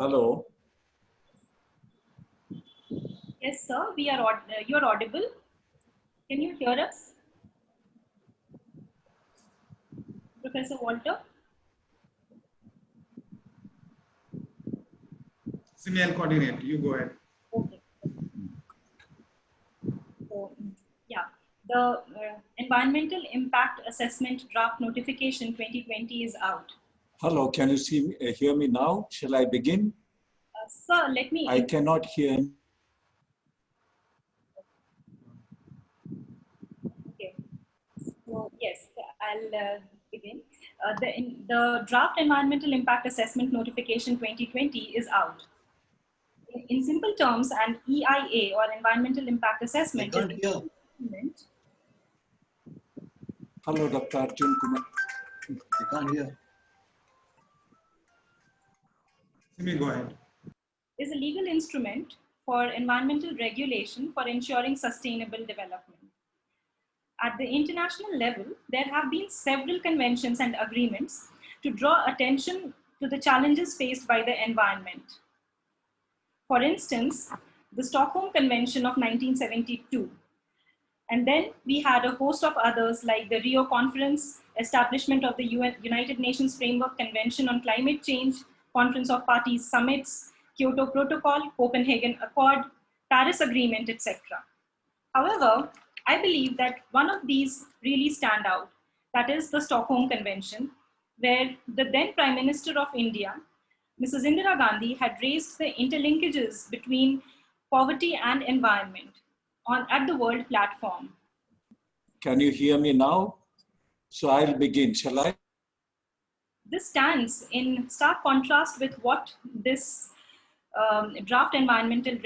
Hello. Yes, sir. You're audible. Can you hear us, Professor Walter? Similar coordinate. You go ahead. Okay. So, yeah, the Environmental Impact Assessment Draft Notification 2020 is out. Hello. Can you hear me now? Shall I begin? Sir, let me. I cannot hear. Okay. So yes, I'll begin. The Draft Environmental Impact Assessment Notification 2020 is out. In simple terms, an EIA or Environmental Impact Assessment is an instrument. Hello, Dr. Arjun Kumar. I can't hear. Simi, go ahead. Is a legal instrument for environmental regulation for ensuring sustainable development. At the international level, there have been several conventions and agreements to draw attention to the challenges faced by the environment. For instance, the Stockholm Convention of 1972. And then we had a host of others like the Rio Conference, establishment of the United Nations Framework Convention on Climate Change, Conference of Parties Summits, Kyoto Protocol, Copenhagen Accord, Paris Agreement, etc. However, I believe that one of these really stand out, that is the Stockholm Convention, where the then Prime Minister of India, Mrs. Indira Gandhi, had raised the interlinkages between poverty and environment at the world platform. Can you hear me now? So I'll begin, shall I? This stands in stark contrast with what this draft environmental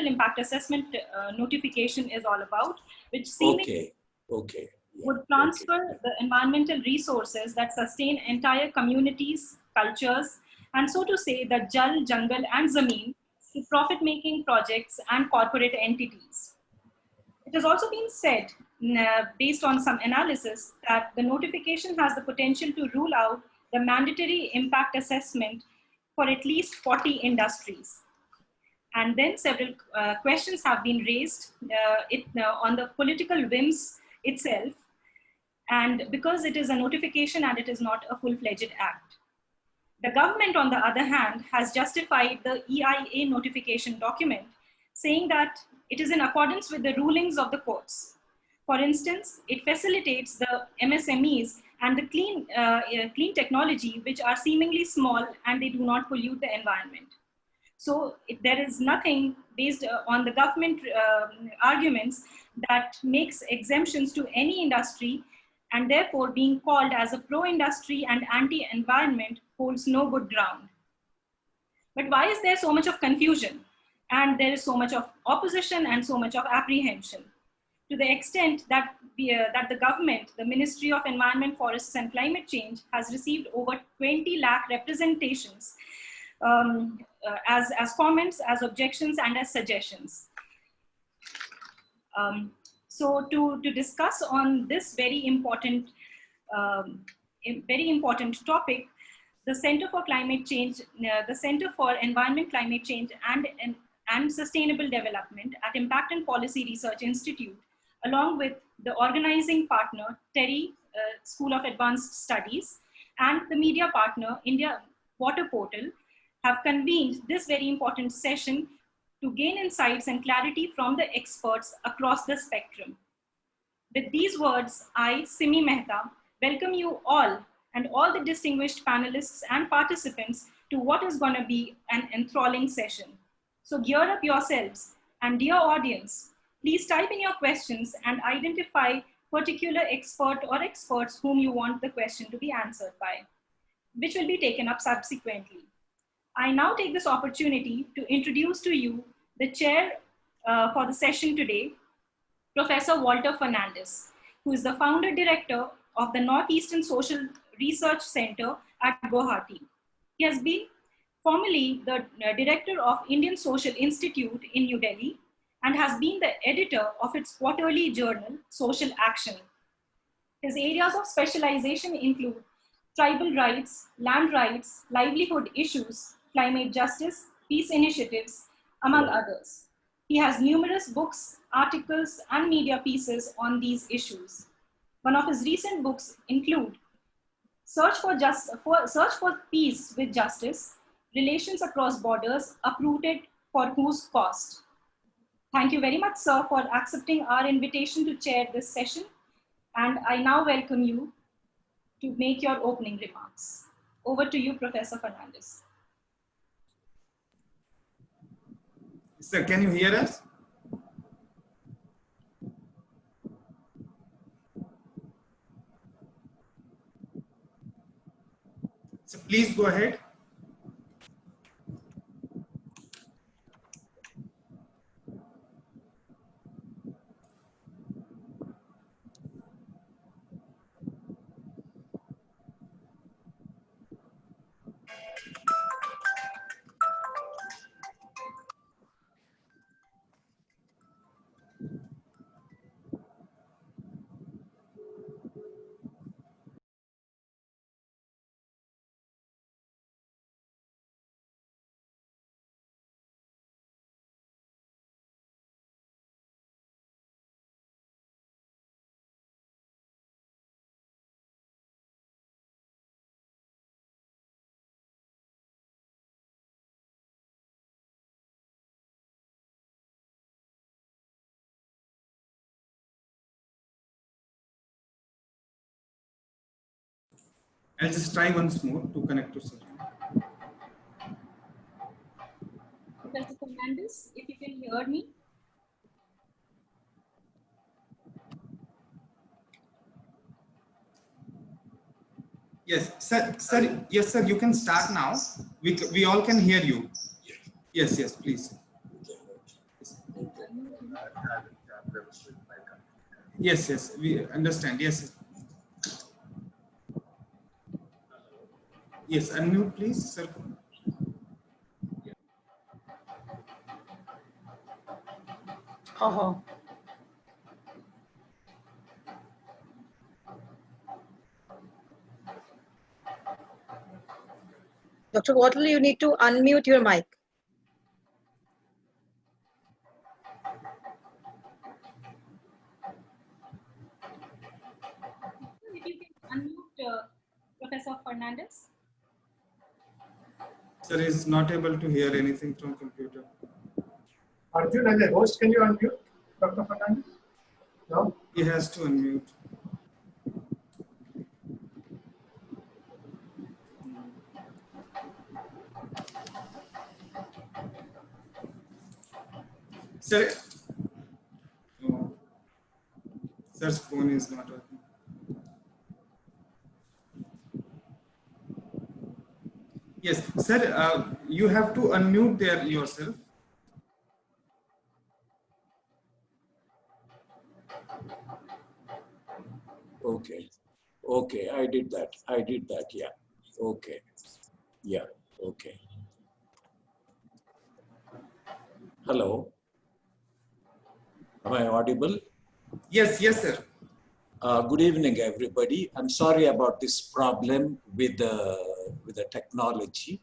impact assessment notification is all about, which seemingly would transfer the environmental resources that sustain entire communities, cultures, and so to say the Jal, Jungle, and Zameen to profit-making projects and corporate entities. It has also been said, based on some analysis, that the notification has the potential to rule out the mandatory impact assessment for at least 40 industries. And then several questions have been raised on the political whims itself, and because it is a notification and it is not a full-fledged act. The government, on the other hand, has justified the EIA notification document, saying that it is in accordance with the rulings of the courts. For instance, it facilitates the MSMEs and the clean technology, which are seemingly small and they do not pollute the environment. So there is nothing based on the government arguments that makes exemptions to any industry, and therefore being called as a pro-industry and anti-environment holds no good ground. But why is there so much of confusion? And there is so much of opposition and so much of apprehension? To the extent that the government, the Ministry of Environment, Forests and Climate Change, has received over 20 lakh representations as comments, as objections, and as suggestions. So to discuss on this very important topic, the Center for Climate Change, the Center for Environment, Climate Change and Sustainable Development at Impact and Policy Research Institute, along with the organizing partner, TERI, School of Advanced Studies, and the media partner, India Water Portal, have convened this very important session to gain insights and clarity from the experts across the spectrum. With these words, I, Simi Mehta, welcome you all and all the distinguished panelists and participants to what is going to be an enthralling session. So gear up yourselves, and dear audience, please type in your questions and identify particular expert or experts whom you want the question to be answered by, which will be taken up subsequently. I now take this opportunity to introduce to you the chair for the session today, Professor Walter Fernandes, who is the founder director of the Northeastern Social Research Center at Guwahati. He has been formerly the director of Indian Social Institute in New Delhi and has been the editor of its quarterly journal, Social Action. His areas of specialization include tribal rights, land rights, livelihood issues, climate justice, peace initiatives, among others. He has numerous books, articles, and media pieces on these issues. One of his recent books include Search for Peace with Justice, Relations Across Borders, Uprooted for Whose Cost. Thank you very much, sir, for accepting our invitation to chair this session. And I now welcome you to make your opening remarks. Over to you, Professor Fernandes. Sir, can you hear us? So please go ahead. I'll just try once more to connect to sir. Professor Fernandes, if you can hear me. Yes, sir. Yes, sir. You can start now. We all can hear you. Yes, yes, please. Yes, yes. We understand. Yes. Yes. Unmute, please, sir. Dr. Walter, you need to unmute your mic. If you can unmute Professor Fernandes. Sir is not able to hear anything from computer. Arjun, as a host, can you unmute Dr. Fernandes? No? He has to unmute. Sir, no. Sir's phone is not working. Yes, sir, you have to unmute there yourself. Okay. Okay, I did that. Yeah. Okay. Yeah. Okay. Hello. Am I audible? Yes, yes, sir. Good evening, everybody. I'm sorry about this problem with the technology.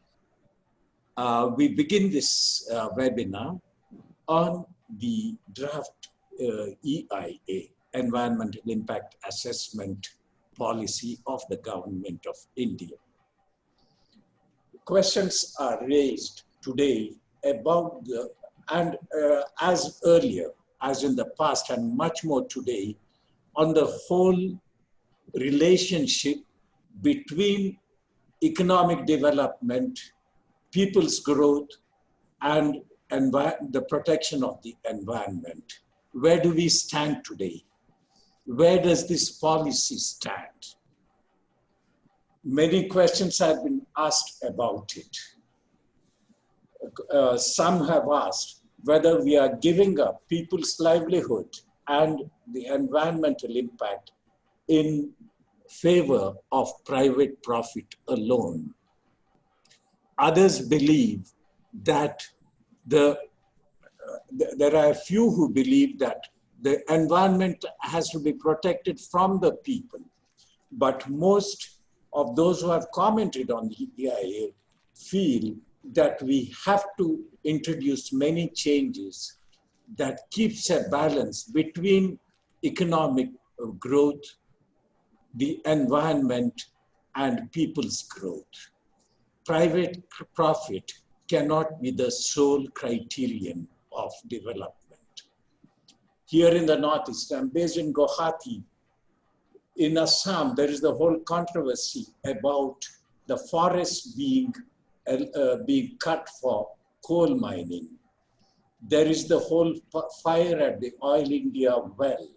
We begin this webinar on the draft EIA, Environmental Impact Assessment Policy of the Government of India. Questions are raised today about as earlier, as in the past, and much more today, on the whole relationship between economic development, people's growth, and the protection of the environment. Where do we stand today? Where does this policy stand? Many questions have been asked about it. Some have asked whether we are giving up people's livelihood and the environmental impact in favor of private profit alone. Others believe that there are a few who believe that the environment has to be protected from the people, but most of those who have commented on the EIA feel that we have to introduce many changes that keeps a balance between economic growth, the environment, and people's growth. Private profit cannot be the sole criterion of development. Here in the Northeast, I'm based in Guwahati. In Assam, there is the whole controversy about the forests being cut for coal mining. There is the whole fire at the Oil India well.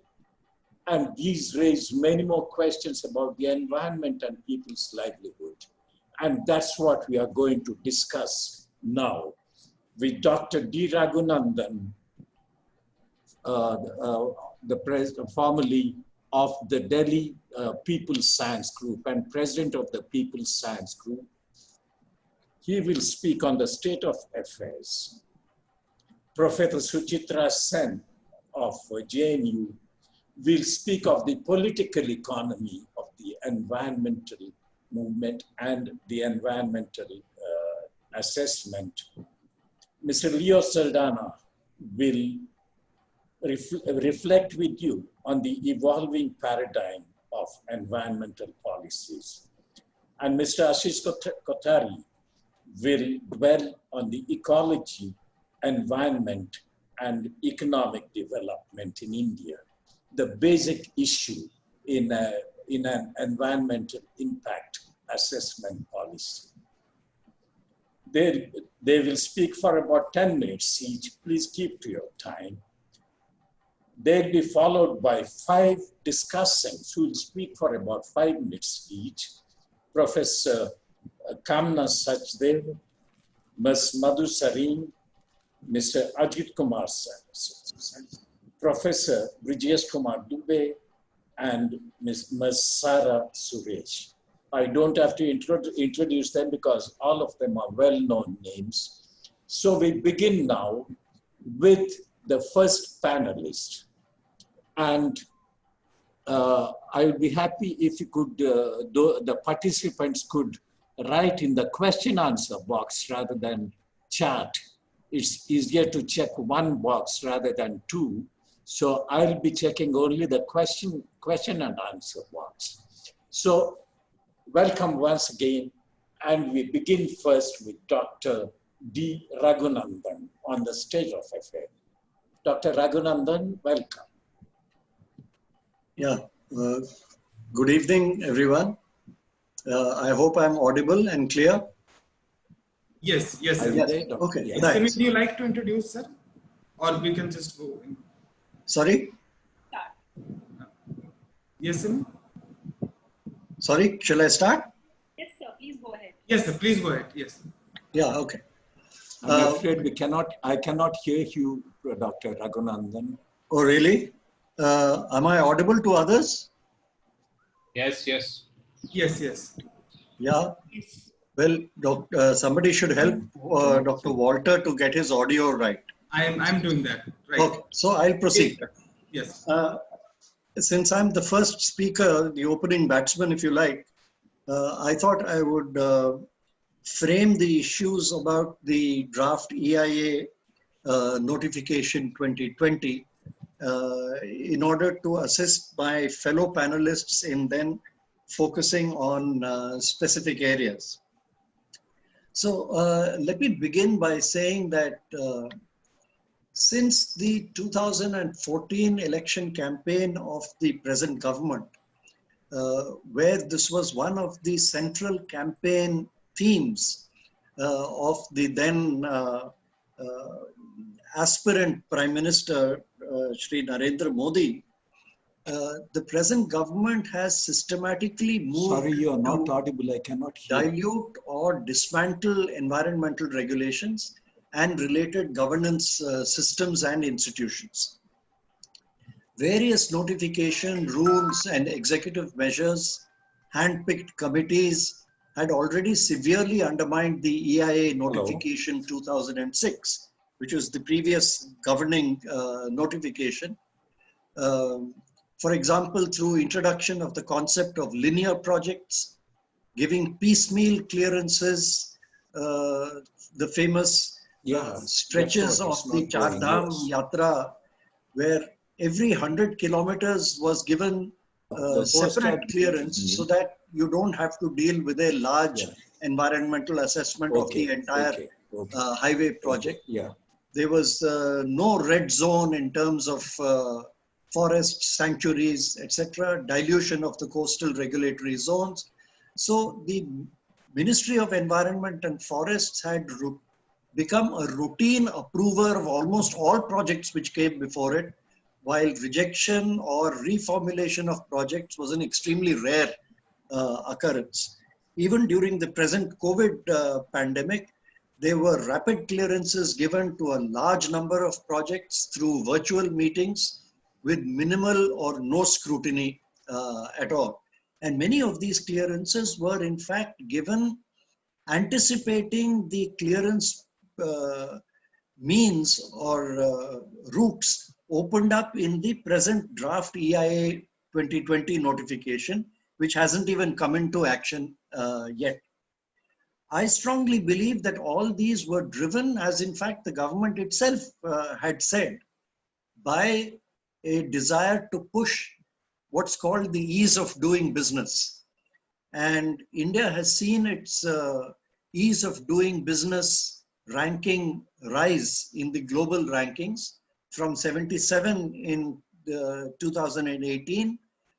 And these raise many more questions about the environment and people's livelihood. And that's what we are going to discuss now with Dr. D Raghunandan, the president formerly of the Delhi People's Science Group and president of the People's Science Group. He will speak on the state of affairs. Professor Sucharita Sen of JNU will speak of the political economy of the environmental movement and the environmental assessment. Mr. Leo Saldanha will reflect with you on the evolving paradigm of environmental policies. And Mr. Ashish Kothari will dwell on the ecology, environment, and economic development in India, the basic issue in an environmental impact assessment policy. They will speak for about 10 minutes each. Please keep to your time. They'll be followed by 5 discussants who will speak for about 5 minutes each. Professor Kamna Sachdev, Ms. Madhu Sareen, Mr. Ajit Kumar Sen, Professor Brijesh Kumar Dubey, and Ms. Sara Suresh. I don't have to introduce them because all of them are well-known names. So we begin now with the first panelist. And I would be happy if you could, the participants could write in the question answer box rather than chat. It's easier to check one box rather than 2. So I'll be checking only the question and answer box. So welcome once again. And we begin first with Dr. D Raghunandan on the stage of affairs. Dr. Raghunandan, welcome. Yeah, good evening, everyone. I hope I'm audible and clear. Yes, yes, sir. Yes. Okay, Yes. thanks. Would you like to introduce, sir? Or we can just go in. Sorry? Yes, sir. Sorry, shall I start? Yes, sir. Please go ahead. Yes, sir. Please go ahead. Yes. Yeah, okay. I'm afraid I cannot hear you, Dr. Raghunandan. Oh, really? Am I audible to others? Yes, yes. Yes, yes. Yeah. Well, somebody should help Dr. Walter to get his audio right. I'm doing that. Right. Okay, so I'll proceed. Yes. Since I'm the first speaker, the opening batsman, if you like, I thought I would frame the issues about the draft EIA notification 2020 in order to assist my fellow panelists in then focusing on specific areas. So let me begin by saying that since the 2014 election campaign of the present government, where this was one of the central campaign themes of the then aspirant Prime Minister, Shri Narendra Modi, the present government has systematically moved. Sorry, you are not audible. I cannot hear. Dilute or dismantle environmental regulations and related governance systems and institutions. Various notification rules and executive measures, hand-picked committees had already severely undermined the EIA notification 2006, which was the previous governing notification. For example, through introduction of the concept of linear projects, giving piecemeal clearances, the famous stretches of the Char Dham Yatra, where every 100 kilometers was given separate clearance so that you don't have to deal with a large environmental assessment of the entire highway project. There was no red zone in terms of forest sanctuaries, etc., dilution of the coastal regulatory zones. So the Ministry of Environment and Forests had become a routine approver of almost all projects which came before it, while rejection or reformulation of projects was an extremely rare occurrence. Even during the present COVID pandemic, there were rapid clearances given to a large number of projects through virtual meetings with minimal or no scrutiny at all. And many of these clearances were in fact given anticipating the clearance means or routes opened up in the present draft EIA 2020 notification, which hasn't even come into action yet. I strongly believe that all these were driven, as in fact the government itself had said, by a desire to push what's called the ease of doing business. And India has seen its ease of doing business ranking rise in the global rankings from 77 in 2018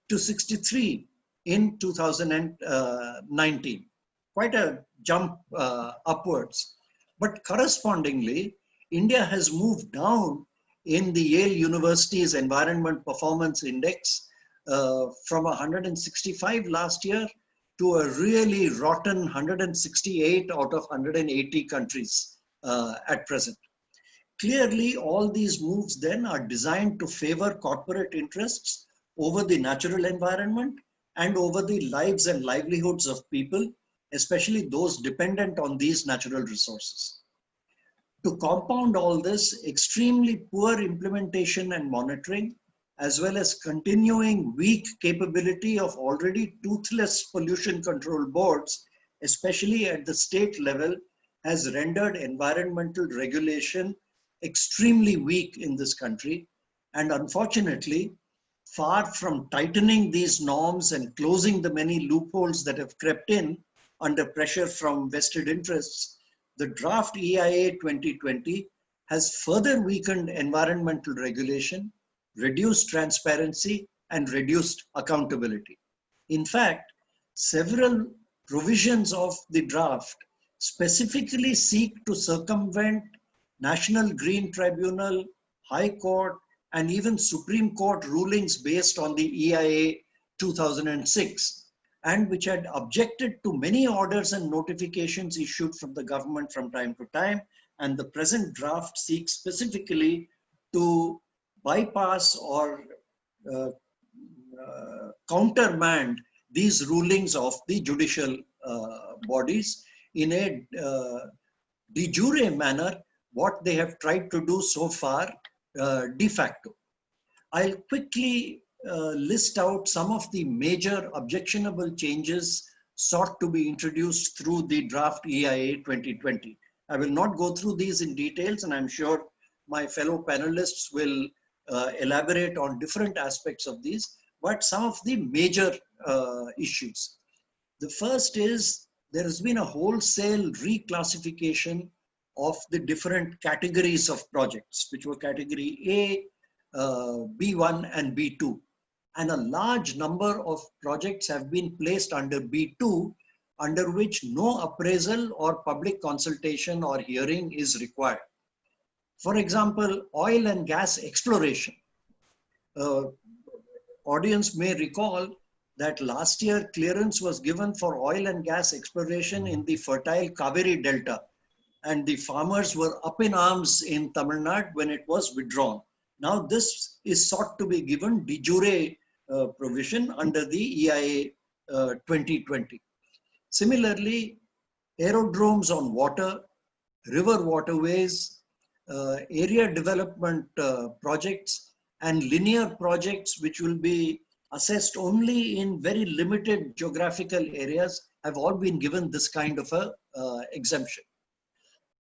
to 63 in 2019. Quite a jump upwards. But correspondingly, India has moved down in the Yale University's Environment Performance Index from 165 last year to a really rotten 168 out of 180 countries at present. Clearly, all these moves then are designed to favor corporate interests over the natural environment and over the lives and livelihoods of people, especially those dependent on these natural resources. To compound all this, extremely poor implementation and monitoring, as well as continuing weak capability of already toothless pollution control boards, especially at the state level, has rendered environmental regulation extremely weak in this country. And unfortunately, far from tightening these norms and closing the many loopholes that have crept in under pressure from vested interests, the draft EIA 2020 has further weakened environmental regulation, reduced transparency, and reduced accountability. In fact, several provisions of the draft specifically seek to circumvent National Green Tribunal, High Court, and even Supreme Court rulings based on the EIA 2006, and which had objected to many orders and notifications issued from the government from time to time. And the present draft seeks specifically to bypass or countermand these rulings of the judicial bodies in a de jure manner, what they have tried to do so far de facto. I'll quickly list out some of the major objectionable changes sought to be introduced through the draft EIA 2020. I will not go through these in details, and I'm sure my fellow panelists will elaborate on different aspects of these, but some of the major issues. The first is there has been a wholesale reclassification of the different categories of projects, which were category A, B1 and B2. And a large number of projects have been placed under B2, under which no appraisal or public consultation or hearing is required. For example, oil and gas exploration. Audience may recall that last year clearance was given for oil and gas exploration in the fertile Kaveri Delta, and the farmers were up in arms in Tamil Nadu when it was withdrawn. Now this is sought to be given de jure provision under the EIA 2020. Similarly, aerodromes on water, river waterways, area development projects, and linear projects which will be assessed only in very limited geographical areas have all been given this kind of a exemption.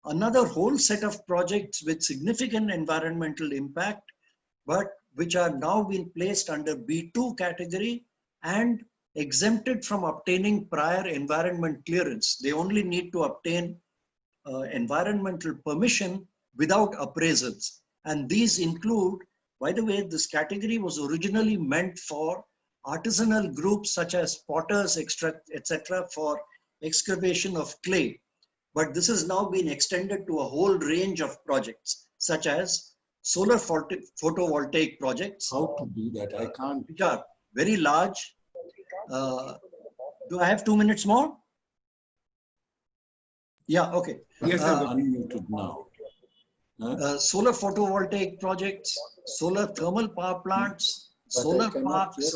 Another whole set of projects with significant environmental impact, but which are now being placed under B2 category and exempted from obtaining prior environment clearance. They only need to obtain environmental permission without appraisals. And these include, by the way, this category was originally meant for artisanal groups such as potters, etc., for excavation of clay. But this has now been extended to a whole range of projects, such as solar photovoltaic projects. How to do that? I can't. Which are very large. Do I have 2 minutes more? Yeah, okay. Yes, sir. Unmuted now. Solar photovoltaic projects, solar thermal power plants, But solar parks,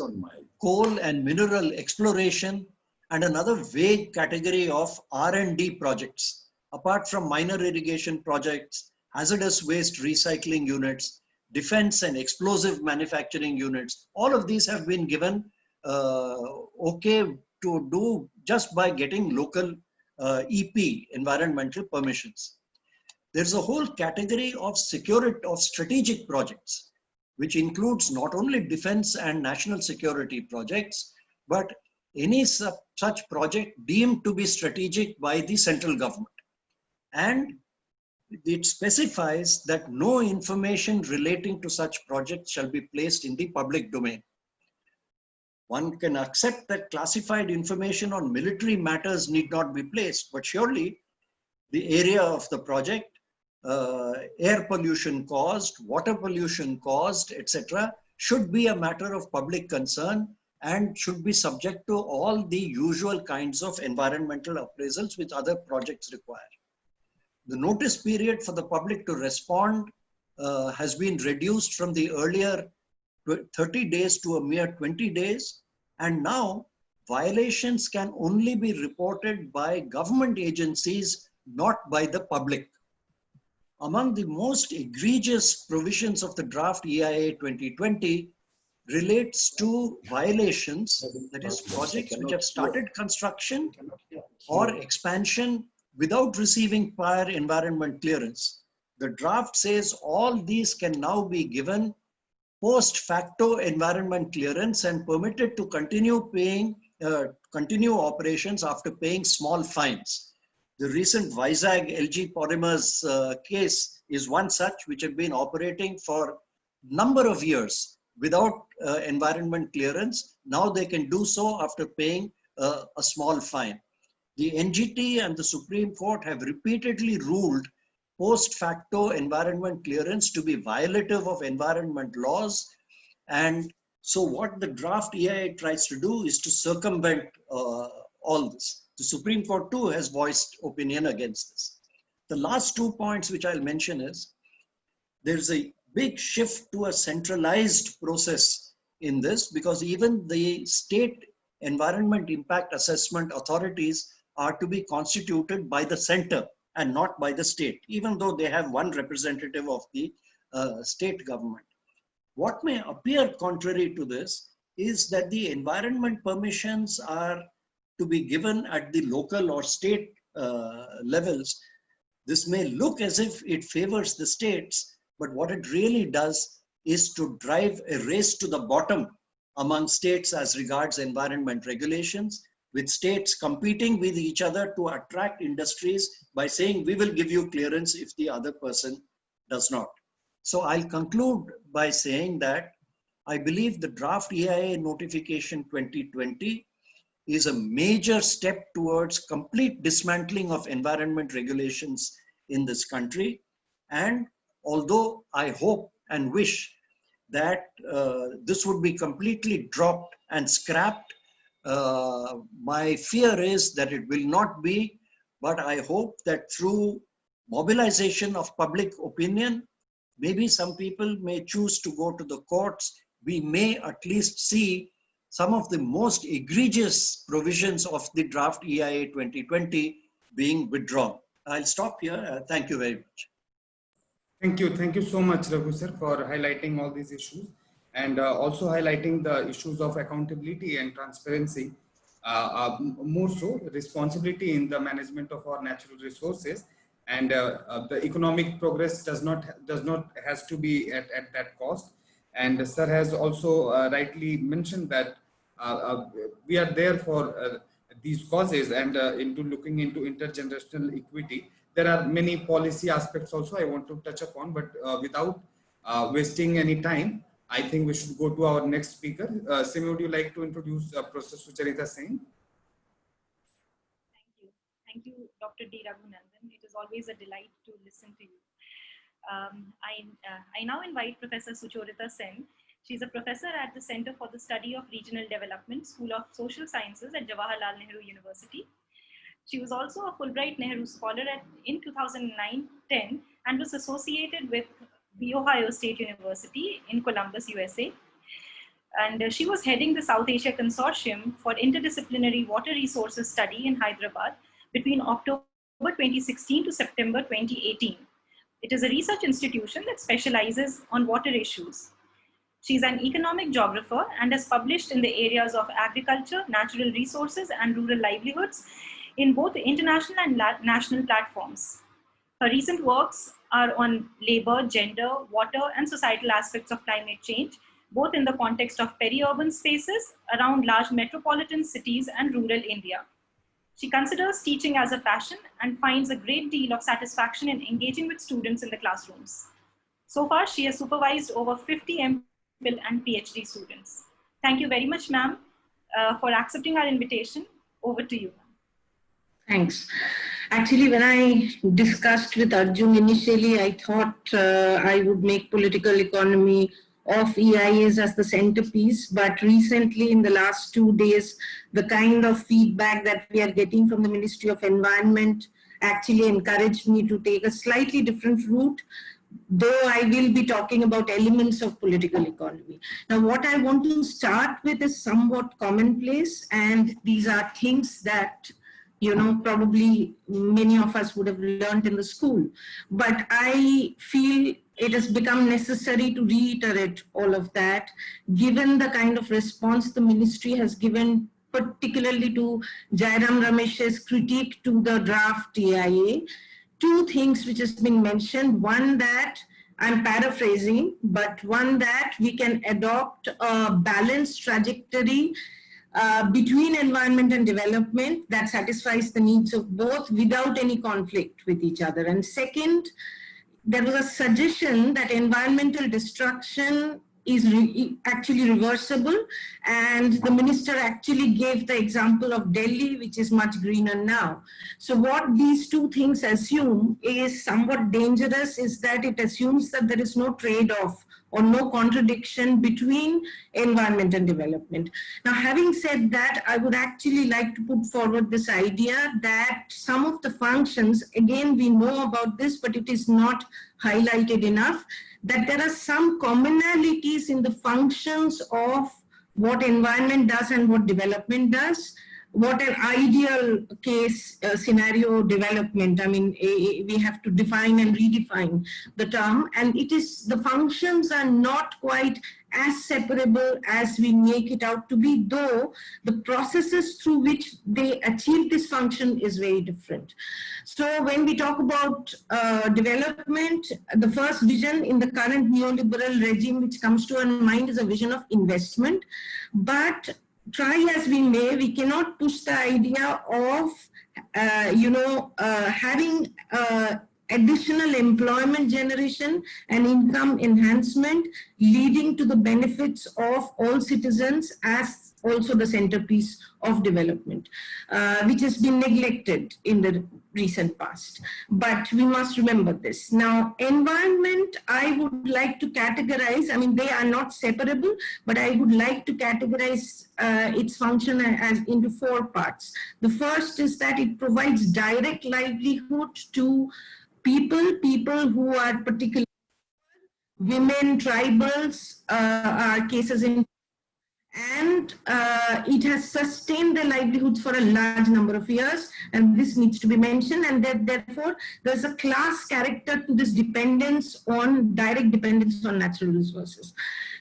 coal and mineral exploration, and another vague category of R&D projects. Apart from minor irrigation projects, hazardous waste recycling units, defense and explosive manufacturing units, all of these have been given okay to do just by getting local EP, environmental permissions. There's a whole category of strategic projects, which includes not only defense and national security projects, but any such project deemed to be strategic by the central government. And it specifies that no information relating to such projects shall be placed in the public domain. One can accept that classified information on military matters need not be placed, but surely the area of the project, air pollution caused, water pollution caused, etc., should be a matter of public concern and should be subject to all the usual kinds of environmental appraisals which other projects require. The notice period for the public to respond has been reduced from the earlier 30 days to a mere 20 days. And now violations can only be reported by government agencies, not by the public. Among the most egregious provisions of the draft EIA 2020 relates to violations, that is projects which have started construction or expansion without receiving prior environment clearance. The draft says all these can now be given post facto environment clearance and permitted to continue operations after paying small fines. The recent Vizag LG Polymers case is one such which had been operating for a number of years without environment clearance. Now they can do so after paying a small fine. The NGT and the Supreme Court have repeatedly ruled post facto environment clearance to be violative of environment laws. And so what the draft EIA tries to do is to circumvent all this. The Supreme Court too has voiced opinion against this. The last 2 points which I'll mention is, there's a big shift to a centralized process in this, because even the state environment impact assessment authorities are to be constituted by the center and not by the state, even though they have one representative of the state government. What may appear contrary to this is that the environment permissions are to be given at the local or state levels. This may look as if it favors the states, but what it really does is to drive a race to the bottom among states as regards environment regulations, with states competing with each other to attract industries by saying, we will give you clearance if the other person does not. So I'll conclude by saying that I believe the draft EIA notification 2020 is a major step towards complete dismantling of environment regulations in this country. And although I hope and wish that this would be completely dropped and scrapped, my fear is that it will not be, but I hope that through mobilization of public opinion, maybe some people may choose to go to the courts. We may at least see some of the most egregious provisions of the draft EIA 2020 being withdrawn. I'll stop here. Thank you very much. Thank you. Thank you so much, Raghu sir, for highlighting all these issues and also highlighting the issues of accountability and transparency. more so responsibility in the management of our natural resources, and the economic progress has to be at that cost. And sir has also rightly mentioned that we are there for these causes, and into looking into intergenerational equity. There are many policy aspects also I want to touch upon, but without wasting any time, I think we should go to our next speaker. Simi, would you like to introduce Prof Sucharita Sen? Thank you, Dr. D Raghunandan. It is always a delight to listen to you. I now invite Professor Sucharita Sen. She's a professor at the Center for the Study of Regional Development, School of Social Sciences at Jawaharlal Nehru University. She was also a Fulbright Nehru Scholar in 2009-10 and was associated with the Ohio State University in Columbus, USA. And she was heading the South Asia Consortium for Interdisciplinary Water Resources Study in Hyderabad between October 2016 to September 2018. It is a research institution that specializes on water issues. She's an economic geographer and has published in the areas of agriculture, natural resources, and rural livelihoods in both international and national platforms. Her recent works are on labor, gender, water, and societal aspects of climate change, both in the context of peri-urban spaces around large metropolitan cities and rural India. She considers teaching as a passion and finds a great deal of satisfaction in engaging with students in the classrooms. So far, she has supervised over 50 MPhil and PhD students. Thank you very much, ma'am, for accepting our invitation. Over to you. Thanks. Actually, when I discussed with Arjun initially, I thought I would make political economy of EIAs as the centerpiece, but recently in the last 2 days, the kind of feedback that we are getting from the Ministry of Environment actually encouraged me to take a slightly different route, though I will be talking about elements of political economy. Now, what I want to start with is somewhat commonplace, and these are things that probably many of us would have learned in the school. But I feel it has become necessary to reiterate all of that, given the kind of response the ministry has given, particularly to Jairam Ramesh's critique to the draft EIA. Two things which has been mentioned. One, that I'm paraphrasing, but one, that we can adopt a balanced trajectory between environment and development that satisfies the needs of both without any conflict with each other. And second, there was a suggestion that environmental destruction is actually reversible, and the minister actually gave the example of Delhi, which is much greener now. So what these two things assume is somewhat dangerous, is that it assumes that there is no trade-off or no contradiction between environment and development. Now, having said that, I would actually like to put forward this idea that some of the functions, again, we know about this, but it is not highlighted enough, that there are some commonalities in the functions of what environment does and what development does. What an ideal case scenario development, I mean, we have to define and redefine the term, and it is, the functions are not quite as separable as we make it out to be, though the processes through which they achieve this function is very different. So when we talk about development, the first vision in the current neoliberal regime which comes to our mind is a vision of investment, but try as we may, we cannot push the idea of, having additional employment generation and income enhancement leading to the benefits of all citizens as also the centerpiece of development, which has been neglected in the recent past. But we must remember this. Now, environment, I would like to categorize, I mean, they are not separable, but I would like to categorize its function as into 4 parts. The first is that it provides direct livelihood to people who are particularly women, tribals, are cases in, and it has sustained their livelihoods for a large number of years, and this needs to be mentioned, and that therefore there's a class character to this dependence on, direct dependence on natural resources.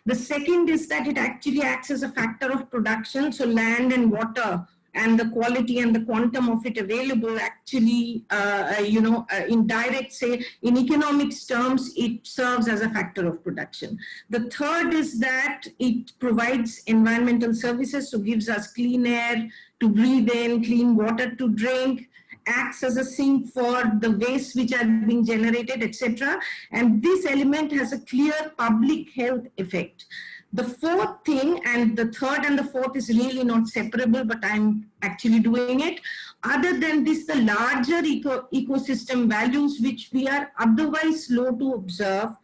The second is that it actually acts as a factor of production, so land and water and the quality and the quantum of it available actually, in direct, say, in economics terms, it serves as a factor of production. The third is that it provides environmental services, so gives us clean air to breathe in, clean water to drink, acts as a sink for the waste which are being generated, etc. And this element has a clear public health effect. The fourth thing, and the third and the fourth is really not separable, but I'm actually doing it. Other than this, the larger ecosystem values, which we are otherwise slow to observe,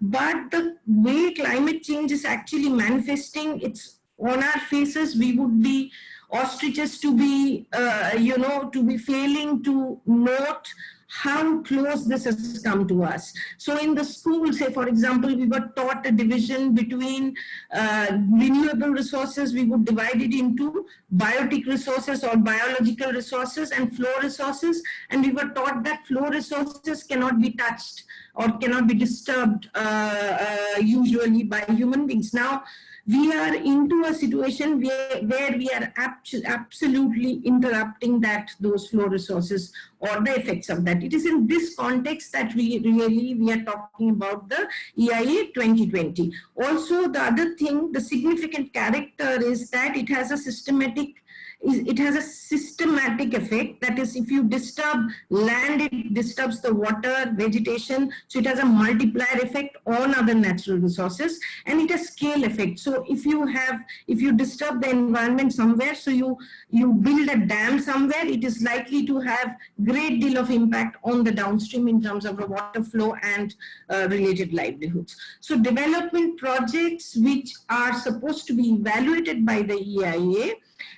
but the way climate change is actually manifesting, it's on our faces. We would be ostriches to be, to be failing to note how close this has come to us. So in the school, say for example, we were taught a division between renewable resources. We would divide it into biotic resources or biological resources and flow resources. And we were taught that flow resources cannot be touched or cannot be disturbed usually by human beings. Now, we are into a situation where we are absolutely interrupting those flow resources or the effects of that. It is in this context that we are talking about the EIA 2020. Also, the other thing, the significant character is that it has a systematic effect. That is, if you disturb land, it disturbs the water, vegetation. So it has a multiplier effect on other natural resources, and it has scale effect. So if you disturb the environment somewhere, so you build a dam somewhere, it is likely to have great deal of impact on the downstream in terms of the water flow and related livelihoods. So development projects which are supposed to be evaluated by the EIA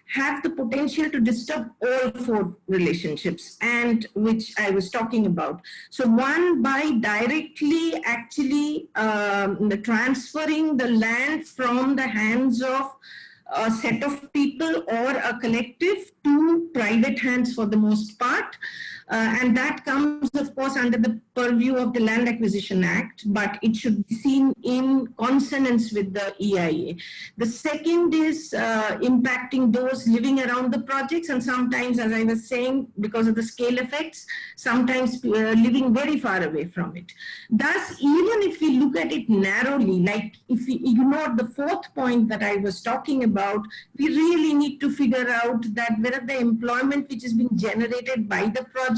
have the potential to disturb all four relationships, and which I was talking about. So one, by directly actually transferring the land from the hands of a set of people or a collective to private hands for the most part. And that comes, of course, under the purview of the Land Acquisition Act, but it should be seen in consonance with the EIA. The second is impacting those living around the projects, and sometimes, as I was saying, because of the scale effects, sometimes living very far away from it. Thus, even if we look at it narrowly, like if we ignore the fourth point that I was talking about, we really need to figure out that whether the employment which is being generated by the project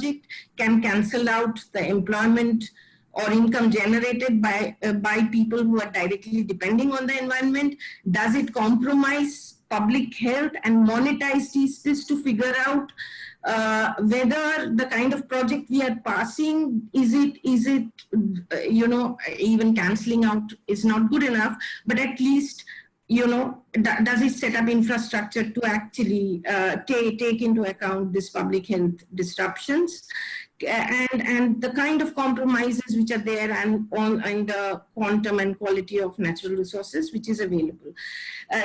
can cancel out the employment or income generated by people who are directly depending on the environment. Does it compromise public health, and monetize this to figure out whether the kind of project we are passing, is it even cancelling out is not good enough, but at least, does it set up infrastructure to actually take into account this public health disruptions and the kind of compromises which are there and the quantum and quality of natural resources which is available.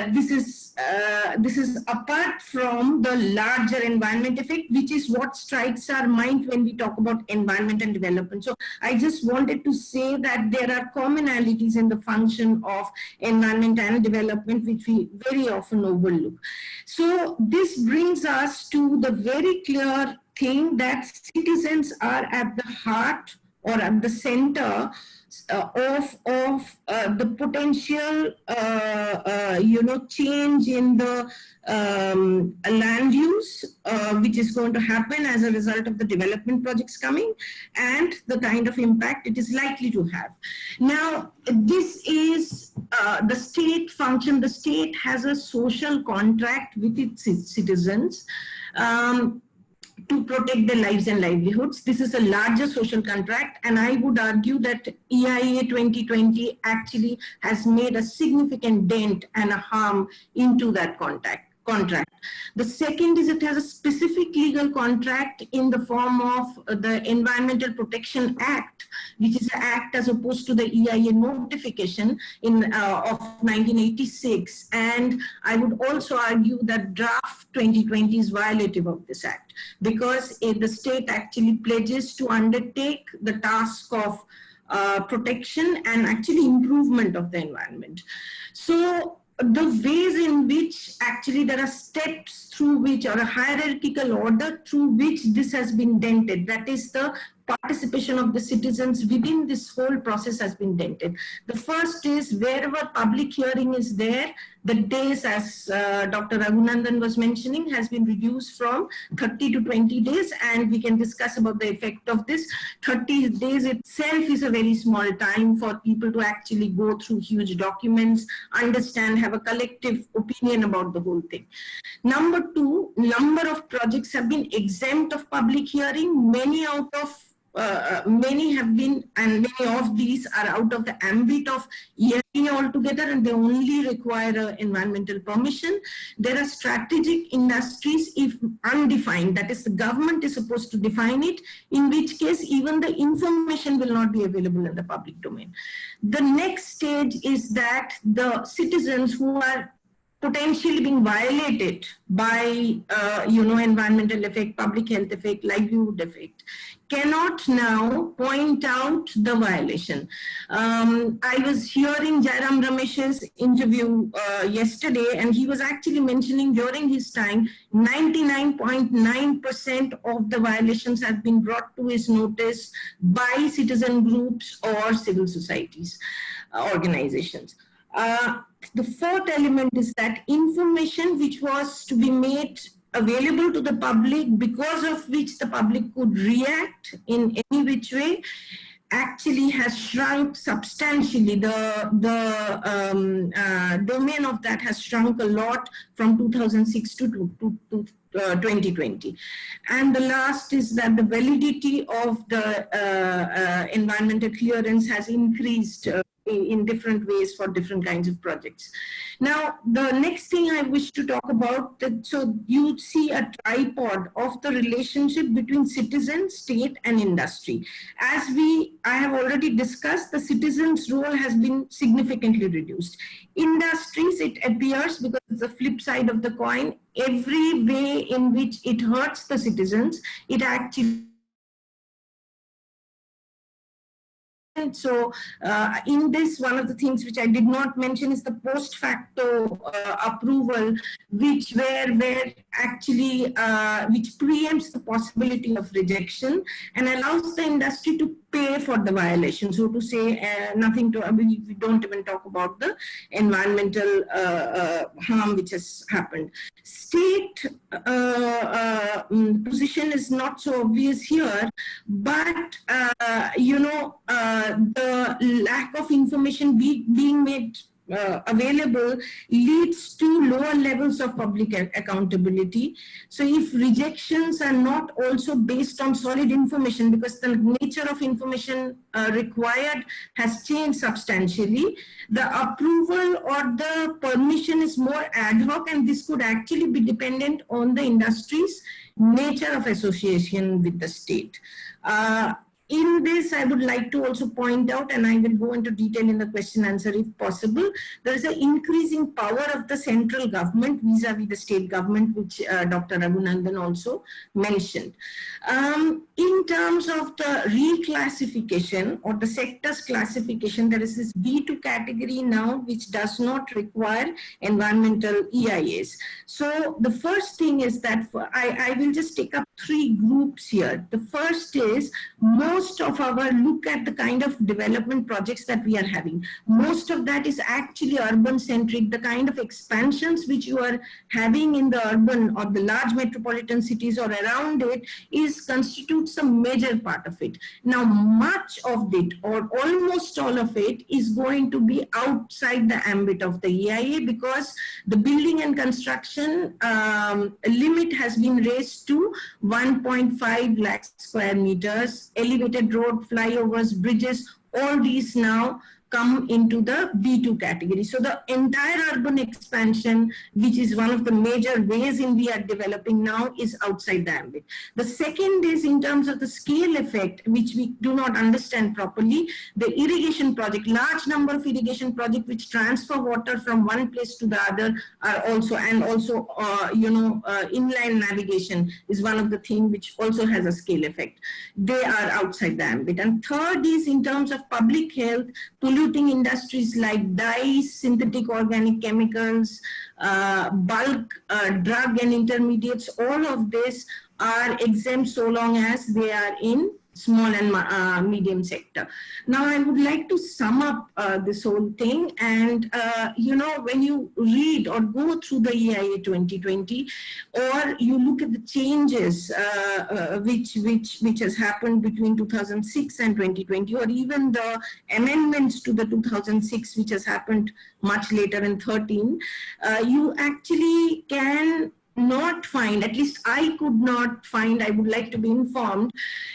This is apart from the larger environment effect, which is what strikes our mind when we talk about environment and development. So I just wanted to say that there are commonalities in the function of environment and development which we very often overlook. So this brings us to the very clear thing that citizens are at the heart or at the center of the potential, change in the land use, which is going to happen as a result of the development projects coming, and the kind of impact it is likely to have. Now, this is the state function. The state has a social contract with its citizens to protect their lives and livelihoods. This is a larger social contract, and I would argue that EIA 2020 actually has made a significant dent and a harm into that contract. The second is it has a specific legal contract in the form of the Environmental Protection Act, which is an act as opposed to the EIA notification of 1986. And I would also argue that draft 2020 is violative of this act, because the state actually pledges to undertake the task of protection and actually improvement of the environment. So the ways in which actually there are steps through which, or a hierarchical order through which this has been dented. That is, the participation of the citizens within this whole process has been dented. The first is, wherever public hearing is there, the days, as Dr. Raghunandan was mentioning, has been reduced from 30 to 20 days, and we can discuss about the effect of this. 30 days itself is a very small time for people to actually go through huge documents, understand, have a collective opinion about the whole thing. Number two, number of projects have been exempt of public hearing. Many have been, and many of these are out of the ambit of EIA altogether, and they only require environmental permission. There are strategic industries, if undefined, that is, the government is supposed to define it, in which case even the information will not be available in the public domain. The next stage is that the citizens who are potentially being violated by, environmental effect, public health effect, livelihood effect, cannot now point out the violation. I was hearing Jairam Ramesh's interview yesterday, and he was actually mentioning during his time, 99.9% of the violations have been brought to his notice by citizen groups or civil societies, organizations. The fourth element is that information which was to be made available to the public, because of which the public could react in any which way, actually has shrunk substantially. The domain of that has shrunk a lot from 2006 to 2020. And the last is that the validity of the environmental clearance has increased in different ways for different kinds of projects. Now, the next thing I wish to talk about, so you see a tripod of the relationship between citizen, state, and industry. As I have already discussed, the citizen's role has been significantly reduced. Industries, it appears, because it's the flip side of the coin, every way in which it hurts the citizens, it actually. So in this, one of the things which I did not mention is the post facto approval, which actually which preempts the possibility of rejection and allows the industry to pay for the violation. So to say, nothing to, we don't even talk about the environmental harm which has happened. State position is not so obvious here, but the lack of information being made available leads to lower levels of public accountability. So if rejections are not also based on solid information, because the nature of information required has changed substantially, the approval or the permission is more ad hoc, and this could actually be dependent on the industry's nature of association with the state. In this, I would like to also point out, and I will go into detail in the question answer if possible, there is an increasing power of the central government vis-a-vis the state government, which Dr. Raghunandan also mentioned. In terms of the reclassification or the sectors classification, there is this B2 category now, which does not require environmental EIAs. So the first thing is that I will just take up three groups here. The first is most of our look at the kind of development projects that we are having. Most of that is actually urban centric. The kind of expansions which you are having in the urban or the large metropolitan cities or around it constitutes a major part of it. Now, much of it or almost all of it is going to be outside the ambit of the EIA, because the building and construction limit has been raised to 1.5 lakh square meters, elevated road, flyovers, bridges, all these now come into the B2 category. So the entire urban expansion, which is one of the major ways in we are developing now, is outside the ambit. The second is in terms of the scale effect, which we do not understand properly. The irrigation project, large number of irrigation projects which transfer water from one place to the other are also, and also inland navigation is one of the things which also has a scale effect. They are outside the ambit. And third is in terms of public health, pollution polluting industries like dyes, synthetic organic chemicals, bulk drug and intermediates, all of this are exempt so long as they are in small and medium sector. Now, I would like to sum up this whole thing. And, you know, when you read or go through the EIA 2020, or you look at the changes which has happened between 2006 and 2020, or even the amendments to the 2006, which has happened much later in 13, you actually can not find, at least I could not find, I would like to be informed,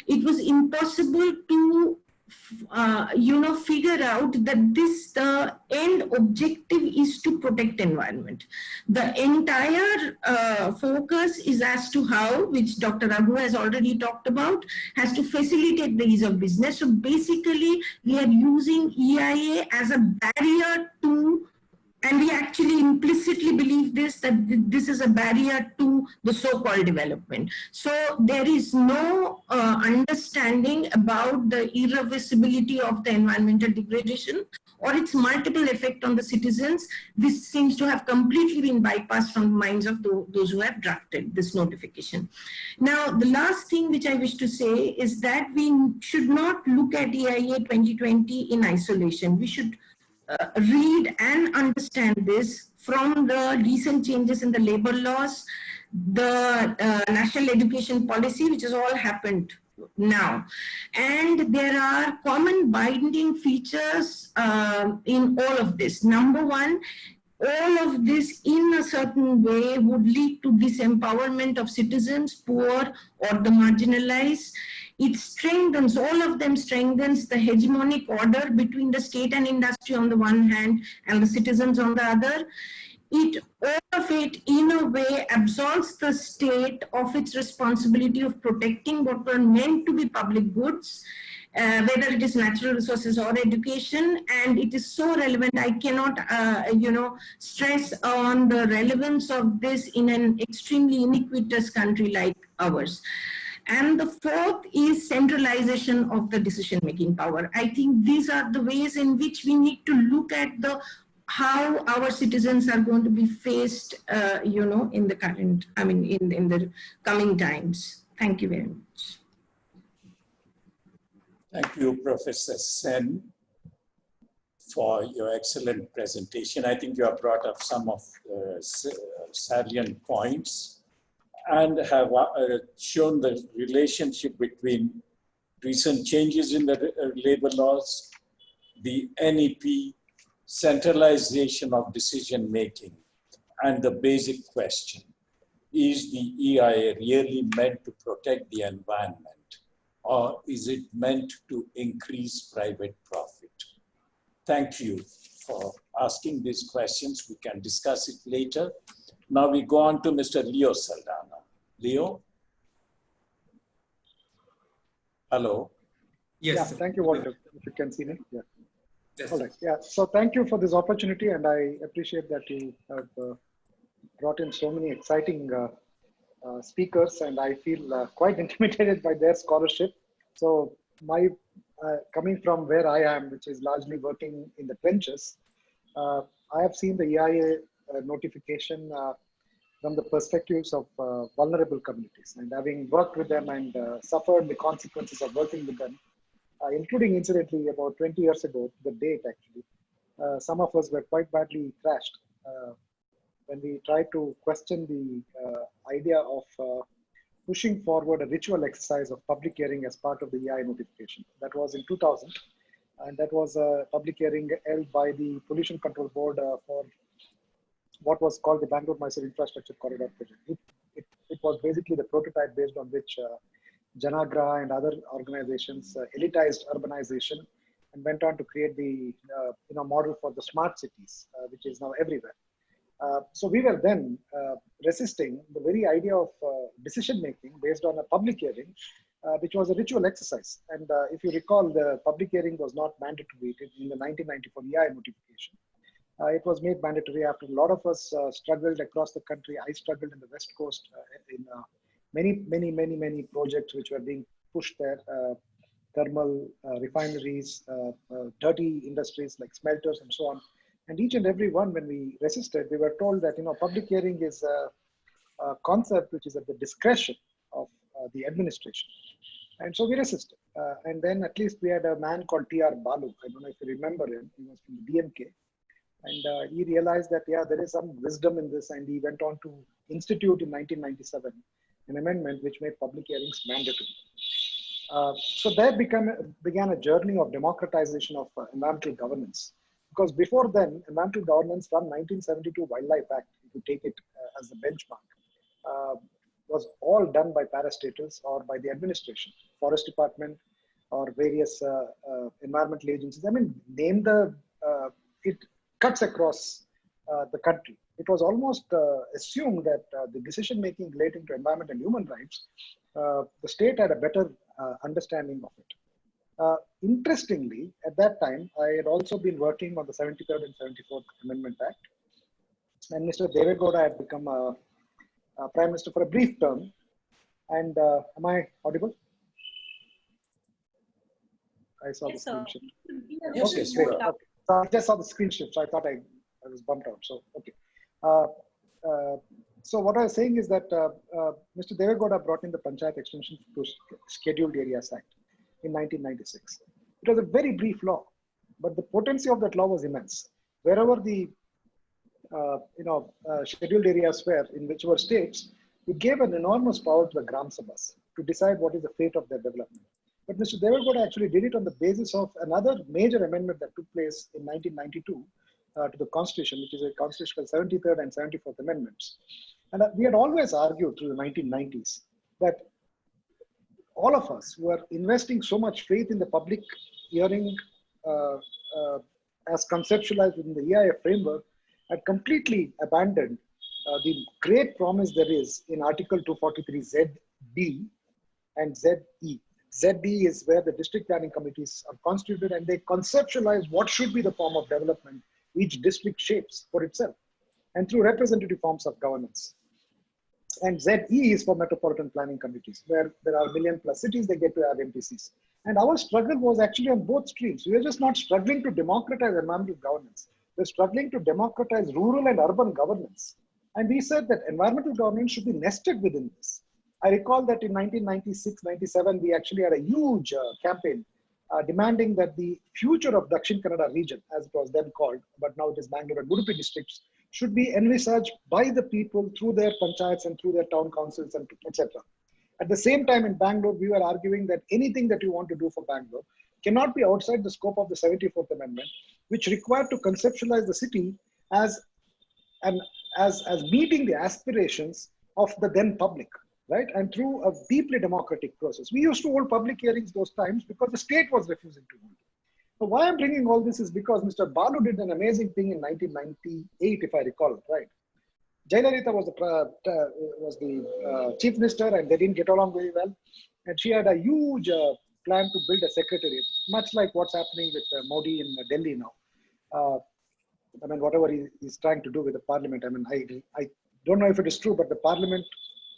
it was impossible to you know, figure out that the end objective is to protect environment. The entire focus is as to how, which Dr. Raghu has already talked about, has to facilitate the ease of business. So basically, we are using EIA as a barrier to, and we actually implicitly believe this, that this is a barrier to the so-called development. So there is no understanding about the irreversibility of the environmental degradation or its multiple effect on the citizens. This seems to have completely been bypassed from the minds of those who have drafted this notification. Now, the last thing which I wish to say is that we should not look at EIA 2020 in isolation. We should read and understand this from the recent changes in the labor laws, the national education policy, which has all happened now. And there are common binding features in all of this. Number one, all of this in a certain way would lead to disempowerment of citizens, poor or the marginalized. It strengthens, all of them strengthens the hegemonic order between the state and industry on the one hand and the citizens on the other. All of it in a way absolves the state of its responsibility of protecting what were meant to be public goods, whether it is natural resources or education. And it is so relevant, I cannot you know, stress on the relevance of this in an extremely iniquitous country like ours. And the fourth is centralization of the decision-making power. I think these are the ways in which we need to look at how our citizens are going to be faced, you know, in the current, I mean, in the coming times. Thank you very much. Thank you, Professor Sen, for your excellent presentation. I think you have brought up some of the salient points and have shown the relationship between recent changes in the labor laws, the NEP, centralization of decision-making, and the basic question, is the EIA really meant to protect the environment, or is it meant to increase private profit? Thank you for asking these questions. We can discuss it later. Now we go on to Mr. Leo Saldanha. Leo? Hello? Yes. Yeah, thank you, Walter. If you can see me. Yeah. Yes. All right. Yeah. So thank you for this opportunity, and I appreciate that you have brought in so many exciting speakers, and I feel quite intimidated by their scholarship. So my coming from where I am, which is largely working in the trenches, I have seen the EIA notification from the perspectives of vulnerable communities, and having worked with them and suffered the consequences of working with them, including incidentally about 20 years ago, the date actually, some of us were quite badly thrashed when we tried to question the idea of pushing forward a ritual exercise of public hearing as part of the EIA notification. That was in 2000, and that was a public hearing held by the Pollution Control Board for what was called the Bangalore-Mysore Infrastructure Corridor project. It was basically the prototype based on which Janagra and other organizations elitized urbanization and went on to create the model for the smart cities, which is now everywhere. So we were then resisting the very idea of decision-making based on a public hearing, which was a ritual exercise. And if you recall, the public hearing was not mandatory in the 1994 EIA notification. It was made mandatory after a lot of us struggled across the country. I struggled in the West Coast in many projects which were being pushed there. thermal refineries, dirty industries like smelters and so on. And each and every one, when we resisted, we were told that, public hearing is a concept which is at the discretion of the administration. And so we resisted. And then at least we had a man called T.R. Balu. I don't know if you remember him. He was from the DMK. And he realized that, yeah, there is some wisdom in this. And he went on to institute in 1997 an amendment which made public hearings mandatory. So there began a journey of democratization of environmental governance. Because before then, environmental governance from 1972 Wildlife Act, if you take it as the benchmark, was all done by parastatals or by the administration, forest department or various environmental agencies. I mean, it cuts across the country. It was almost assumed that the decision-making relating to environment and human rights, the state had a better understanding of it. Interestingly, at that time, I had also been working on the 73rd and 74th Amendment Act. And Mr. Deve Gowda had become Prime Minister for a brief term. And am I audible? I saw the screen shift. Yes, Okay, yes, great. Okay. So I just saw the screen shift, so I thought I was bumped out. So, okay. So what I was saying is that Mr. Deve Gowda brought in the Panchayat Extension to Scheduled Areas Act in 1996. It was a very brief law, but the potency of that law was immense. Wherever the scheduled areas were in whichever states, it gave an enormous power to the Gram Sabhas to decide what is the fate of their development. But Mr. Deve Gowda actually did it on the basis of another major amendment that took place in 1992 to the Constitution, which is a constitutional 73rd and 74th Amendments. And we had always argued through the 1990s that all of us who are investing so much faith in the public hearing as conceptualized within the EIA framework had completely abandoned the great promise there is in Article 243 ZD and ZE. ZD is where the district planning committees are constituted and they conceptualize what should be the form of development each district shapes for itself and through representative forms of governance. And ZE is for metropolitan planning committees, where there are 1 million+ cities, they get to have MPCs. And our struggle was actually on both streams. We are just not struggling to democratize environmental governance. We're struggling to democratize rural and urban governance. And we said that environmental governance should be nested within this. I recall that in 1996-97, we actually had a huge campaign demanding that the future of Dakshin Kannada region, as it was then called, but now it is Bangalore and Udupi districts, should be envisaged by the people through their panchayats and through their town councils and etc. At the same time in Bangalore, we were arguing that anything that you want to do for Bangalore cannot be outside the scope of the 74th Amendment, which required to conceptualize the city as meeting the aspirations of the then public, right? And through a deeply democratic process. We used to hold public hearings those times because the state was refusing to hold. So why I'm bringing all this is because Mr. Balu did an amazing thing in 1998, if I recall, right? Jayalalitha was the chief minister and they didn't get along very well. And she had a huge plan to build a secretariat, much like what's happening with Modi in Delhi now. I mean, whatever he's trying to do with the parliament. I mean, I don't know if it is true, but the parliament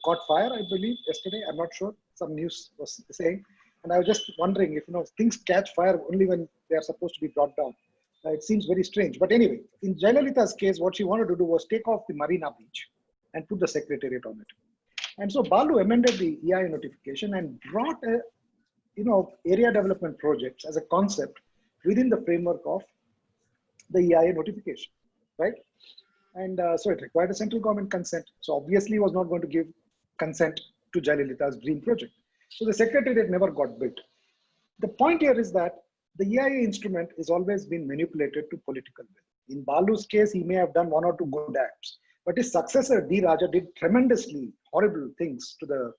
caught fire, I believe, yesterday. I'm not sure. Some news was saying. And I was just wondering if, things catch fire only when they are supposed to be brought down. It seems very strange. But anyway, in Jayalalitha's case, what she wanted to do was take off the Marina Beach and put the secretariat on it. And so Balu amended the EIA notification and brought area development projects as a concept within the framework of the EIA notification, right? And so it required a central government consent. So obviously he was not going to give consent to Jayalalitha's dream project. So the secretariat never got built. The point here is that the EIA instrument has always been manipulated to political will. In Balu's case, he may have done 1 or 2 good acts, but his successor, D Raja, did tremendously horrible things to the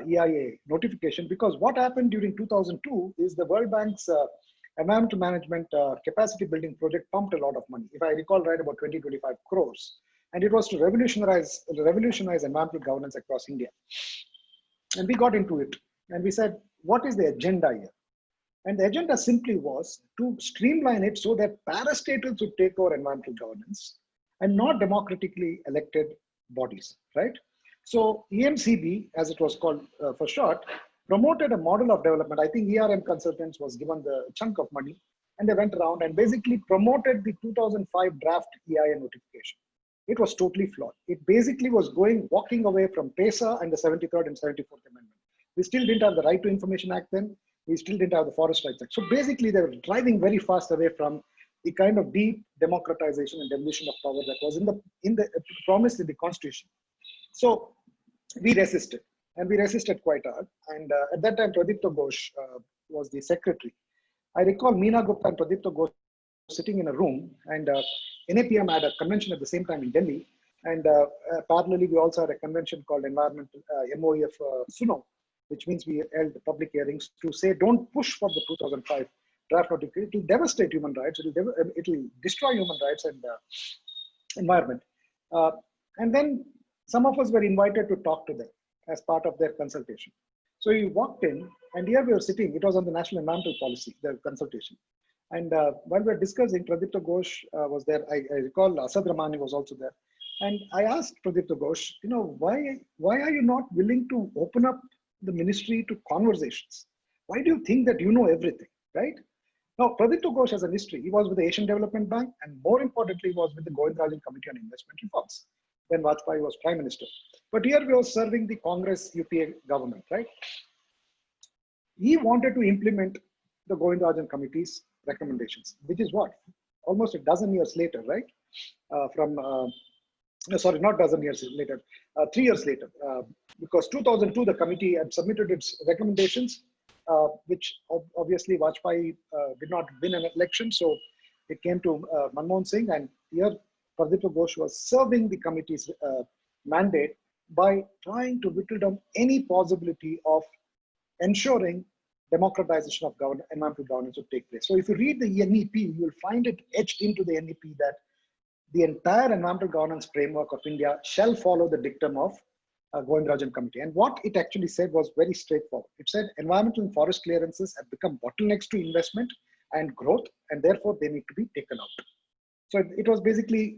EIA notification, because what happened during 2002 is the World Bank's environmental management capacity building project pumped a lot of money. If I recall right, about 20-25 crores. And it was to revolutionize environmental governance across India. And we got into it and we said, what is the agenda here? And the agenda simply was to streamline it so that parastatals would take over environmental governance and not democratically elected bodies, right? So EMCB, as it was called for short, promoted a model of development. I think ERM consultants was given the chunk of money, and they went around and basically promoted the 2005 draft EIA notification. It was totally flawed. It basically was walking away from PESA and the 73rd and 74th Amendment. We still didn't have the Right to Information Act then. We still didn't have the Forest Rights Act. So basically, they were driving very fast away from the kind of deep democratization and devolution of power that was promised in the Constitution. So we resisted, and we resisted quite hard. And at that time, Pradipta Ghosh was the secretary. I recall Meena Gupta and Pradipta Ghosh sitting in a room, and NAPM had a convention at the same time in Delhi. And parallelly, we also had a convention called Environmental MOEF SUNO, which means we held public hearings to say, don't push for the 2005 draft notification. It will devastate human rights. It will destroy human rights and environment. And then some of us were invited to talk to them as part of their consultation. So we walked in, and here we were sitting. It was on the National Environmental Policy, the consultation. And while we were discussing, Pradipta Ghosh was there. I recall Asad Ramani was also there. And I asked Pradipta Ghosh, why are you not willing to open up the ministry to conversations? Why do you think that you know everything, right? Now, Pradipta Ghosh has a history. He was with the Asian Development Bank, and more importantly, he was with the Govindarajan Committee on Investment Reforms when Vajpayee was Prime Minister. But here we were serving the Congress UPA government, right? He wanted to implement the Govindarajan Committee's recommendations, which is what? Almost a dozen years later, right? Sorry, not dozen years later, 3 years later, because 2002, the committee had submitted its recommendations, which obviously Vajpayee did not win an election. So it came to Manmohan Singh, and here Pradipta Ghosh was serving the committee's mandate by trying to whittle down any possibility of ensuring democratization of environmental governance would take place. So if you read the NEP, you will find it etched into the NEP that the entire environmental governance framework of India shall follow the dictum of Govindarajan Committee. And what it actually said was very straightforward. It said environmental and forest clearances have become bottlenecks to investment and growth, and therefore they need to be taken out. So it was basically,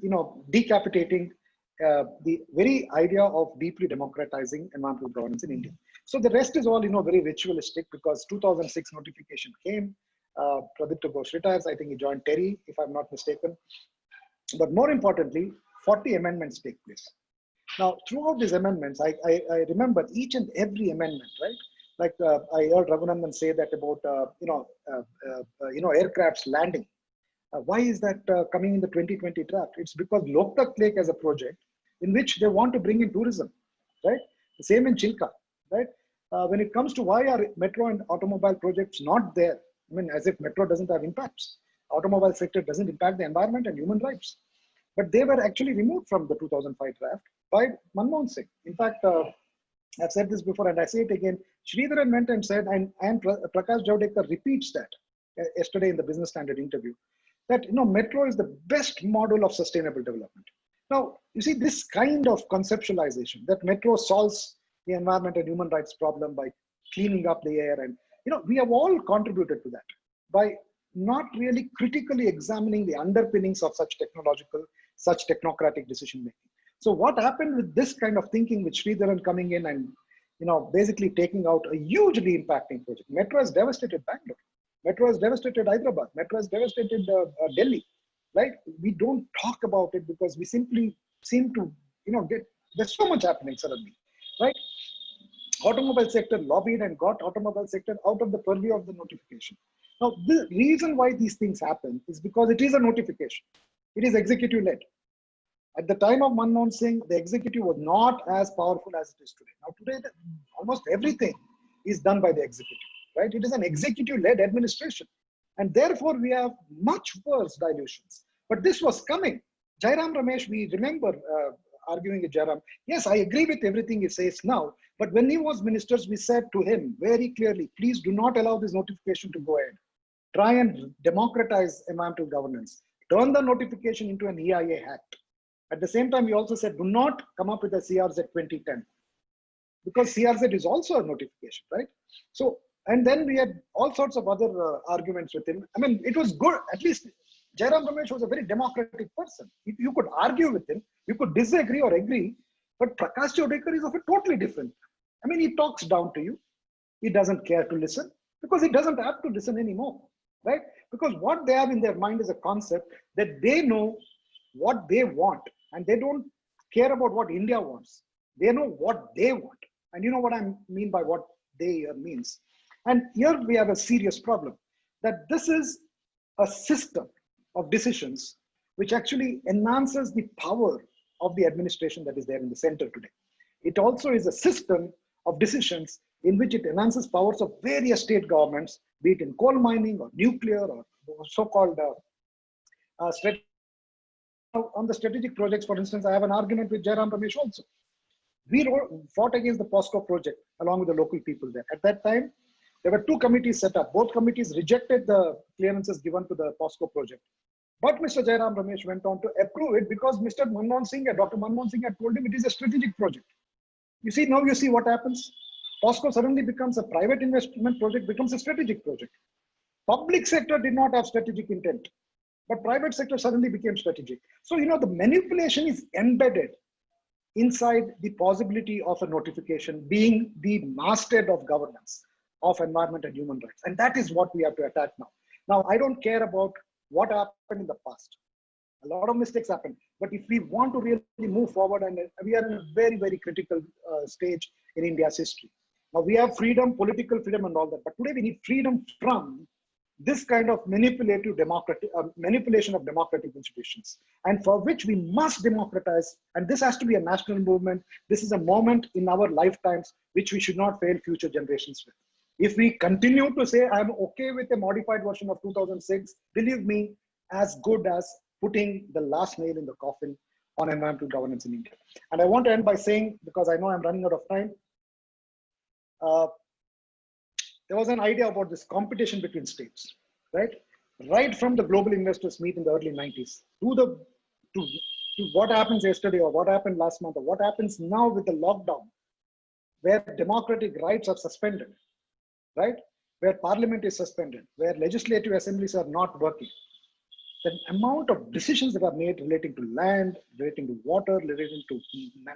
decapitating the very idea of deeply democratizing environmental governance in India. So the rest is all, very ritualistic, because 2006 notification came. Pradipta Ghosh retires. I think he joined TERI, if I'm not mistaken. But more importantly, 40 amendments take place. Now, throughout these amendments, I remember each and every amendment, right? Like I heard Raghunandan say that about, aircrafts landing. Why is that coming in the 2020 draft? It's because Loktak Lake as a project in which they want to bring in tourism, right? The same in Chilka, right? When it comes to why are metro and automobile projects not there? I mean, as if metro doesn't have impacts. Automobile sector doesn't impact the environment and human rights. But they were actually removed from the 2005 draft by Manmohan Singh. In fact, I've said this before and I say it again, Sridharan went and said, and Prakash Javadekar repeats that yesterday in the Business Standard interview, that metro is the best model of sustainable development. Now, you see this kind of conceptualization that metro solves the environment and human rights problem by cleaning up the air, and we have all contributed to that by not really critically examining the underpinnings of such technocratic decision making. So what happened with this kind of thinking with Sridharan coming in and basically taking out a hugely impacting project? Metro has devastated Bangalore. Metro has devastated Hyderabad. Metro has devastated Delhi, right? We don't talk about it because we simply seem to, there's so much happening suddenly, right? Automobile sector lobbied and got automobile sector out of the purview of the notification. Now, the reason why these things happen is because it is a notification. It is executive led. At the time of Manmohan Singh, the executive was not as powerful as it is today. Now, today, almost everything is done by the executive, right? It is an executive-led administration. And therefore, we have much worse dilutions. But this was coming. Jairam Ramesh, we remember arguing with Jairam. Yes, I agree with everything he says now. But when he was ministers, we said to him very clearly, please do not allow this notification to go ahead. Try and democratize environmental governance. Turn the notification into an EIA Act. At the same time, we also said, do not come up with a CRZ 2010. Because CRZ is also a notification, right? So, and then we had all sorts of other arguments with him. I mean, it was good. At least Jairam Ramesh was a very democratic person. You could argue with him. You could disagree or agree. But Prakash Javadekar is of a totally different. I mean, he talks down to you. It doesn't care to listen because it doesn't have to listen anymore, right? Because what they have in their mind is a concept that they know what they want and they don't care about what India wants. They know what they want. And you know what I mean by what they means. And here we have a serious problem, that this is a system of decisions which actually enhances the power of the administration that is there in the center today. It also is a system of decisions in which it enhances powers of various state governments, be it in coal mining or nuclear or so-called on the strategic projects. For instance, I have an argument with Jairam Ramesh also. We fought against the POSCO project along with the local people there. At that time, there were two committees set up. Both committees rejected the clearances given to the POSCO project. But Mr. Jairam Ramesh went on to approve it because Mr. Manmohan Singh, Dr. Manmohan Singh had told him it is a strategic project. You see, now you see what happens. POSCO suddenly becomes a private investment project, becomes a strategic project. Public sector did not have strategic intent, but private sector suddenly became strategic. So, you know, the manipulation is embedded inside the possibility of a notification being the masthead of governance of environment and human rights. And that is what we have to attack now. Now, I don't care about what happened in the past. A lot of mistakes happened. But if we want to really move forward, and we are in a very, very critical stage in India's history. Now, we have freedom, political freedom and all that. But today we need freedom from this kind of manipulation of democratic institutions, and for which we must democratize. And this has to be a national movement. This is a moment in our lifetimes which we should not fail future generations with. If we continue to say, I'm okay with a modified version of 2006, believe me, as good as putting the last nail in the coffin on environmental governance in India. And I want to end by saying, because I know I'm running out of time, there was an idea about this competition between states, right? Right from the global investors meet in the early 90s to what happens yesterday or what happened last month or what happens now with the lockdown, where democratic rights are suspended, right? Where parliament is suspended, where legislative assemblies are not working. The amount of decisions that are made relating to land, relating to water, relating to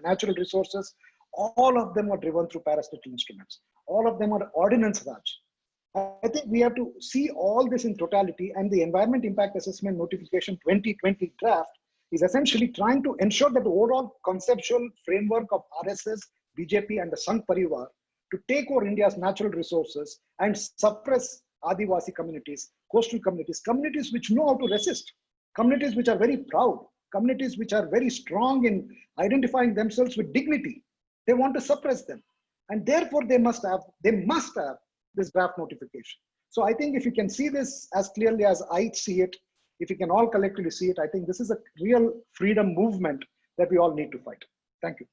natural resources, all of them are driven through parastatal instruments. All of them are ordinance Raj. I think we have to see all this in totality, and the Environment Impact Assessment Notification 2020 draft is essentially trying to ensure that the overall conceptual framework of RSS, BJP and the Sangh Parivar to take over India's natural resources and suppress Adivasi communities, coastal communities, communities which know how to resist, communities which are very proud, communities which are very strong in identifying themselves with dignity. They want to suppress them. And therefore they must have this draft notification. So I think if you can see this as clearly as I see it, if you can all collectively see it, I think this is a real freedom movement that we all need to fight. Thank you.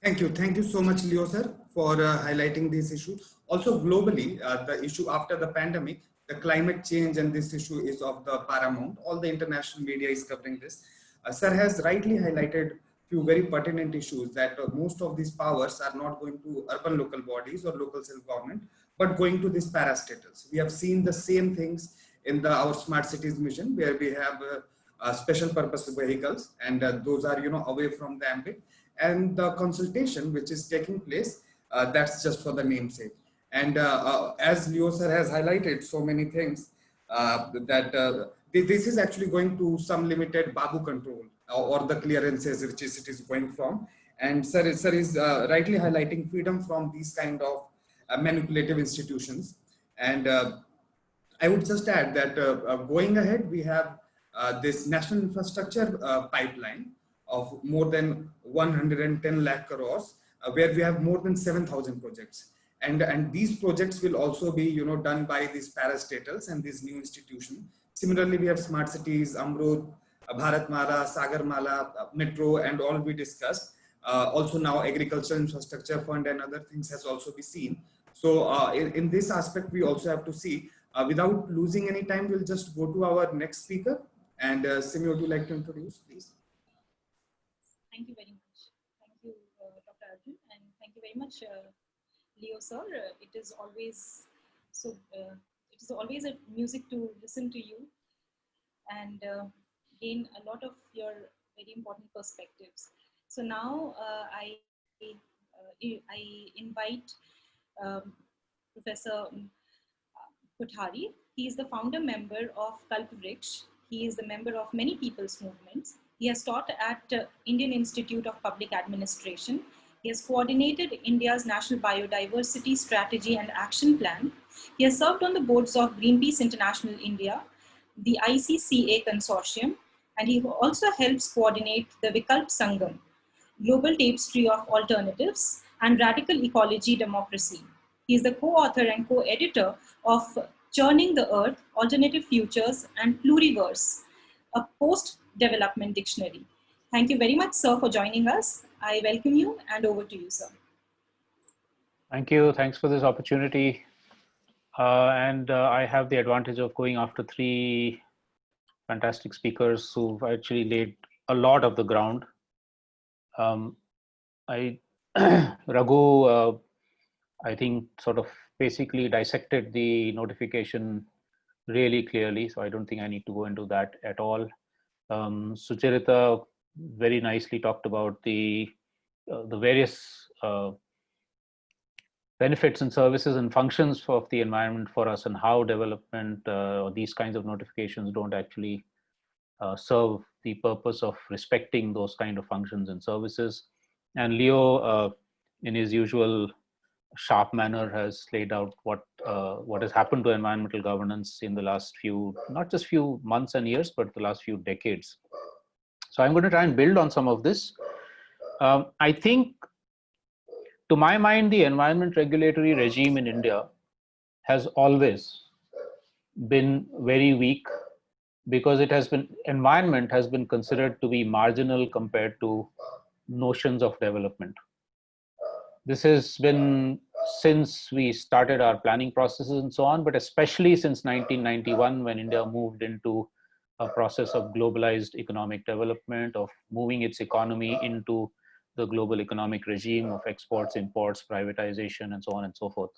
Thank you. Thank you so much, Leo sir, for highlighting this issue. Also globally, the issue after the pandemic, the climate change and this issue is of the paramount. All the international media is covering this. Sir has rightly highlighted few very pertinent issues that most of these powers are not going to urban local bodies or local self-government, but going to these parastatals. We have seen the same things in our smart cities mission, where we have special purpose vehicles, and those are away from the ambit. And the consultation which is taking place, that's just for the namesake. And as Leo sir has highlighted so many things, this is actually going to some limited Babu control or the clearances which it is going from. And sir is rightly highlighting freedom from these kind of manipulative institutions. And I would just add that going ahead, we have this national infrastructure pipeline of more than 110 lakh crores, where we have more than 7,000 projects. And these projects will also be done by these parastatals and these new institutions. Similarly, we have smart cities, Amrut, Bharatmala, Sagarmala, Metro, and all we discussed. Also now agricultural infrastructure fund and other things has also been seen. So in this aspect, we also have to see, without losing any time, we'll just go to our next speaker. And Simi, would you like to introduce, please? Thank you very much. Thank you, Dr. Arjun, and thank you very much, Leo sir. It is always it is always a music to listen to you and gain a lot of your very important perspectives. So now I invite Professor Kothari. He is the founder member of Kalpvriksh. He is the member of many people's movements. He has taught at Indian Institute of Public Administration. He has coordinated India's National Biodiversity Strategy and Action Plan. He has served on the boards of Greenpeace International India, the ICCA Consortium, and he also helps coordinate the Vikalp Sangam, Global Tapestry of Alternatives, and Radical Ecology Democracy. He is the co-author and co-editor of Churning the Earth, Alternative Futures, and Pluriverse, a post-development dictionary. Thank you very much, sir, for joining us. I welcome you, and over to you, sir. Thank you. Thanks for this opportunity. I have the advantage of going after three fantastic speakers who've actually laid a lot of the ground. Raghu, I think, sort of basically dissected the notification really clearly, so I don't think I need to go into that at all. Sucharita very nicely talked about the various benefits and services and functions of the environment for us, and how development or these kinds of notifications don't actually serve the purpose of respecting those kind of functions and services. And Leo, in his usual sharp manner, has laid out what has happened to environmental governance in the last few, not just few months and years, but the last few decades. So I'm going to try and build on some of this. I think, to my mind, the environment regulatory regime in India has always been very weak, because it has been, environment has been considered to be marginal compared to notions of development. This has been since we started our planning processes and so on, but especially since 1991, when India moved into a process of globalized economic development, of moving its economy into the global economic regime of exports, imports, privatization, and so on and so forth.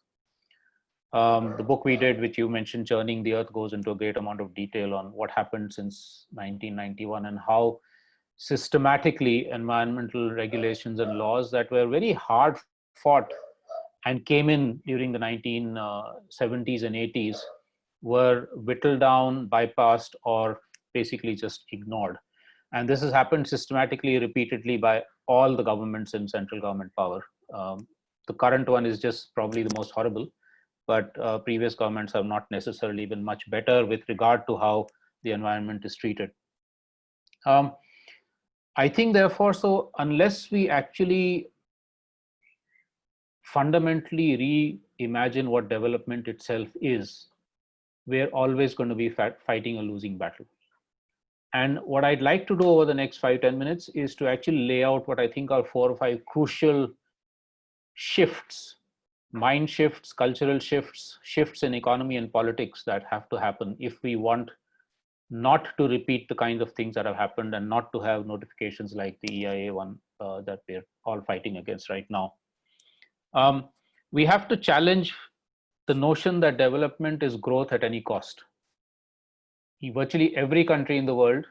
The book we did, which you mentioned, Churning the Earth, goes into a great amount of detail on what happened since 1991 and how systematically environmental regulations and laws that were very hard fought and came in during the 1970s and 80s were whittled down, bypassed, or basically just ignored. And this has happened systematically, repeatedly by all the governments in central government power. The current one is just probably the most horrible, but previous governments have not necessarily been much better with regard to how the environment is treated. I think, therefore, so unless we actually fundamentally reimagine what development itself is, we're always going to be fighting a losing battle. And what I'd like to do over the next 5-10 minutes is to actually lay out what I think are 4 or 5 crucial shifts, mind shifts, cultural shifts, shifts in economy and politics that have to happen if we want not to repeat the kinds of things that have happened, and not to have notifications like the EIA one that we're all fighting against right now. We have to challenge the notion that development is growth at any cost. Virtually every country in the world,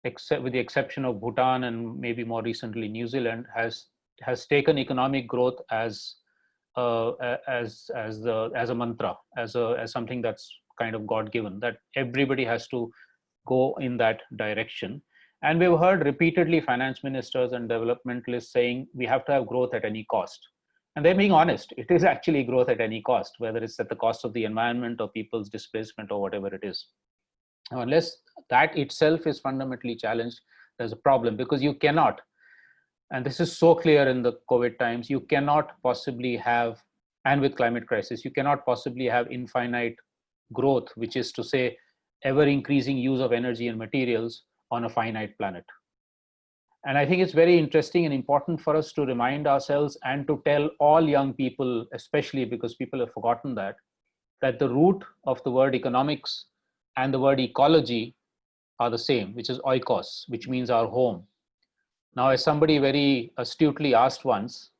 except with the exception of Bhutan and maybe more recently New Zealand, has taken economic growth as a mantra, as something that's kind of God-given, that everybody has to go in that direction. And we've heard repeatedly finance ministers and developmentalists saying we have to have growth at any cost. And they're being honest, it is actually growth at any cost, whether it's at the cost of the environment or people's displacement or whatever it is. Now, unless that itself is fundamentally challenged, there's a problem, because you cannot, and this is so clear in the COVID times, you cannot possibly have, and with climate crisis, you cannot possibly have infinite growth, which is to say ever increasing use of energy and materials on a finite planet. And I think it's very interesting and important for us to remind ourselves and to tell all young people, especially because people have forgotten that the root of the word economics and the word ecology are the same, which is oikos, which means our home. Now, as somebody very astutely asked once,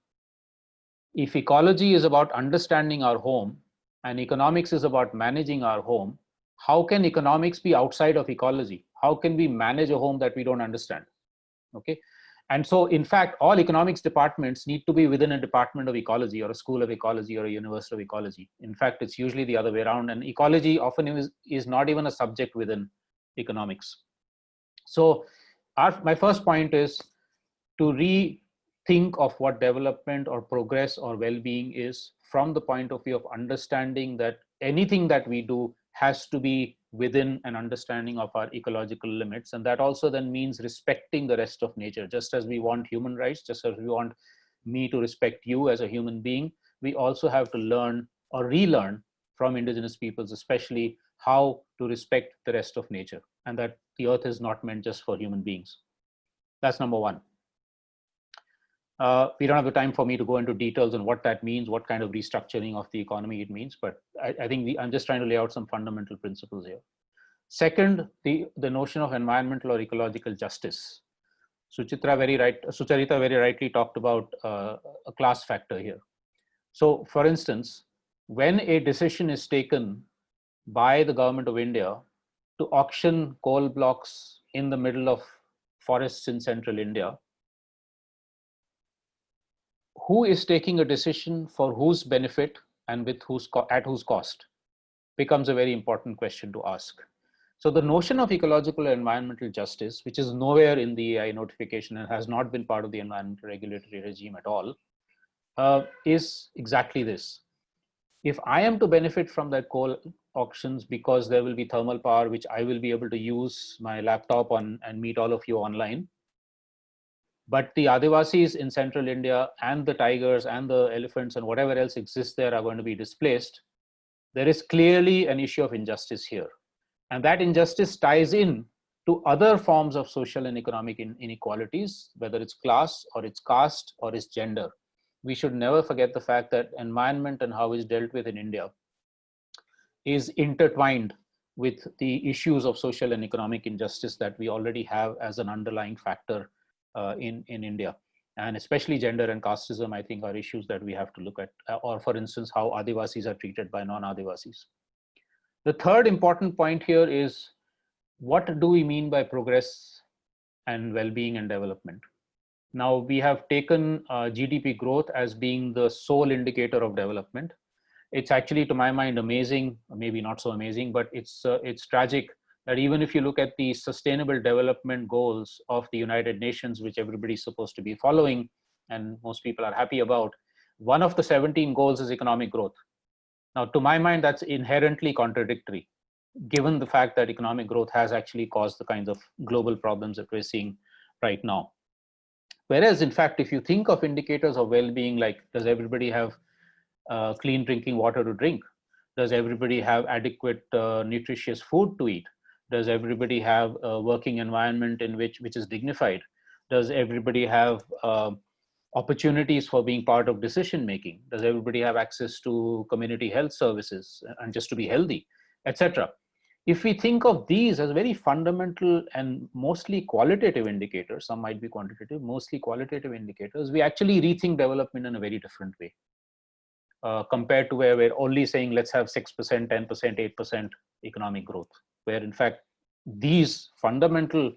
if ecology is about understanding our home and economics is about managing our home, how can economics be outside of ecology? How can we manage a home that we don't understand? Okay, And so, in fact, all economics departments need to be within a department of ecology or a school of ecology or a university of ecology. In fact, it's usually the other way around, and ecology often is not even a subject within economics. So my first point is to rethink of what development or progress or well-being is from the point of view of understanding that anything that we do has to be within an understanding of our ecological limits. And that also then means respecting the rest of nature. Just as we want human rights, just as we want me to respect you as a human being, we also have to learn or relearn from indigenous peoples, especially how to respect the rest of nature, and that the earth is not meant just for human beings. That's number one. We don't have the time for me to go into details on what that means, what kind of restructuring of the economy it means, but I think I'm just trying to lay out some fundamental principles here. Second, the notion of environmental or ecological justice. Sucharita very rightly talked about a class factor here. So for instance, when a decision is taken by the government of India to auction coal blocks in the middle of forests in central India, who is taking a decision for whose benefit and with at whose cost becomes a very important question to ask. So the notion of ecological and environmental justice, which is nowhere in the EIA notification and has not been part of the environmental regulatory regime at all, is exactly this. If I am to benefit from that coal auctions because there will be thermal power, which I will be able to use my laptop on and meet all of you online, but the Adivasis in central India and the tigers and the elephants and whatever else exists there are going to be displaced, there is clearly an issue of injustice here. And that injustice ties in to other forms of social and economic inequalities, whether it's class or it's caste or it's gender. We should never forget the fact that environment and how it's dealt with in India is intertwined with the issues of social and economic injustice that we already have as an underlying factor in India. And especially gender and casteism, I think, are issues that we have to look at, or for instance, how Adivasis are treated by non-Adivasis. The third important point here is, what do we mean by progress and well-being and development? Now, we have taken GDP growth as being the sole indicator of development. It's actually, to my mind, amazing, maybe not so amazing, but it's tragic that even if you look at the sustainable development goals of the United Nations, which everybody's supposed to be following, and most people are happy about, one of the 17 goals is economic growth. Now, to my mind, that's inherently contradictory, given the fact that economic growth has actually caused the kinds of global problems that we're seeing right now. Whereas, in fact, if you think of indicators of well-being, like, does everybody have clean drinking water to drink? Does everybody have adequate nutritious food to eat? Does everybody have a working environment in which is dignified? Does everybody have opportunities for being part of decision making? Does everybody have access to community health services and just to be healthy, etc.? If we think of these as very fundamental and mostly qualitative indicators, some might be quantitative, mostly qualitative indicators, we actually rethink development in a very different way compared to where we're only saying let's have 6%, 10%, 8% economic growth, where in fact these fundamental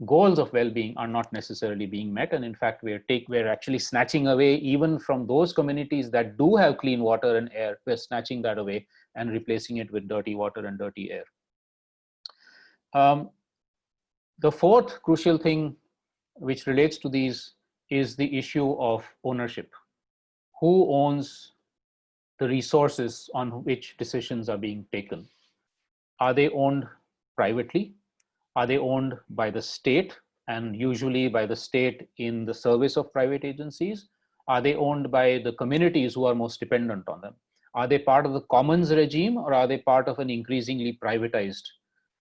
goals of well-being are not necessarily being met, and in fact we're actually snatching away even from those communities that do have clean water and air. We're snatching that away and replacing it with dirty water and dirty air. The fourth crucial thing which relates to these is the issue of ownership. Who owns the resources on which decisions are being taken? Are they owned privately? Are they owned by the state, and usually by the state in the service of private agencies? Are they owned by the communities who are most dependent on them? Are they part of the commons regime, or are they part of an increasingly privatized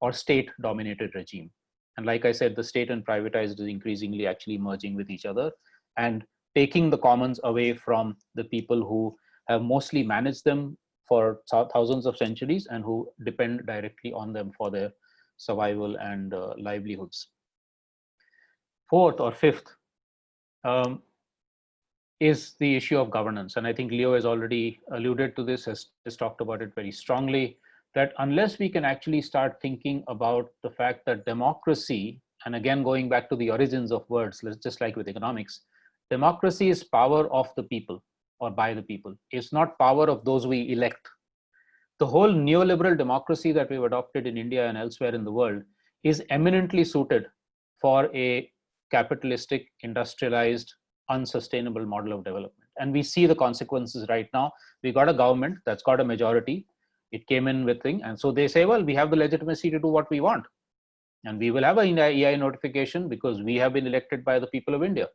or state-dominated regime? And like I said, the state and privatized is increasingly actually merging with each other and taking the commons away from the people who have mostly managed them for thousands of centuries and who depend directly on them for their survival and livelihoods. Fourth or fifth is the issue of governance. And I think Leo has already alluded to this, has talked about it very strongly, that unless we can actually start thinking about the fact that democracy and again, going back to the origins of words, just like with economics, democracy is power of the people or by the people. It's not power of those we elect. The whole neoliberal democracy that we've adopted in India and elsewhere in the world is eminently suited for a capitalistic, industrialized, unsustainable model of development. And we see the consequences right now. We got a government that's got a majority. It came in with thing. And so they say, well, we have the legitimacy to do what we want. And we will have an EIA notification because we have been elected by the people of India.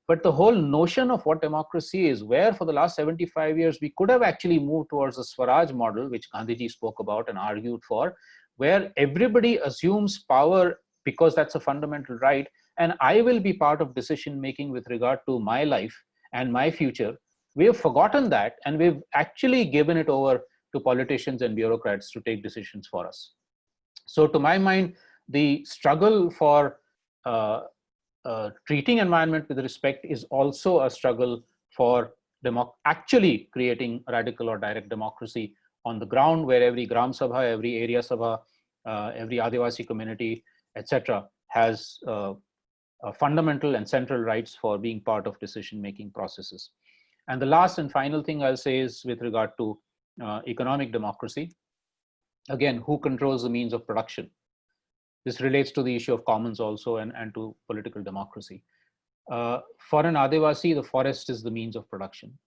But the whole notion of what democracy is, where for the last 75 years, we could have actually moved towards a Swaraj model, which Gandhiji spoke about and argued for, where everybody assumes power because that's a fundamental right. And I will be part of decision-making with regard to my life and my future. We have forgotten that, and we've actually given it over to politicians and bureaucrats to take decisions for us. So to my mind, the struggle for treating environment with respect is also a struggle for actually creating radical or direct democracy on the ground, where every Gram Sabha, every area Sabha, every Adivasi community, etc., has fundamental and central rights for being part of decision-making processes. And the last and final thing I'll say is with regard to economic democracy. Again, who controls the means of production? This relates to the issue of commons also and to political democracy. For an Adivasi, the forest is the means of production.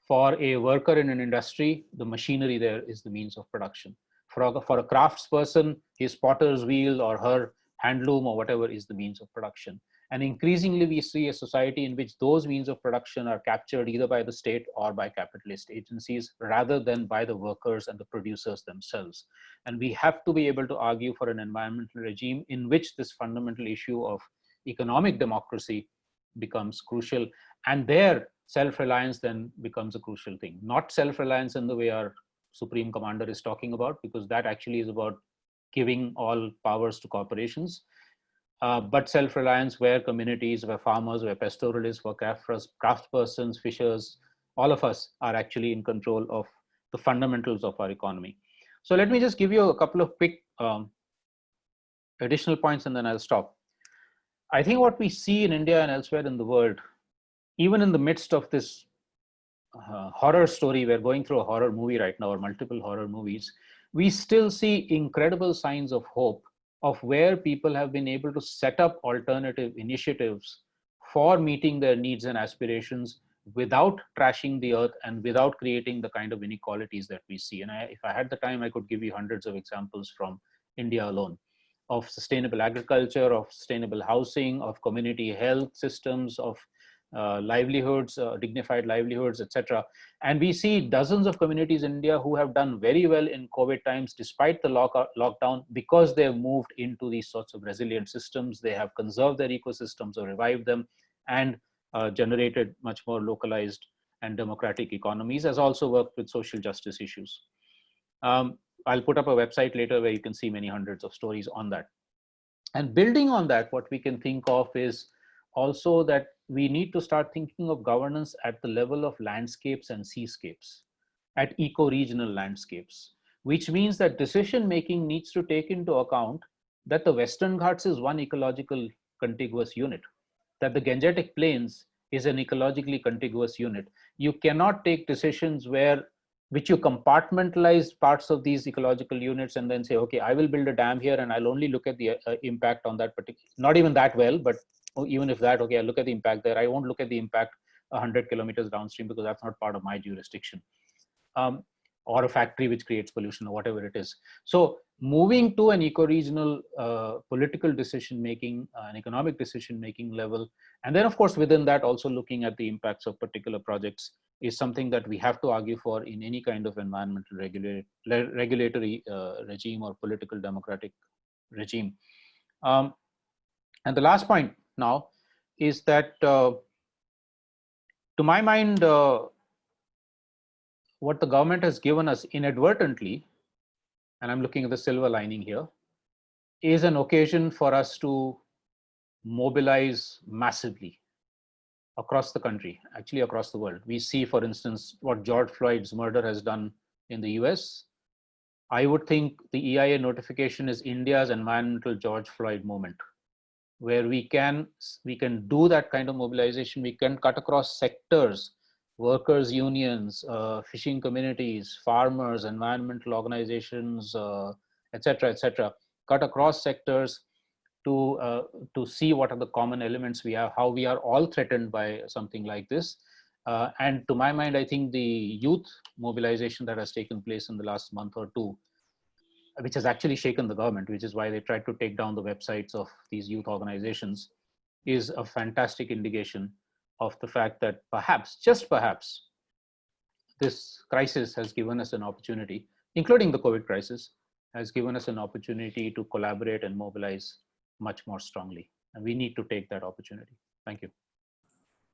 For a worker in an industry, the machinery there is the means of production. For a craftsperson, his potter's wheel or her handloom or whatever is the means of production. And increasingly, we see a society in which those means of production are captured either by the state or by capitalist agencies rather than by the workers and the producers themselves. And we have to be able to argue for an environmental regime in which this fundamental issue of economic democracy becomes crucial. And there, self-reliance then becomes a crucial thing. Not self-reliance in the way our Supreme Commander is talking about, because that actually is about giving all powers to corporations. But self-reliance where communities, where farmers, where pastoralists, where craftspersons, fishers, all of us are actually in control of the fundamentals of our economy. So let me just give you a couple of quick additional points and then I'll stop. I think what we see in India and elsewhere in the world, even in the midst of this horror story, we're going through a horror movie right now or multiple horror movies, we still see incredible signs of hope of where people have been able to set up alternative initiatives for meeting their needs and aspirations without trashing the earth and without creating the kind of inequalities that we see. And if I had the time, I could give you hundreds of examples from India alone of sustainable agriculture, of sustainable housing, of community health systems, of livelihoods, dignified livelihoods, etc. And we see dozens of communities in India who have done very well in COVID times despite the lockdown because they have moved into these sorts of resilient systems. They have conserved their ecosystems or revived them and generated much more localized and democratic economies, as also worked with social justice issues. I'll put up a website later where you can see many hundreds of stories on that. And building on that, what we can think of is also that we need to start thinking of governance at the level of landscapes and seascapes, at eco-regional landscapes, which means that decision-making needs to take into account that the Western Ghats is one ecological contiguous unit, that the Gangetic Plains is an ecologically contiguous unit. You cannot take decisions which you compartmentalize parts of these ecological units and then say, okay, I will build a dam here and I'll only look at the impact on that particular, not even that well, but even if that, okay, I'll look at the impact there. I won't look at the impact 100 kilometers downstream because that's not part of my jurisdiction. Or a factory which creates pollution or whatever it is. So moving to an eco-regional political decision-making, an economic decision-making level, and then of course within that also looking at the impacts of particular projects is something that we have to argue for in any kind of environmental regulatory regime or political democratic regime. And the last point now is that to my mind, what the government has given us inadvertently, and I'm looking at the silver lining here, is an occasion for us to mobilize massively across the country, actually across the world. We see, for instance, what George Floyd's murder has done in the US. I would think the EIA notification is India's environmental George Floyd moment. where we can do that kind of mobilization. We can cut across sectors, workers' unions, fishing communities, farmers, environmental organizations, etc., cut across sectors to see what are the common elements we have, how we are all threatened by something like this. And to my mind, I think the youth mobilization that has taken place in the last month or two, which has actually shaken the government, which is why they tried to take down the websites of these youth organizations, is a fantastic indication of the fact that perhaps, just perhaps, this crisis has given us an opportunity, including the COVID crisis, has given us an opportunity to collaborate and mobilize much more strongly. And we need to take that opportunity. Thank you.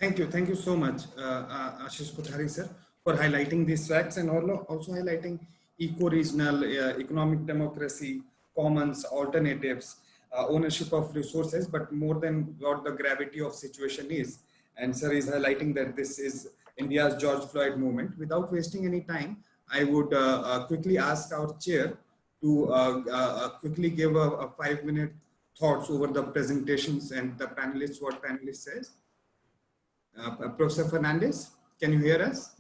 Thank you so much, Ashish Kothari sir, for highlighting these facts and also highlighting eco-regional, economic democracy, commons, alternatives, ownership of resources, but more than what the gravity of situation is. And sir is highlighting that this is India's George Floyd movement. Without wasting any time, I would quickly ask our chair to quickly give a 5-minute thoughts over the presentations and the panelists, what panelists says. Professor Fernandes, can you hear us?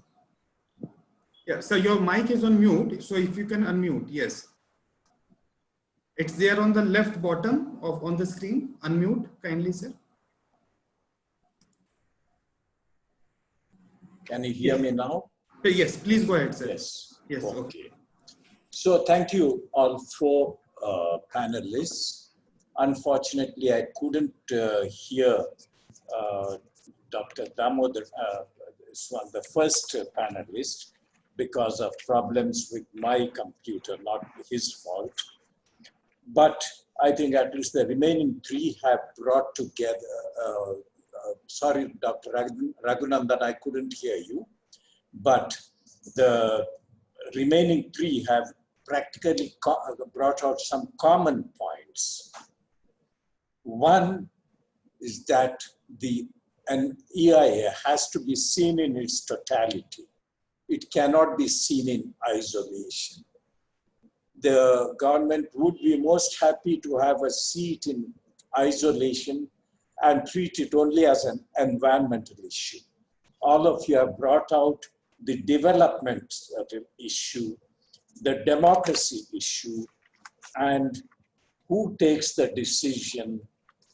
Yeah, so your mic is on mute, so if you can unmute, yes. It's there on the left bottom on the screen. Unmute, kindly, sir. Can you hear me now? Yes, please go ahead, sir. Yes. Yes. Okay. So thank you all 4 panelists. Unfortunately, I couldn't hear Dr. Damodar, the first panelist, because of problems with my computer, not his fault. But I think at least the remaining 3 have brought together, sorry, Dr. Raghunandan, I couldn't hear you, but the remaining 3 have practically brought out some common points. One is that an EIA has to be seen in its totality. It cannot be seen in isolation. The government would be most happy to have a seat in isolation and treat it only as an environmental issue. All of you have brought out the development issue, the democracy issue, and who takes the decision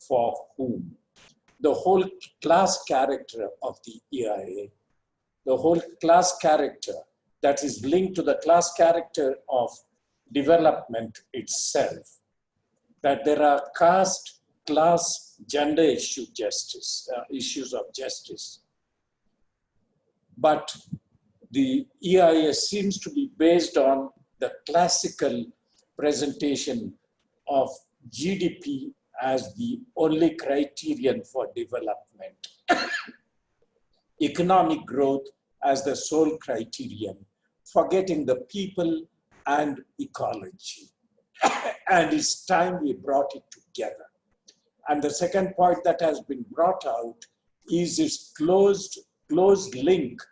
for whom. The whole class character of the EIA, the whole class character that is linked to the class character of development itself, that there are caste, class, gender issues of justice. But the EIA seems to be based on the classical presentation of GDP as the only criterion for development, economic growth as the sole criterion, forgetting the people and ecology. And it's time we brought it together. And the second point that has been brought out is its closed link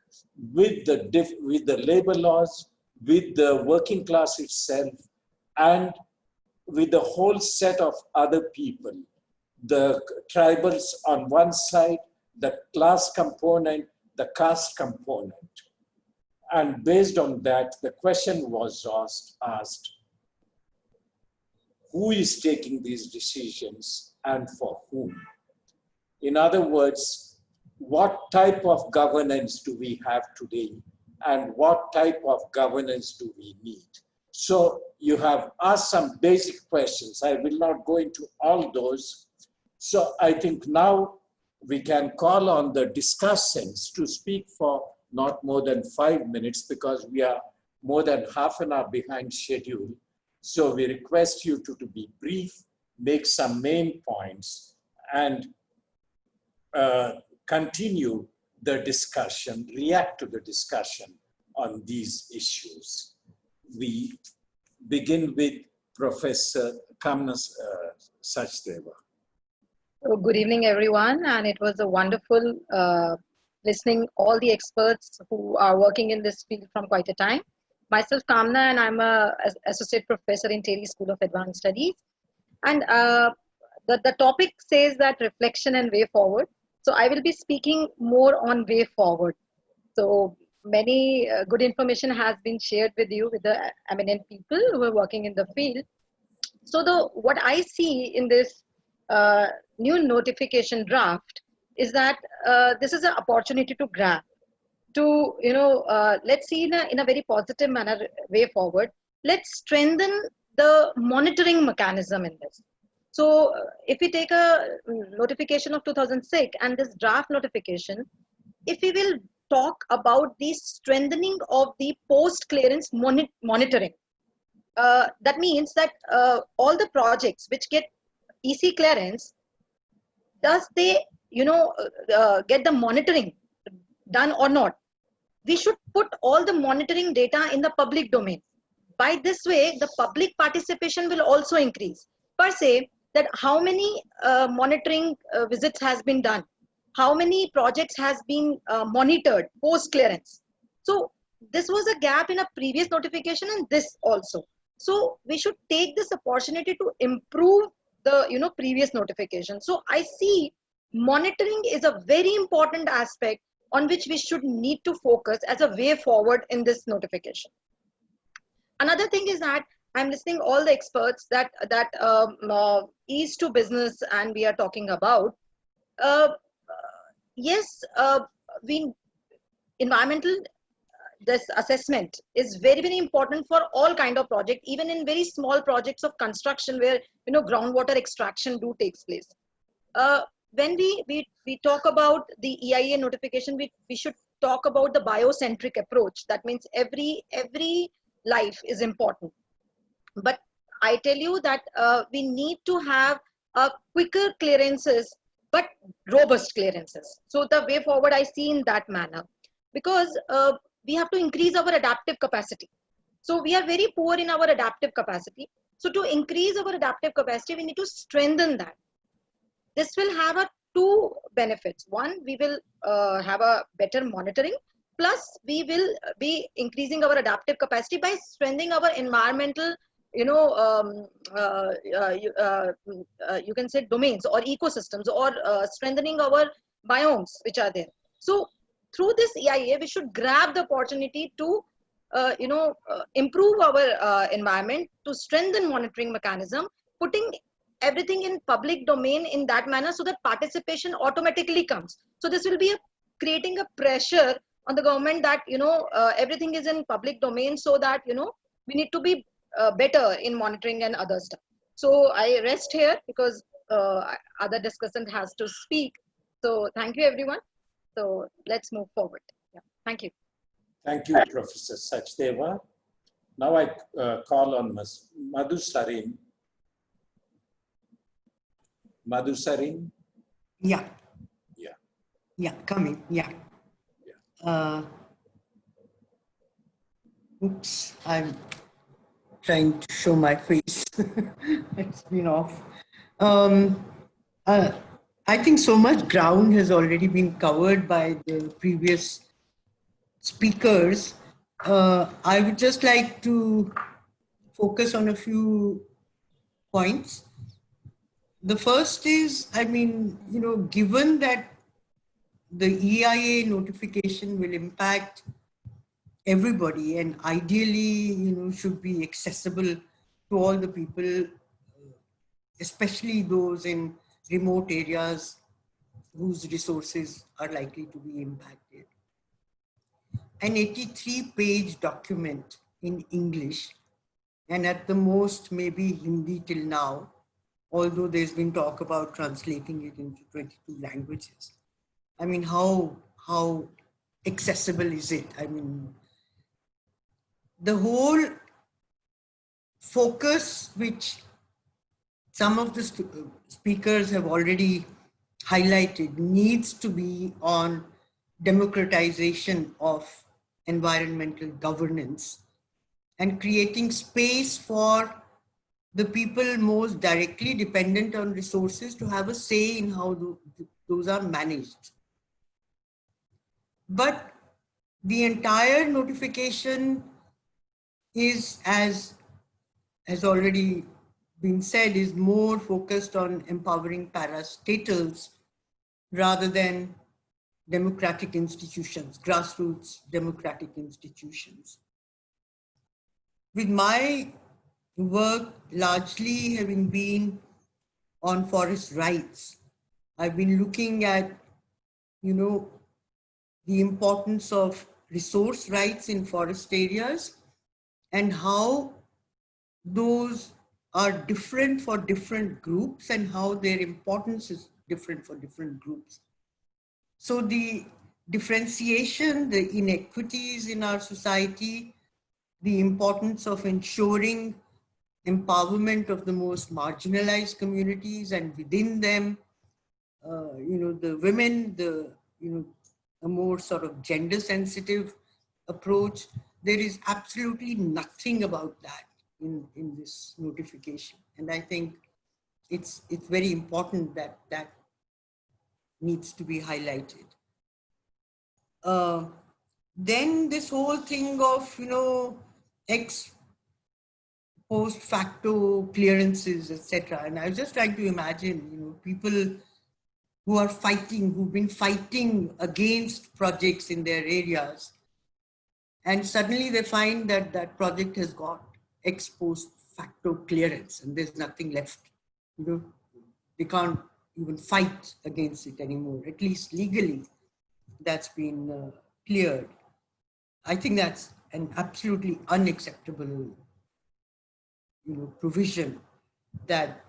with the labor laws, with the working class itself, and with the whole set of other people, the tribals on one side, the class component, the caste component. And based on that, the question was asked, who is taking these decisions and for whom? In other words, what type of governance do we have today and what type of governance do we need? So you have asked some basic questions. I will not go into all those. So I think now we can call on the discussants to speak for not more than 5 minutes because we are more than half an hour behind schedule. So we request you to be brief, make some main points, and continue the discussion, react to the discussion on these issues. We begin with Professor Kamna Sachdeva. So good evening, everyone. And it was a wonderful listening all the experts who are working in this field from quite a time. Myself, Kamna, and I'm an associate professor in TERI School of Advanced Studies. And the topic says that reflection and way forward. So I will be speaking more on way forward. So many good information has been shared with you, with the eminent people who are working in the field. So what I see in this new notification draft is that this is an opportunity to grab, to, let's see in a very positive manner way forward. Let's strengthen the monitoring mechanism in this. So if we take a notification of 2006 and this draft notification, if we will talk about the strengthening of the post-clearance monitoring, that means that all the projects which get EC clearance, does they, get the monitoring done or not? We should put all the monitoring data in the public domain. By this way, the public participation will also increase. Per se, that how many monitoring visits has been done, how many projects has been monitored post clearance. So this was a gap in a previous notification and this also. So we should take this opportunity to improve the previous notification. So I see monitoring is a very important aspect on which we should need to focus as a way forward in this notification. Another thing is that I'm listening all the experts that ease to business and we are talking about. Yes, environmental this assessment is very, very important for all kind of project, even in very small projects of construction where groundwater extraction takes place. When we talk about the EIA notification, we should talk about the biocentric approach. That means every life is important. But I tell you that we need to have quicker clearances, but robust clearances. So the way forward I see in that manner, because we have to increase our adaptive capacity. So we are very poor in our adaptive capacity. So to increase our adaptive capacity, we need to strengthen that. This will have two benefits. One, we will have a better monitoring. Plus, we will be increasing our adaptive capacity by strengthening our environmental, you can say domains or ecosystems, or strengthening our biomes which are there. So through this EIA, we should grab the opportunity to, improve our environment, to strengthen monitoring mechanism, putting everything in public domain in that manner so that participation automatically comes. So this will be creating a pressure on the government that, everything is in public domain, so that, we need to be better in monitoring and other stuff. So I rest here because other discussant has to speak. So thank you, everyone. So let's move forward. Yeah. Thank you. Thank you, Professor Sachdeva. Now I call on Ms. Madhu Sarin. Madhu Sarin? Yeah. Yeah. Yeah, coming. Yeah. Oops, I'm trying to show my face. It's been off. I think so much ground has already been covered by the previous speakers. I would just like to focus on a few points. The first is, given that the EIA notification will impact everybody and ideally, should be accessible to all the people, especially those in remote areas whose resources are likely to be impacted. An 83-page document in English, and at the most maybe Hindi till now, although there's been talk about translating it into 22 languages. How accessible is it? The whole focus, which some of the speakers have already highlighted, needs to be on democratization of environmental governance and creating space for the people most directly dependent on resources to have a say in how those are managed. But the entire notification is, as has already been said is more focused on empowering parastatals rather than democratic institutions, grassroots democratic institutions. With my work largely having been on forest rights, I've been looking at, the importance of resource rights in forest areas and how those are different for different groups and how their importance is different for different groups. So the differentiation, the inequities in our society, the importance of ensuring empowerment of the most marginalized communities and within them, the women, a more sort of gender sensitive approach. There is absolutely nothing about that in this notification. And I think it's very important that that needs to be highlighted. Then this whole thing of, ex post facto clearances, etc. And I was just trying to imagine, people who are fighting, who've been fighting against projects in their areas, and suddenly they find that that project has got ex post facto clearance and there's nothing left. They can't even fight against it anymore, at least legally. That's been cleared. I think that's an absolutely unacceptable provision, that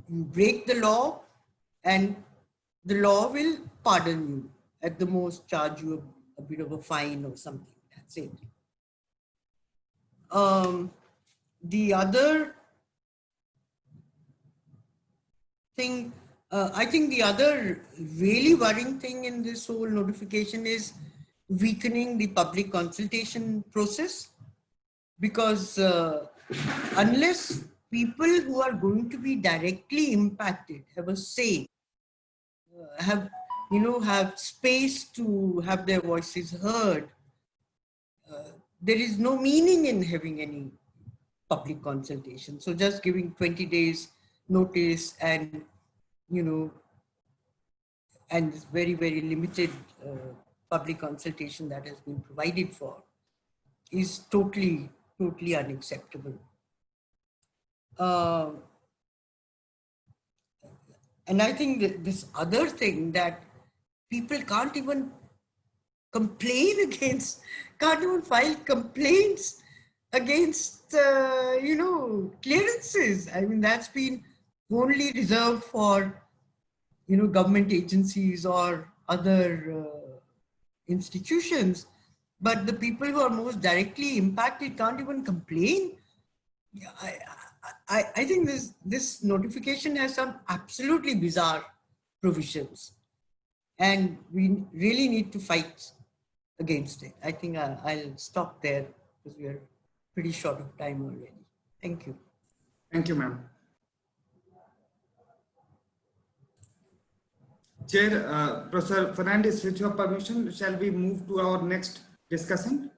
you break the law and the law will pardon you, at the most charge you a bit of a fine or something. That's it. The other thing, I think the other really worrying thing in this whole notification is weakening the public consultation process, because unless people who are going to be directly impacted have a say, have space to have their voices heard, there is no meaning in having any public consultation. So just giving 20 days notice and, and this very, very limited public consultation that has been provided for is totally unacceptable. And I think that this other thing, that people can't even complain against, can't even file complaints against, clearances. I mean, that's been only reserved for, government agencies or other institutions. But the people who are most directly impacted can't even complain. I think this notification has some absolutely bizarre provisions, and we really need to fight against it. I think I'll stop there because we are pretty short of time already. Thank you. Thank you, ma'am. Chair, Professor Fernandes, with your permission, shall we move to our next discussion?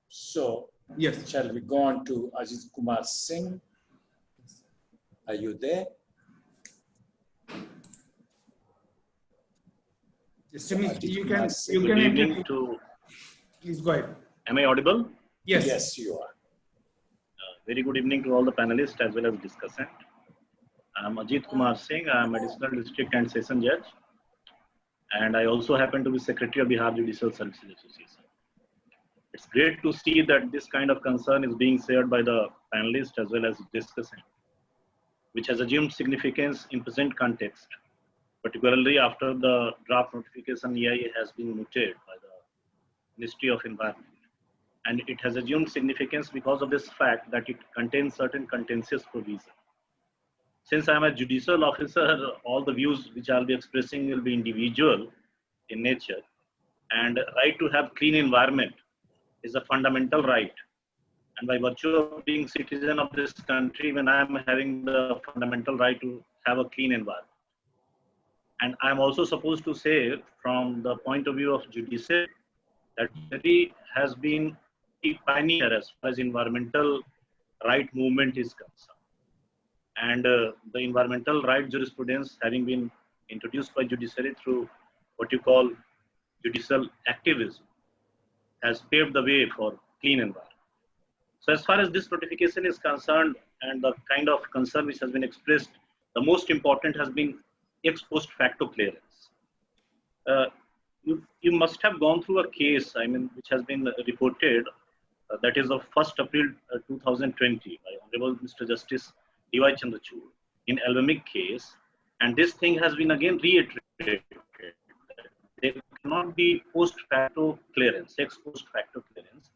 So, yes. Shall we go on to Ajit Kumar Singh? Are you there? Just you can Good evening to. Please go ahead. Am I audible? Yes. Yes, you are. Very good evening to all the panelists as well as discussant. I am Ajit Kumar Singh. I am Additional District and Session Judge, and I also happen to be Secretary of Bihar Judicial Services Association. It's great to see that this kind of concern is being shared by the panelists as well as discussant, which has assumed significance in present context, particularly after the draft notification EIA has been mooted by the Ministry of Environment. And it has assumed significance because of this fact that it contains certain contentious provisions. Since I am a judicial officer, all the views which I'll be expressing will be individual in nature, and right to have clean environment is a fundamental right. And by virtue of being citizen of this country, when I am having the fundamental right to have a clean environment. And I'm also supposed to say, from the point of view of judiciary, that TERI has been a pioneer as far as environmental right movement is concerned. And the environmental right jurisprudence having been introduced by judiciary through what you call judicial activism has paved the way for clean environment. So as far as this notification is concerned and the kind of concern which has been expressed, the most important has been ex post facto clearance. You must have gone through a case, I mean, which has been reported, that is of 1st April 2020 by Honorable Mr. Justice D.Y. Chandrachud in Albamic case, and this thing has been again reiterated. There cannot be post facto clearance, ex post facto clearance,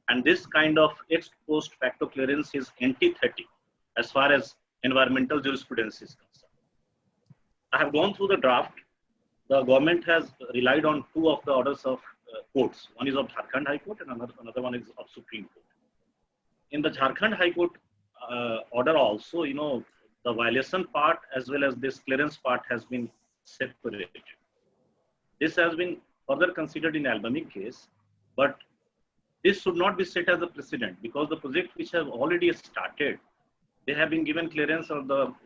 and this kind of ex post facto clearance is antithetic as far as environmental jurisprudence is concerned. I have gone through the draft. The government has relied on 2 of the orders of courts. One is of Jharkhand High Court and another one is of Supreme Court. In the Jharkhand High Court order also, you know, the violation part as well as this clearance part has been separated. This has been further considered in Albamic case, but this should not be set as a precedent because the project which have already started, they have been given clearance or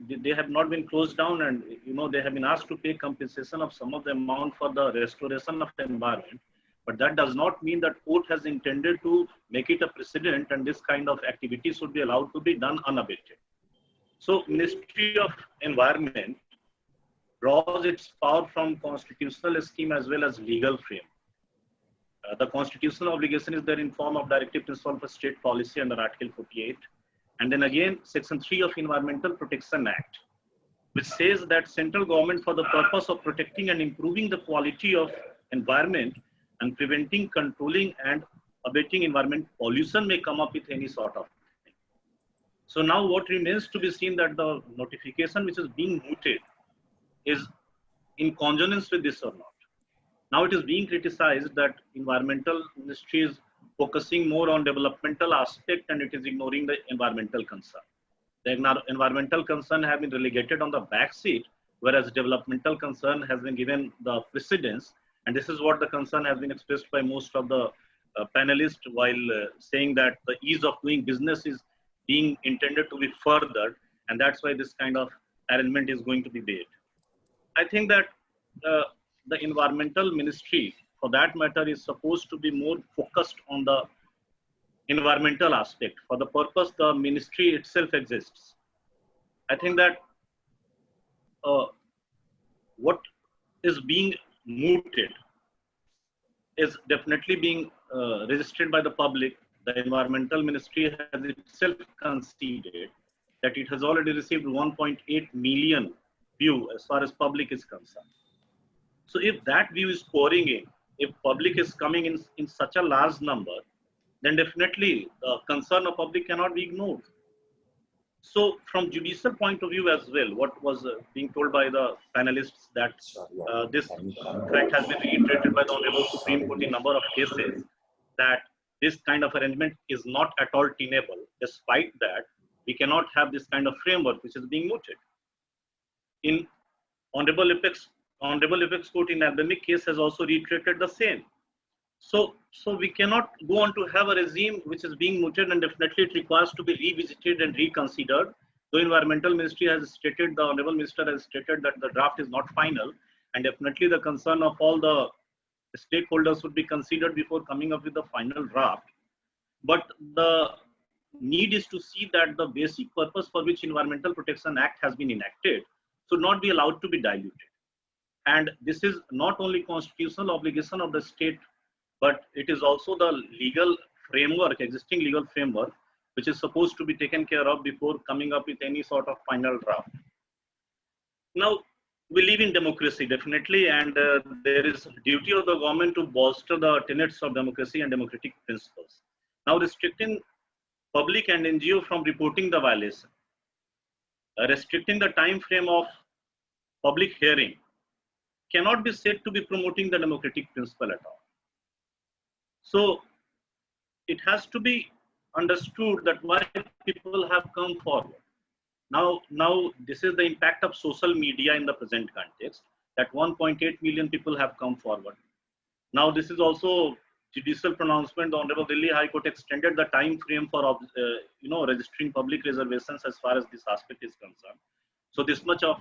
they have not been closed down, and you know they have been asked to pay compensation of some of the amount for the restoration of the environment. But that does not mean that court has intended to make it a precedent and this kind of activity should be allowed to be done unabated. So Ministry of Environment draws its power from constitutional scheme as well as legal frame. The constitutional obligation is there in form of directive principle for state policy under Article 48. And then again, Section 3 of Environmental Protection Act, which says that central government for the purpose of protecting and improving the quality of environment and preventing, controlling and abating environment pollution may come up with any sort of thing. So now what remains to be seen that the notification which is being mooted is in consonance with this or not. Now it is being criticized that environmental ministry is focusing more on developmental aspect and it is ignoring the environmental concern. The environmental concern have been relegated on the back seat, whereas developmental concern has been given the precedence. And this is what the concern has been expressed by most of the panelists while saying that the ease of doing business is being intended to be furthered. And that's why this kind of arrangement is going to be made. I think that the environmental ministry, for that matter, is supposed to be more focused on the environmental aspect. For the purpose the ministry itself exists. I think that what is being mooted is definitely being registered by the public. The environmental ministry has itself conceded that it has already received 1.8 million view as far as public is concerned. So if that view is pouring in, if public is coming in such a large number, then definitely the concern of public cannot be ignored. So from judicial point of view as well, what was being told by the panelists that this fact has been reiterated by the Honorable Supreme Court in a number of cases, that this kind of arrangement is not at all tenable. Despite that, we cannot have this kind of framework which is being mooted. In Honorable Apex Court in Albamic case has also reiterated the same. So we cannot go on to have a regime which is being mooted, and definitely it requires to be revisited and reconsidered. The Environmental Ministry has stated, the Honorable Minister has stated that the draft is not final, and definitely the concern of all the stakeholders would be considered before coming up with the final draft. But the need is to see that the basic purpose for which Environmental Protection Act has been enacted should not be allowed to be diluted. And this is not only constitutional obligation of the state, but it is also the legal framework, existing legal framework, which is supposed to be taken care of before coming up with any sort of final draft. Now, we live in democracy, definitely, and there is duty of the government to bolster the tenets of democracy and democratic principles. Now, restricting public and NGO from reporting the violation, restricting the time frame of public hearing cannot be said to be promoting the democratic principle at all. So it has to be understood that why people have come forward. Now this is the impact of social media in the present context, that 1.8 million people have come forward. Now this is also judicial pronouncement, the Honorable Delhi High Court extended the time frame for registering public reservations as far as this aspect is concerned. So this much of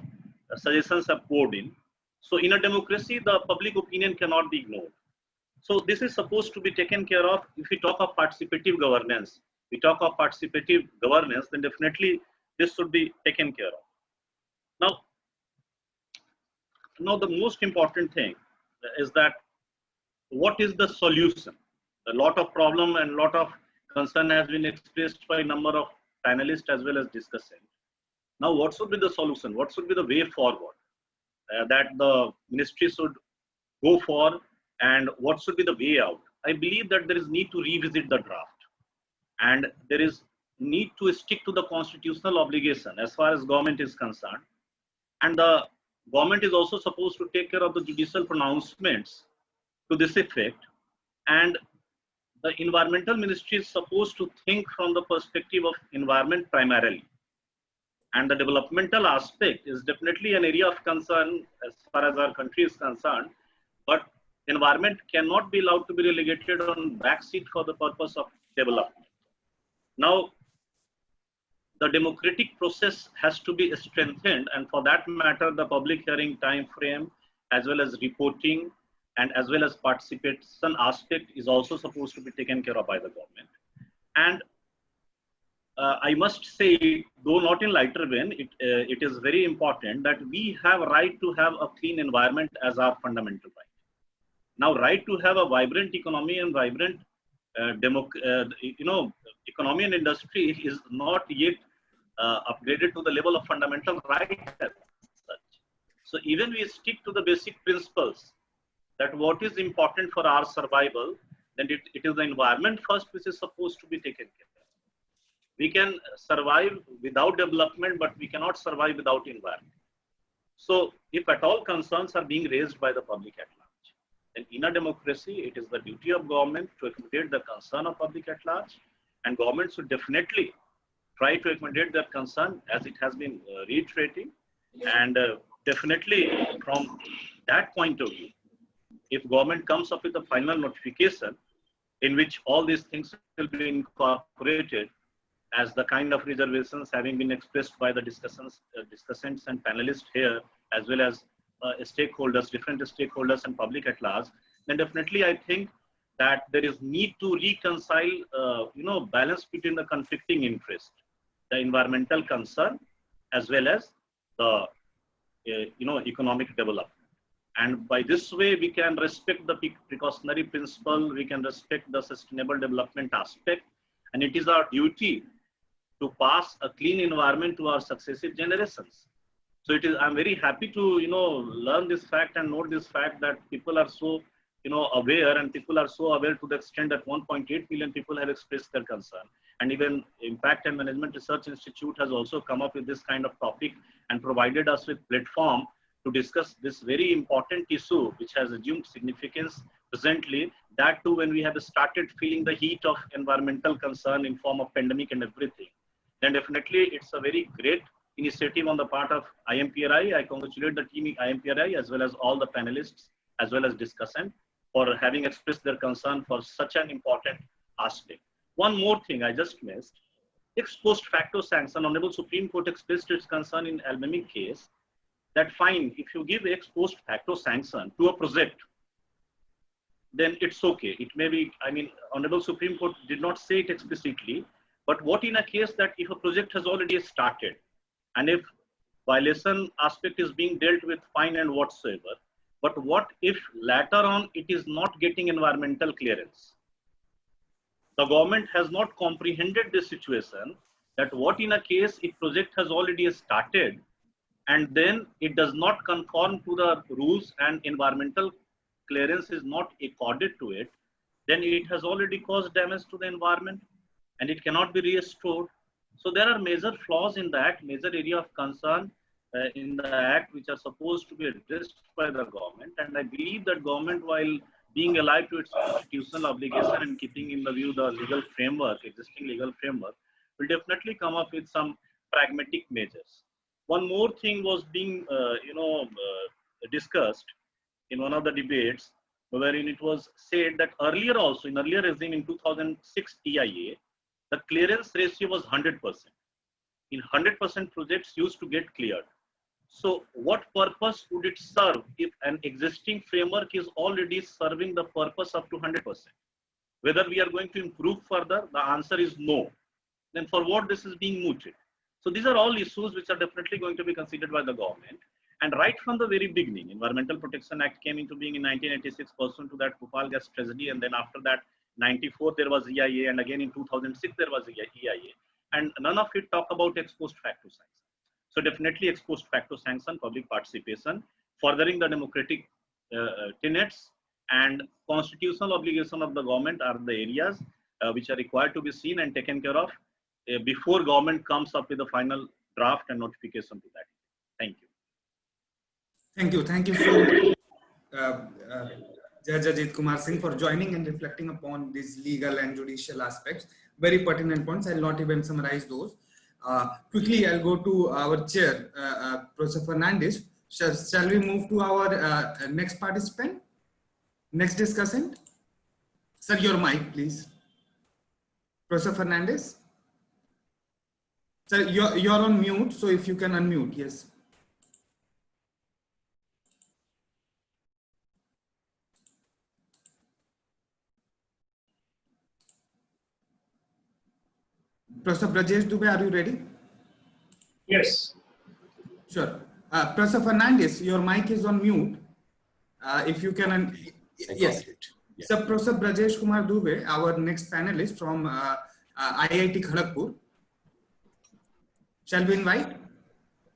suggestions have poured in. So in a democracy, the public opinion cannot be ignored. So this is supposed to be taken care of. If we talk of participative governance, then definitely this should be taken care of. Now the most important thing is that what is the solution? A lot of problem and lot of concern has been expressed by a number of panelists as well as discussants. Now, what should be the solution? What should be the way forward that the ministry should go for, and what should be the way out? I believe that there is need to revisit the draft, and there is need to stick to the constitutional obligation as far as government is concerned. And the government is also supposed to take care of the judicial pronouncements to this effect, and the environmental ministry is supposed to think from the perspective of environment primarily, and the developmental aspect is definitely an area of concern as far as our country is concerned, but environment cannot be allowed to be relegated on backseat for the purpose of development. Now, the democratic process has to be strengthened, and for that matter, the public hearing time frame as well as reporting and as well as participation aspect is also supposed to be taken care of by the government. And I must say, though not in lighter vein, it is very important that we have a right to have a clean environment as our fundamental right. Now, right to have a vibrant economy and vibrant economy and industry is not yet upgraded to the level of fundamental right as such. So even we stick to the basic principles that what is important for our survival, then it is the environment first which is supposed to be taken care of. We can survive without development, but we cannot survive without environment. So if at all concerns are being raised by the public at large, then in a democracy, it is the duty of government to accommodate the concern of public at large, and government should definitely try to accommodate their concern as it has been reiterating. And definitely from that point of view, if government comes up with a final notification in which all these things will be incorporated as the kind of reservations having been expressed by the discussants and panelists here, as well as stakeholders, different stakeholders and public at large, then definitely I think that there is need to reconcile, balance between the conflicting interest, the environmental concern, as well as the, economic development. And by this way, we can respect the precautionary principle, we can respect the sustainable development aspect, and it is our duty to pass a clean environment to our successive generations. So I'm very happy to, learn this fact and note this fact that people are so, aware, and people are so aware to the extent that 1.8 million people have expressed their concern. And even Impact and Management Research Institute has also come up with this kind of topic and provided us with platform to discuss this very important issue, which has assumed significance presently, that too when we have started feeling the heat of environmental concern in form of pandemic and everything. Then definitely it's a very great initiative on the part of IMPRI. I congratulate the team IMPRI as well as all the panelists as well as discussants for having expressed their concern for such an important aspect. One more thing I just missed, ex post facto sanction. Honorable Supreme Court expressed its concern in Almemic case that fine, if you give ex post facto sanction to a project, then it's okay. It may be, Honorable Supreme Court did not say it explicitly, but what in a case that if a project has already started and if violation aspect is being dealt with fine and whatsoever, but what if later on it is not getting environmental clearance? The government has not comprehended this situation, that what in a case if project has already started and then it does not conform to the rules and environmental clearance is not accorded to it, then it has already caused damage to the environment and it cannot be restored. So there are major flaws in the act, major area of concern in the act which are supposed to be addressed by the government. And I believe that government, while being alive to its constitutional obligation and keeping in the view the legal framework, existing legal framework, will definitely come up with some pragmatic measures. One more thing was being, discussed in one of the debates, wherein it was said that earlier also, in earlier regime in 2006 EIA, the clearance ratio was 100%. In 100% projects used to get cleared. So what purpose would it serve if an existing framework is already serving the purpose up to 100%? Whether we are going to improve further, the answer is no. Then for what this is being mooted? So these are all issues which are definitely going to be considered by the government. And right from the very beginning, Environmental Protection Act came into being in 1986 pursuant to that Bhopal gas tragedy. And then after that, 94, there was EIA. And again in 2006, there was EIA. And none of it talk about ex post facto sanction. So definitely ex post facto sanction, public participation, furthering the democratic tenets and constitutional obligation of the government are the areas which are required to be seen and taken care of before government comes up with the final draft and notification to that. Thank you. Thank you. Thank you so much, Judge Ajit Kumar Singh, for joining and reflecting upon these legal and judicial aspects. Very pertinent points. I'll not even summarize those. Quickly, I'll go to our chair, Professor Fernandes. Shall we move to our next participant? Next discussant? Sir, your mic, please. Professor Fernandes? Sir, you're on mute, so if you can unmute, yes. Professor Brajesh Dubey, are you ready? Yes. Sure. Professor Fernandes, your mic is on mute. If you can, yes. Yeah. So, Professor Brajesh Kumar Dubey, our next panelist from IIT Kharagpur. Shall we invite?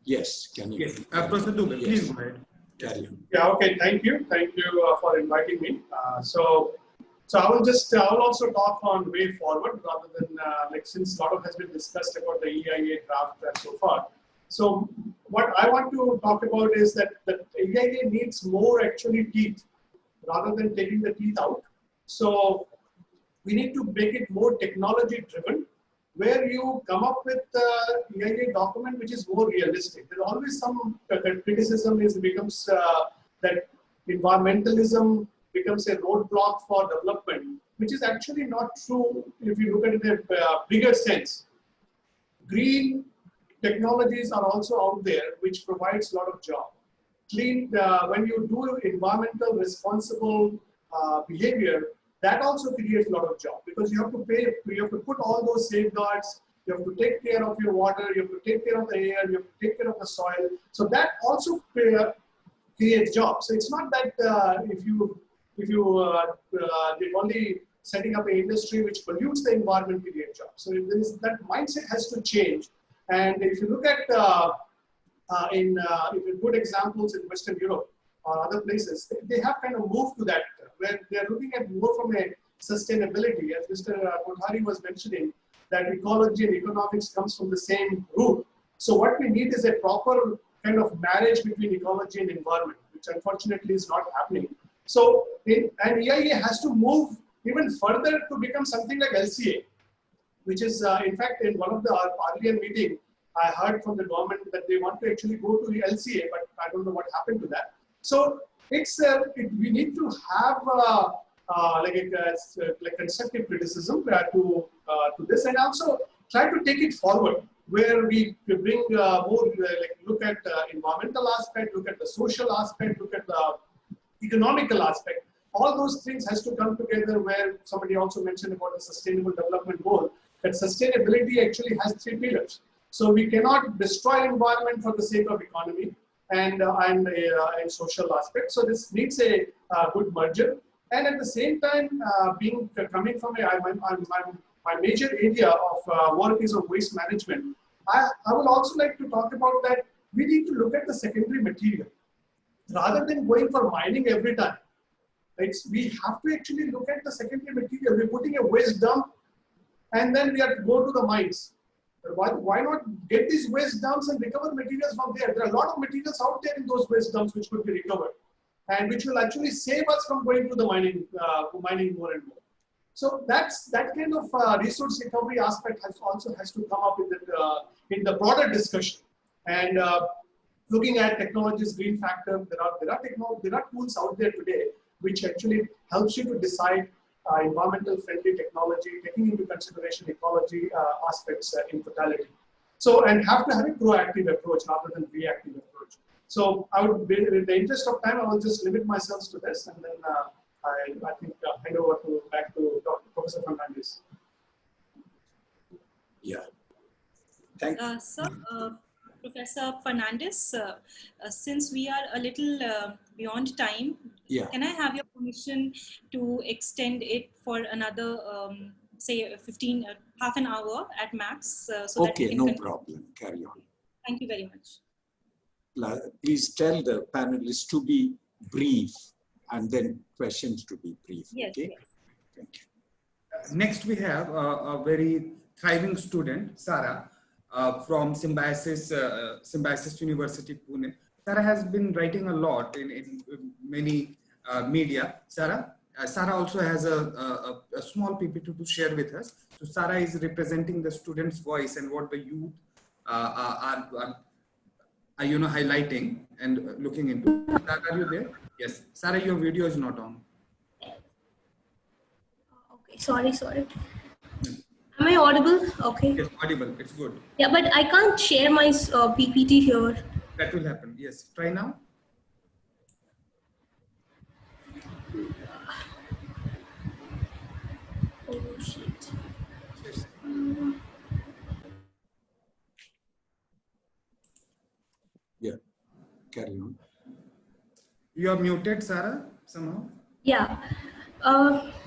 Yes. Can you? Yes. Professor Dubey, Yes. please go ahead. Carry on. Yeah. Okay. Thank you. Thank you for inviting me. So I will also talk on way forward rather than like, since a lot of has been discussed about the EIA draft and so far. So what I want to talk about is that the EIA needs more actually teeth rather than taking the teeth out. So we need to make it more technology driven, where you come up with the EIA document which is more realistic. There's always some criticism becomes that environmentalism becomes a roadblock for development, which is actually not true if you look at it in a bigger sense. Green technologies are also out there, which provides a lot of job. Clean, when you do environmental responsible behavior, that also creates a lot of job, because you have to put all those safeguards, you have to take care of your water, you have to take care of the air, you have to take care of the soil. So that also creates jobs. So it's not that if you only setting up an industry which pollutes the environment, create jobs. So that mindset has to change. And if you look at if you put examples in Western Europe or other places, they have kind of moved to that, where they are looking at more from a sustainability, as Mr. Guwahati was mentioning, that ecology and economics comes from the same root. So what we need is a proper kind of marriage between ecology and environment, which unfortunately is not happening. So, and EIA has to move even further to become something like LCA, which is, in fact, in one of the earlier meeting, I heard from the government that they want to actually go to the LCA, but I don't know what happened to that. So, it's we need to have like constructive criticism to this, and also try to take it forward, where we bring more look at environmental aspect, look at the social aspect, look at the economical aspect. All those things has to come together, where somebody also mentioned about the sustainable development goal, that sustainability actually has 3 pillars. So we cannot destroy environment for the sake of economy and social aspect. So this needs a good merger. And at the same time, coming from my major area of work is on waste management. I would also like to talk about that we need to look at the secondary material rather than going for mining every time. We have to actually look at the secondary material. We're putting a waste dump and then we have to go to the mines. Why not get these waste dumps and recover materials from there? There are a lot of materials out there in those waste dumps which could be recovered and which will actually save us from going to the mining more and more. So that kind of resource recovery aspect has to come up in the broader discussion. And looking at technologies, green factor, there are tools out there today, which actually helps you to decide environmental friendly technology, taking into consideration ecology aspects in totality. So, and have to have a proactive approach rather than reactive approach. So I would, in the interest of time, I will just limit myself to this, and then I think hand over back to Professor Fernandes. Yeah. Thank you. Sir, Professor Fernandes, since we are a little beyond time, can I have your permission to extend it for another, say, half an hour at max? So okay, that we can no problem. Carry on. Thank you very much. Please tell the panelists to be brief and then questions to be brief. Yes, okay? Yes. Thank you. Next, we have a very thriving student, Sarah, from Symbiosis University, Pune. Sarah has been writing a lot in many media. Sarah also has a small PPT to share with us. So Sarah is representing the students' voice and what the youth are highlighting and looking into. Sarah, are you there? Yes. Sarah, your video is not on. Okay, sorry. Am I audible? Okay. Yes, audible. It's good. Yeah, but I can't share my PPT here. That will happen. Yes. Try now. Oh, shit. Yes. Yeah. Carry on. You are muted, Sarah, somehow. Yeah.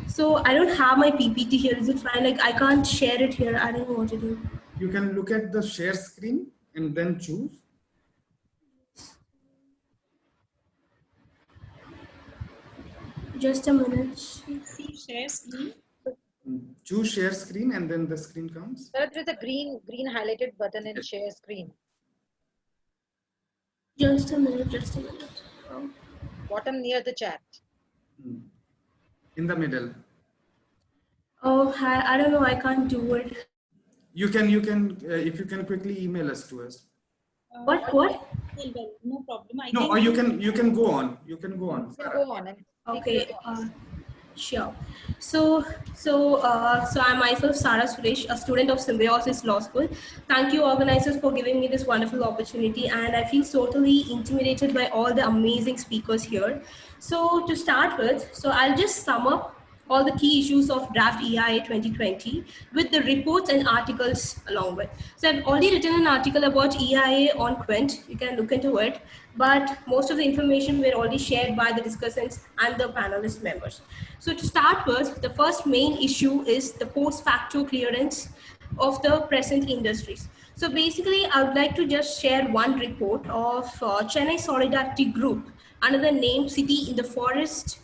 So I don't have my PPT here. Is it fine? Like I can't share it here. I don't know what to do. You can look at the share screen and then choose. Just a minute. See share screen. Choose share screen and then the screen comes. There is a green highlighted button in share screen. Just a minute. Oh. Bottom near the chat. In the middle. Oh, I don't know. I can't do it. You can if you can quickly email us to us. What? Well, no problem. Or you can go on. You can go on. Sarah. Go on. Okay. Sure. So I'm myself Sarah Suresh, a student of Symbiosis Law School. Thank you organizers for giving me this wonderful opportunity, and I feel totally intimidated by all the amazing speakers here. So to start with, I'll just sum up all the key issues of draft EIA 2020 with the reports and articles along with. So I've already written an article about EIA on Quint. You can look into it, but most of the information were already shared by the discussants and the panelist members. So to start with, the first main issue is the post facto clearance of the present industries. So basically, I would like to just share one report of Chennai Solidarity Group under the name City in the Forest,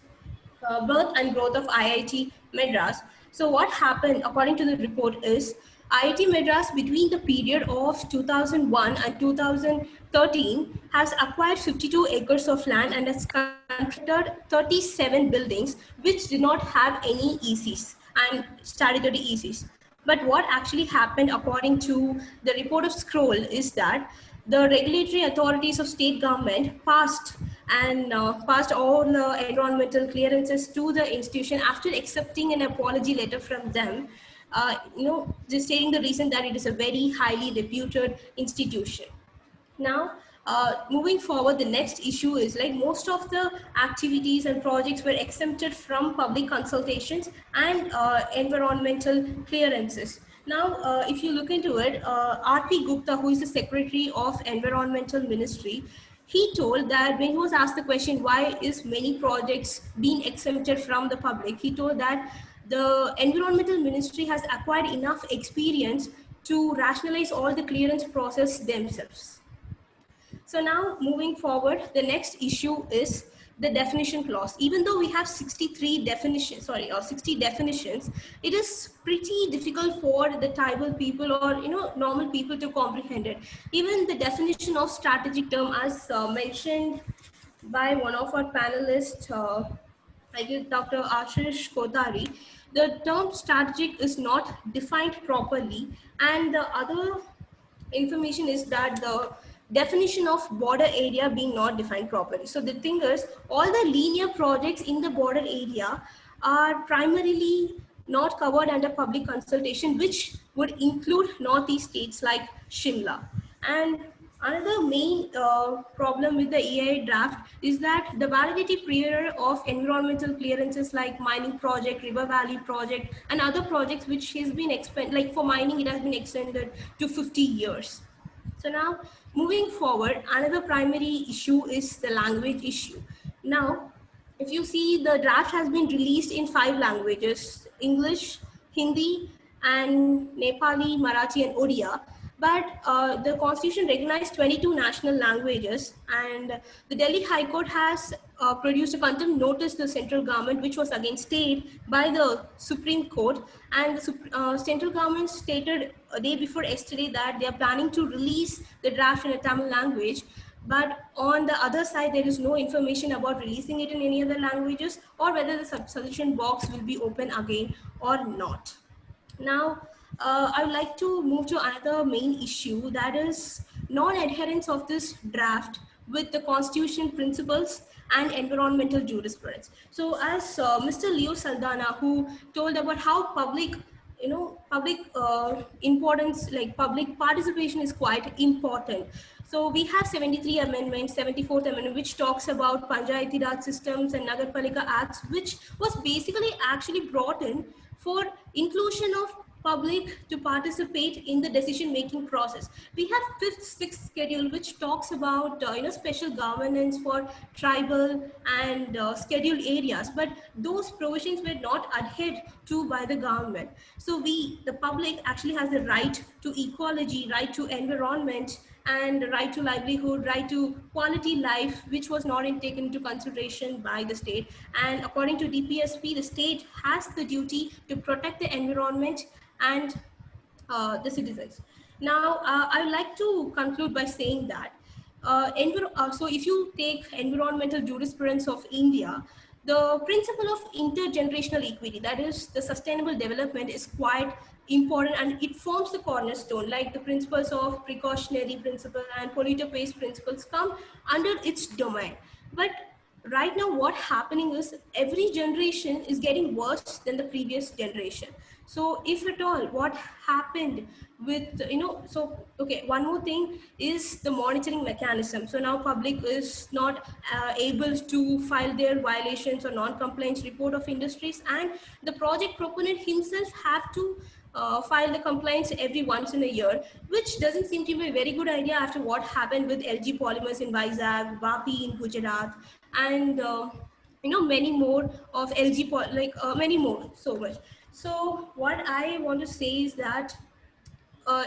Birth and Growth of IIT Madras. So what happened according to the report is IIT Madras between the period of 2001 and 2013 has acquired 52 acres of land and has constructed 37 buildings which did not have any ECs and statutory ECs. But what actually happened according to the report of Scroll is that the regulatory authorities of state government passed all the environmental clearances to the institution after accepting an apology letter from them, just stating the reason that it is a very highly reputed institution. Now, moving forward, the next issue is like most of the activities and projects were exempted from public consultations and environmental clearances. Now, if you look into it, R.P. Gupta, who is the Secretary of Environmental Ministry, he told that when he was asked the question, why is many projects being exempted from the public, he told that the Environmental Ministry has acquired enough experience to rationalize all the clearance process themselves. So now moving forward, the next issue is the definition clause. Even though we have 60 definitions, it is pretty difficult for the tribal people or normal people to comprehend it. Even the definition of strategic term, as mentioned by one of our panelists, Dr. Ashish Kothari, the term strategic is not defined properly, and the other information is that definition of border area being not defined properly. So the thing is, all the linear projects in the border area are primarily not covered under public consultation, which would include northeast states like Shimla. And another main problem with the EIA draft is that the validity period of environmental clearances like mining project, River Valley project, and other projects which has been expanded, like for mining, it has been extended to 50 years. So now, moving forward, another primary issue is the language issue. Now, if you see, the draft has been released in 5 languages: English, Hindi, and Nepali, Marathi, and Odia. But the constitution recognized 22 national languages, and the Delhi High Court has produced a contempt notice to the central government, which was again stayed by the Supreme Court. And the central government stated a day before yesterday that they are planning to release the draft in a Tamil language. But on the other side, there is no information about releasing it in any other languages, or whether the suggestion box will be open again or not. Now, I would like to move to another main issue, that is non-adherence of this draft with the constitution principles and environmental jurisprudence. So as Mr. Leo Saldanha, who told about how public importance, like public participation is quite important. So we have 73 amendments, 74th amendment, which talks about Panchayati Raj systems and Nagarpalika acts, which was basically actually brought in for inclusion of public to participate in the decision-making process. We have 5th, 6th schedule, which talks about special governance for tribal and scheduled areas, but those provisions were not adhered to by the government. So the public actually has the right to ecology, right to environment, and right to livelihood, right to quality life, which was not taken into consideration by the state. And according to DPSP, the state has the duty to protect the environment and the citizens. Now, I would like to conclude by saying that, so if you take environmental jurisprudence of India, the principle of intergenerational equity, that is the sustainable development, is quite important, and it forms the cornerstone. Like the principles of precautionary principle and polluter pays principles come under its domain. But right now what's happening is every generation is getting worse than the previous generation. So if at all, what happened with, okay, one more thing is the monitoring mechanism. So now public is not able to file their violations or non-compliance report of industries, and the project proponent himself have to file the complaints every once in a year, which doesn't seem to be a very good idea after what happened with LG Polymers in Vizag, Vapi in Gujarat, and many more of LG, many more, so much. So what I want to say is that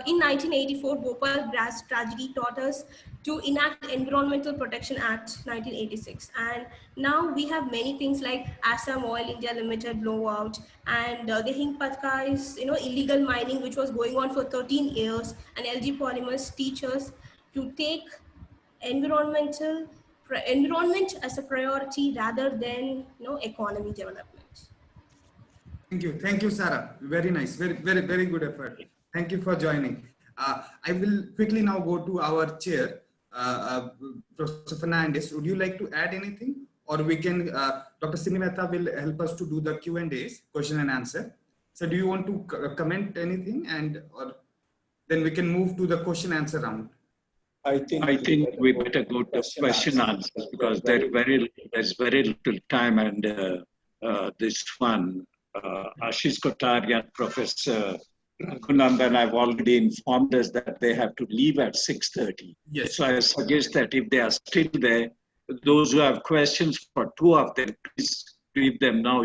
in 1984, Bhopal gas tragedy taught us to enact Environmental Protection Act 1986. And now we have many things like Assam Oil India Limited blowout, and the Hingpatka is illegal mining, which was going on for 13 years, and LG Polymers teach us to take environment as a priority rather than economy development. Thank you, Sarah. Very nice, very good effort. Thank you for joining. I will quickly now go to our chair, Professor Fernandes. Would you like to add anything, or we can? Dr. Sinimeta will help us to do the Q&As, question and answer. So, do you want to comment anything, or then we can move to the question answer round? I think we better go to question answers, because there's very little time, and this one. Ashish Kothari and Professor Raghunandan have already informed us that they have to leave at 6:30. Yes. So I suggest that if they are still there, those who have questions for 2 of them, please leave them now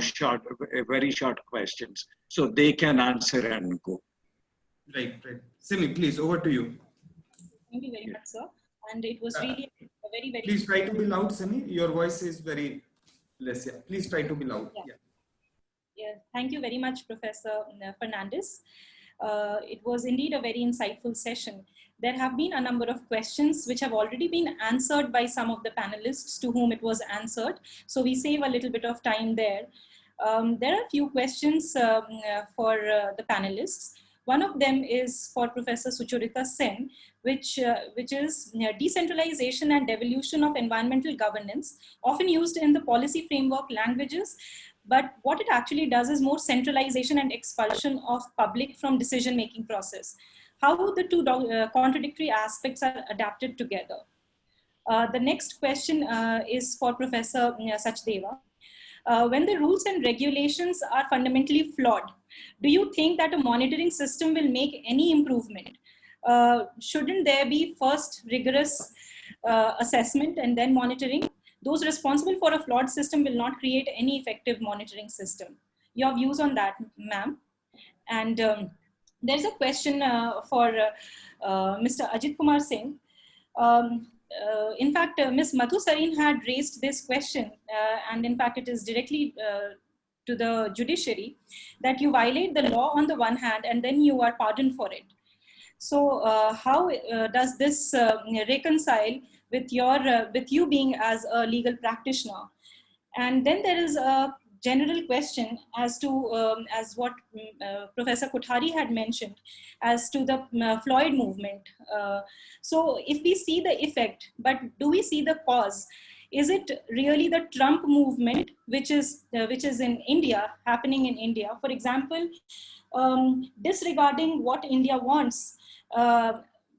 very short questions, so they can answer and go. Right. Simi, please, over to you. Thank you very much, sir. And it was really a very, very... Please try to be loud, Simi. Your voice is very less. Yeah. Please try to be loud. Yeah, thank you very much, Professor Fernandes. It was indeed a very insightful session. There have been a number of questions which have already been answered by some of the panelists to whom it was answered. So we save a little bit of time there. There are a few questions for the panelists. One of them is for Professor Sucharita Sen, which is decentralization and devolution of environmental governance, often used in the policy framework languages. But what it actually does is more centralization and expulsion of public from decision-making process. How the two contradictory aspects are adapted together. The next question is for Professor Sachdeva. When the rules and regulations are fundamentally flawed, do you think that a monitoring system will make any improvement? Shouldn't there be first rigorous assessment and then monitoring? Those responsible for a flawed system will not create any effective monitoring system. Your views on that, ma'am? And there's a question for Mr. Ajit Kumar Singh. In fact, Ms. Madhu Sareen had raised this question, and in fact, it is directly to the judiciary, that you violate the law on the one hand, and then you are pardoned for it. So how does this reconcile with you being as a legal practitioner? And then there is a general question as to as what Professor Kothari had mentioned as to the Floyd movement. So if we see the effect, but do we see the cause? Is it really the Trump movement, which is in India, happening in India? For example, disregarding what India wants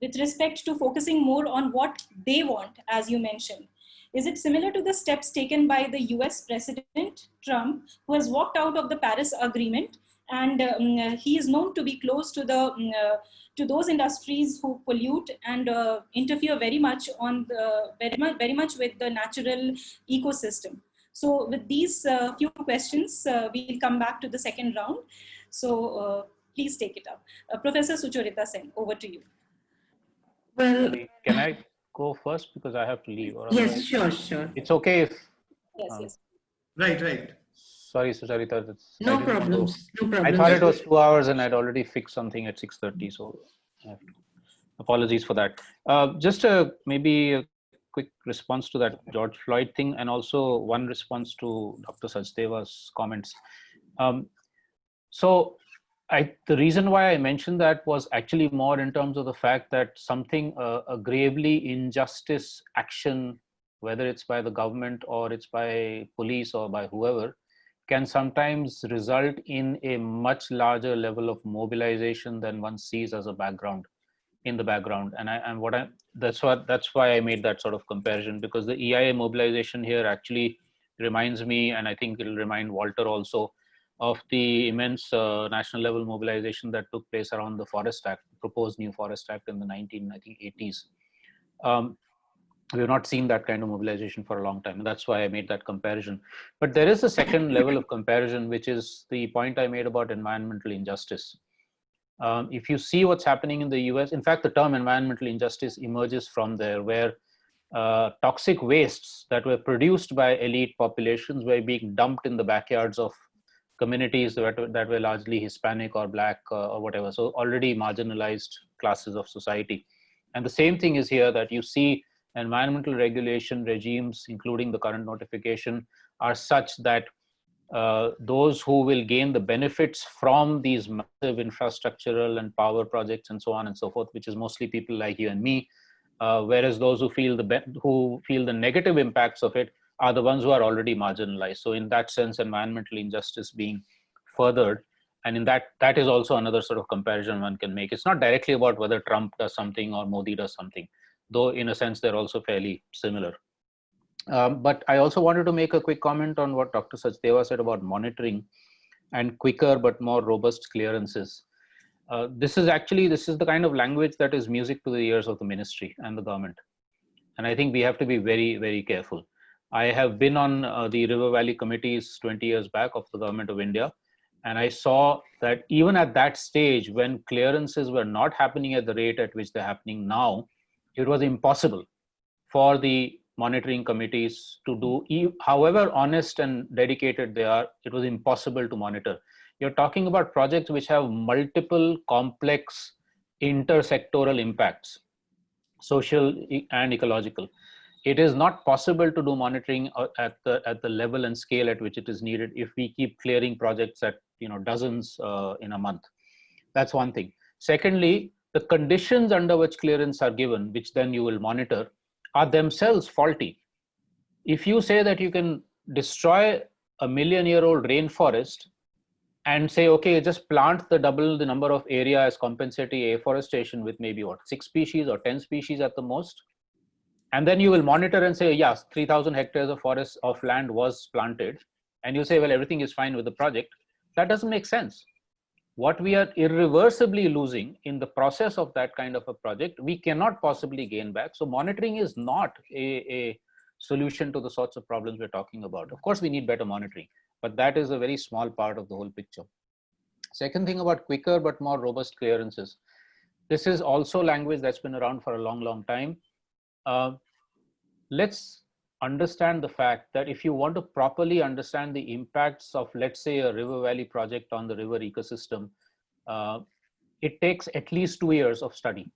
with respect to focusing more on what they want, as you mentioned. Is it similar to the steps taken by the US President Trump, who has walked out of the Paris Agreement, and he is known to be close to to those industries who pollute and interfere very much on very much with the natural ecosystem? So with these few questions, we'll come back to the second round. So please take it up. Professor Sucharita Sen, over to you. Well, can I go first because I have to leave? Or yes, sure. It's okay if. Yes. Right. Sorry, Sucharita. No problems. I thought it was 2 hours and I'd already fixed something at 6:30. So apologies for that. Just maybe a quick response to that George Floyd thing, and also one response to Dr. Sachdeva's comments. So the reason why I mentioned that was actually more in terms of the fact that something, a gravely injustice action, whether it's by the government or it's by police or by whoever, can sometimes result in a much larger level of mobilization than one sees as a background, in the background. And that's why I made that sort of comparison, because the EIA mobilization here actually reminds me, and I think it'll remind Walter also, of the immense national level mobilization that took place around the Forest Act, proposed new Forest Act in the 1980s. We have not seen that kind of mobilization for a long time, and that's why I made that comparison. But there is a second level of comparison, which is the point I made about environmental injustice. If you see what's happening in the US, in fact, the term environmental injustice emerges from there, where toxic wastes that were produced by elite populations were being dumped in the backyards of communities that were largely Hispanic or Black or whatever, so already marginalized classes of society. And the same thing is here, that you see environmental regulation regimes, including the current notification, are such that those who will gain the benefits from these massive infrastructural and power projects and so on and so forth, which is mostly people like you and me, whereas those who feel the negative impacts of it are the ones who are already marginalized. So in that sense, environmental injustice being furthered, and in that is also another sort of comparison one can make. It's not directly about whether Trump does something or Modi does something, though in a sense they're also fairly similar. But I also wanted to make a quick comment on what Dr. Sachdeva said about monitoring and quicker but more robust clearances. This is the kind of language that is music to the ears of the ministry and the government. And I think we have to be very, very careful. I have been on the River Valley committees 20 years back of the Government of India. And I saw that even at that stage, when clearances were not happening at the rate at which they're happening now, it was impossible for the monitoring committees to do, however honest and dedicated they are, it was impossible to monitor. You're talking about projects which have multiple complex intersectoral impacts, social and ecological. It is not possible to do monitoring at the level and scale at which it is needed if we keep clearing projects at dozens in a month. That's one thing. Secondly, the conditions under which clearance are given, which then you will monitor, are themselves faulty. If you say that you can destroy a million-year-old rainforest and say, okay, just plant double the number of area as compensatory afforestation with maybe what, 6 species or 10 species at the most, and then you will monitor and say, yes, 3,000 hectares of forest of land was planted, and you say, well, everything is fine with the project. That doesn't make sense. What we are irreversibly losing in the process of that kind of a project, we cannot possibly gain back. So monitoring is not a solution to the sorts of problems we're talking about. Of course, we need better monitoring, but that is a very small part of the whole picture. Second thing about quicker but more robust clearances. This is also language that's been around for a long, long time. Let's understand the fact that if you want to properly understand the impacts of, let's say, a river valley project on the river ecosystem, it takes at least 2 years of study.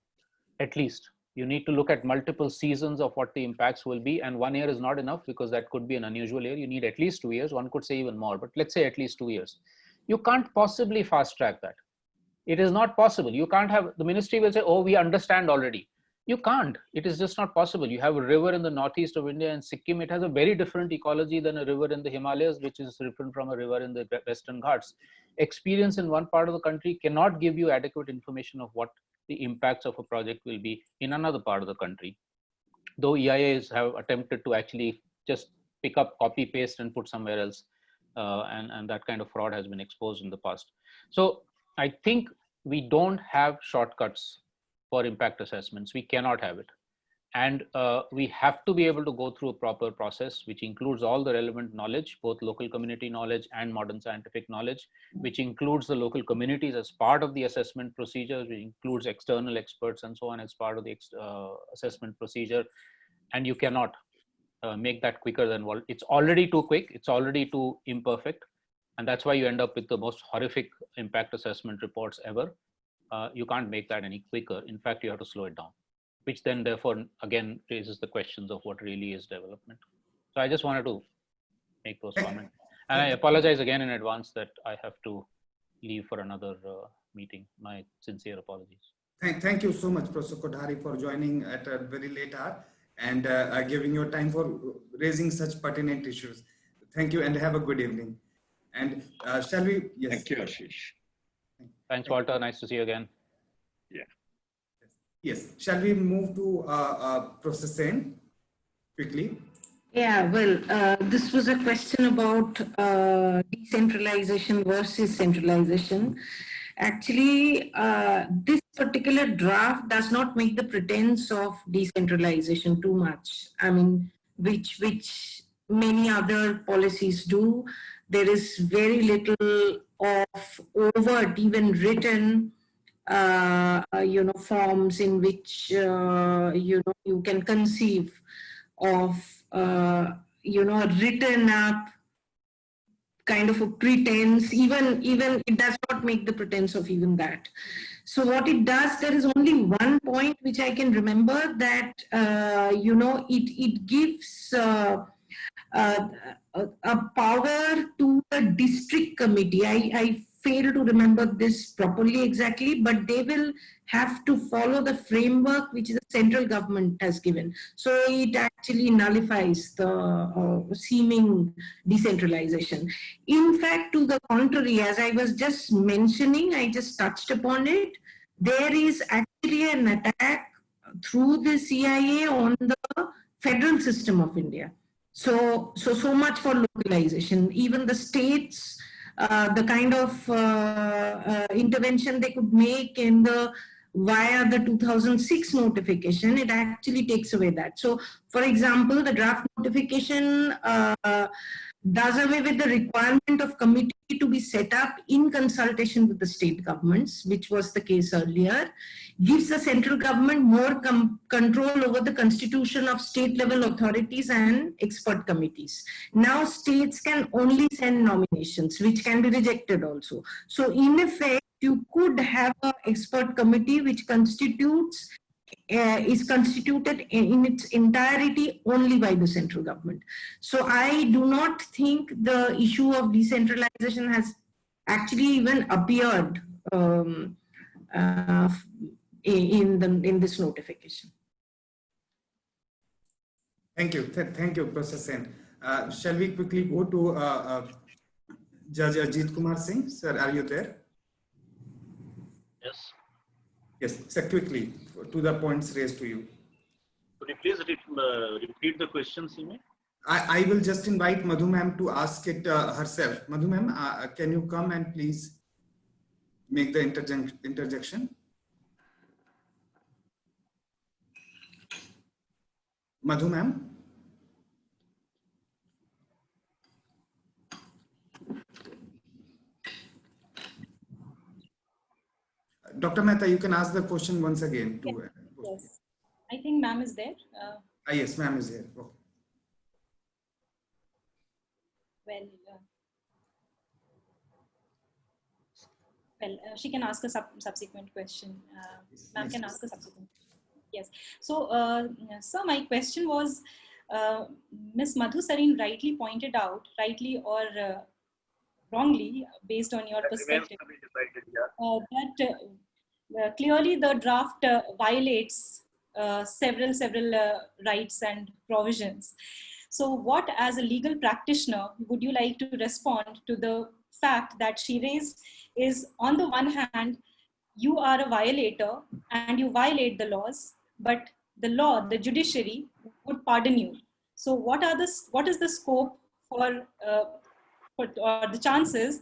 At least. You need to look at multiple seasons of what the impacts will be, and 1 year is not enough because that could be an unusual year. You need at least 2 years. One could say even more, but let's say at least 2 years. You can't possibly fast track that. It is not possible. You can't have, the ministry will say, oh, we understand already. You can't. It is just not possible. You have a river in the northeast of India and Sikkim. It has a very different ecology than a river in the Himalayas, which is different from a river in the Western Ghats. Experience in one part of the country cannot give you adequate information of what the impacts of a project will be in another part of the country. Though EIAs have attempted to actually just pick up, copy, paste, and put somewhere else. And that kind of fraud has been exposed in the past. So I think we don't have shortcuts for impact assessments. We cannot have it. And we have to be able to go through a proper process, which includes all the relevant knowledge, both local community knowledge and modern scientific knowledge, which includes the local communities as part of the assessment procedure, which includes external experts and so on as part of the assessment procedure. And you cannot make that quicker than what it's already too quick. It's already too imperfect. And that's why you end up with the most horrific impact assessment reports ever. You can't make that any quicker. In fact, you have to slow it down, which then therefore again raises the questions of what really is development. So I just wanted to make those comments. And I apologize again in advance that I have to leave for another meeting. My sincere apologies. Thank you so much, Professor Kothari, for joining at a very late hour and giving your time for raising such pertinent issues. Thank you and have a good evening. And shall we? Yes. Thank you, Ashish. Thanks, Walter. Nice to see you again. Yeah. Yes. Shall we move to Professor Sen quickly? Yeah, well, this was a question about decentralization versus centralization. Actually, this particular draft does not make the pretense of decentralization too much. I mean, which many other policies do. There is very little of overt, even written, forms in which you can conceive of a written up kind of a pretense. Even it does not make the pretense of even that. So what it does, there is only one point which I can remember, that it gives a power to the district committee. I fail to remember this properly exactly, but they will have to follow the framework which the central government has given. So it actually nullifies the seeming decentralization. In fact, to the contrary, as I was just mentioning, I just touched upon it, there is actually an attack through the EIA on the federal system of India. So much for localization. Even the states, the kind of intervention they could make via the 2006 notification, it actually takes away that. So, for example, the draft notification does away with the requirement of committee to be set up in consultation with the state governments, which was the case earlier, gives the central government more control over the constitution of state level authorities and expert committees. Now states can only send nominations, which can be rejected also. So in effect, you could have an expert committee which is constituted in its entirety only by the central government. So I do not think the issue of decentralization has actually even appeared in this notification. Thank you. Thank you, Professor Sen. Shall we quickly go to Judge Ajit Kumar Singh? Sir, are you there? Yes. Yes, sir, quickly to the points raised to you. Could you please repeat the question, Sime? I will just invite Madhu ma'am to ask it herself. Madhu ma'am, can you come and please make the interjection? Madhu ma'am? Dr. Mehta, you can ask the question once again. Yes. I think ma'am is there. Yes, ma'am is here. Okay. She can ask a subsequent question. Ma'am can ask a subsequent question. Yes. So, sir, my question was, Ms. Madhu Sareen rightly pointed out, rightly or wrongly, based on your perspective, that clearly the draft violates several rights and provisions. So what, as a legal practitioner, would you like to respond to the fact that she raised is, on the one hand, you are a violator and you violate the laws, but the law, the judiciary, would pardon you. So what is the scope for or the chances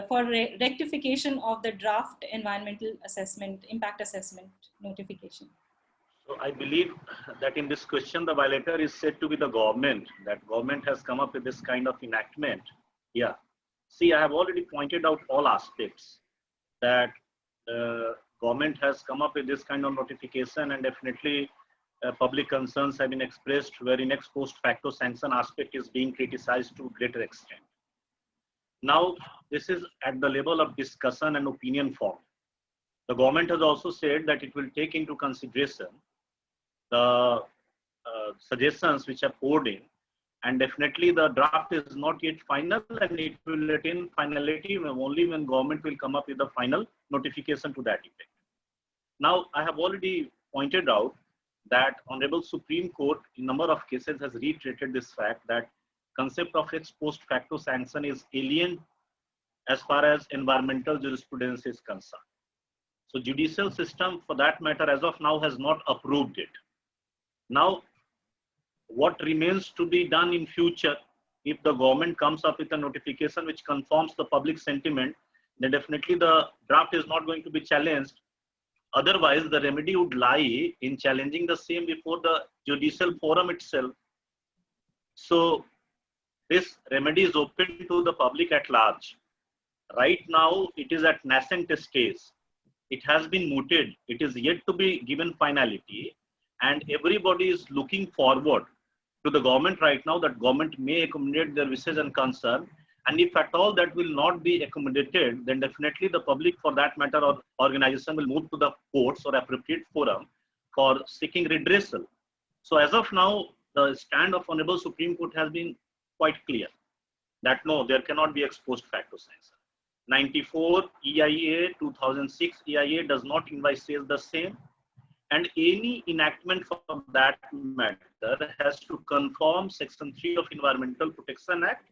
for rectification of the draft environmental assessment, impact assessment notification? So I believe that in this question, the violator is said to be the government, that government has come up with this kind of enactment. Yeah. See, I have already pointed out all aspects that government has come up with this kind of notification, and definitely public concerns have been expressed wherein ex post facto sanction aspect is being criticized to greater extent. Now, this is at the level of discussion and opinion form. The government has also said that it will take into consideration the suggestions which are poured in, and definitely the draft is not yet final, and it will attain finality only when government will come up with the final notification to that effect. Now, I have already pointed out that Honorable Supreme Court in number of cases has reiterated this fact that concept of ex post facto sanction is alien as far as environmental jurisprudence is concerned. So judicial system, for that matter, as of now has not approved it. Now, what remains to be done in future, if the government comes up with a notification which conforms the public sentiment, then definitely the draft is not going to be challenged. Otherwise, the remedy would lie in challenging the same before the judicial forum itself. So this remedy is open to the public at large. Right now, it is at nascent stage. It has been mooted. It is yet to be given finality, and everybody is looking forward to the government right now that government may accommodate their wishes and concern. And if at all that will not be accommodated, then definitely the public, for that matter, or organization will move to the courts or appropriate forum for seeking redressal. So as of now, the stand of Honorable Supreme Court has been quite clear that no, there cannot be ex post facto sanction. 94 EIA, 2006 EIA does not envisage the same, and any enactment for that matter has to conform Section 3 of Environmental Protection Act,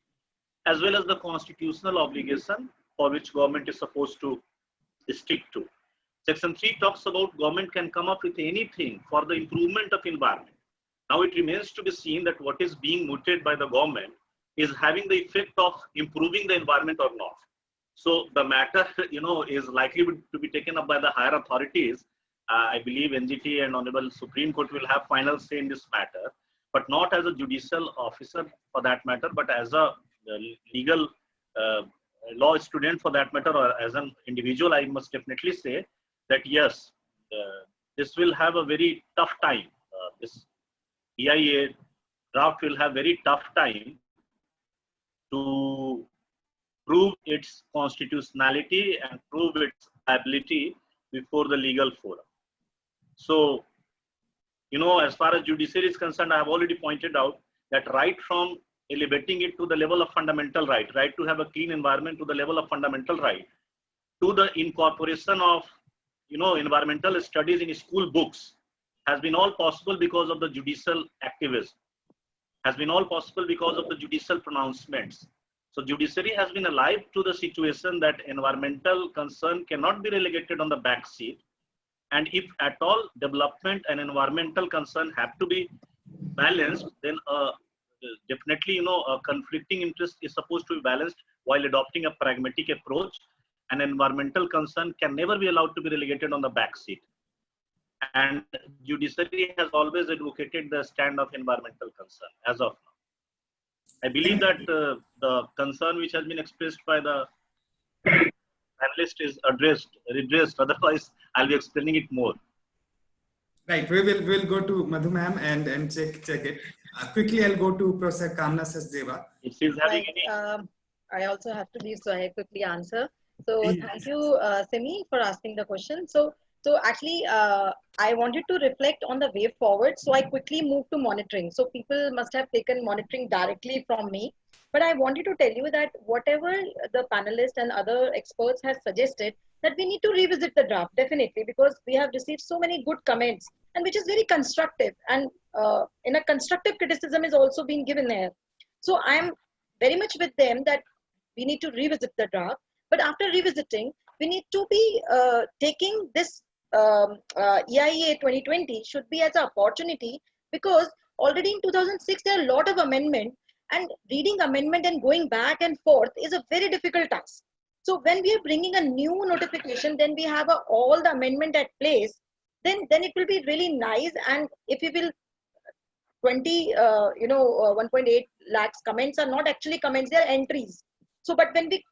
as well as the constitutional obligation for which government is supposed to stick to. Section 3 talks about government can come up with anything for the improvement of environment. Now it remains to be seen that what is being mooted by the government is having the effect of improving the environment or not. So the matter, is likely to be taken up by the higher authorities. I believe NGT and Honorable Supreme Court will have final say in this matter, but not as a judicial officer for that matter, but as a legal law student for that matter, or as an individual. I must definitely say that yes, this will have a very tough time. This EIA draft will have very tough time to prove its constitutionality and prove its ability before the legal forum. So, as far as judiciary is concerned, I have already pointed out that right from elevating it to the level of fundamental right to have a clean environment to the level of fundamental right, to the incorporation of, environmental studies in school books has been all possible because of the judicial activism, has been all possible because of the judicial pronouncements. So judiciary has been alive to the situation that environmental concern cannot be relegated on the back seat. And if at all development and environmental concern have to be balanced, then definitely, a conflicting interest is supposed to be balanced while adopting a pragmatic approach. And environmental concern can never be allowed to be relegated on the back seat. And judiciary has always advocated the stand of environmental concern as of now. I believe that the concern which has been expressed by the panelist is redressed. Otherwise, I'll be explaining it more. Right. We'll go to Madhu ma'am and check it. Quickly, I'll go to Professor Kamna Sachdeva. If she's having any. I also have to leave, so I quickly answer. So thank you, Semi, for asking the question. So actually, I wanted to reflect on the way forward. So I quickly moved to monitoring. So people must have taken monitoring directly from me. But I wanted to tell you that whatever the panelists and other experts have suggested, that we need to revisit the draft, definitely, because we have received so many good comments, and which is very constructive. And in a constructive criticism is also being given there. So I'm very much with them that we need to revisit the draft. But after revisiting, we need to be taking this EIA 2020 should be as an opportunity, because already in 2006, there are a lot of amendments, and reading amendment and going back and forth is a very difficult task. So when we are bringing a new notification, then we have all the amendment at place, then it will be really nice. And if we will 1.8 lakhs comments are not actually comments, they are entries. So, but when we,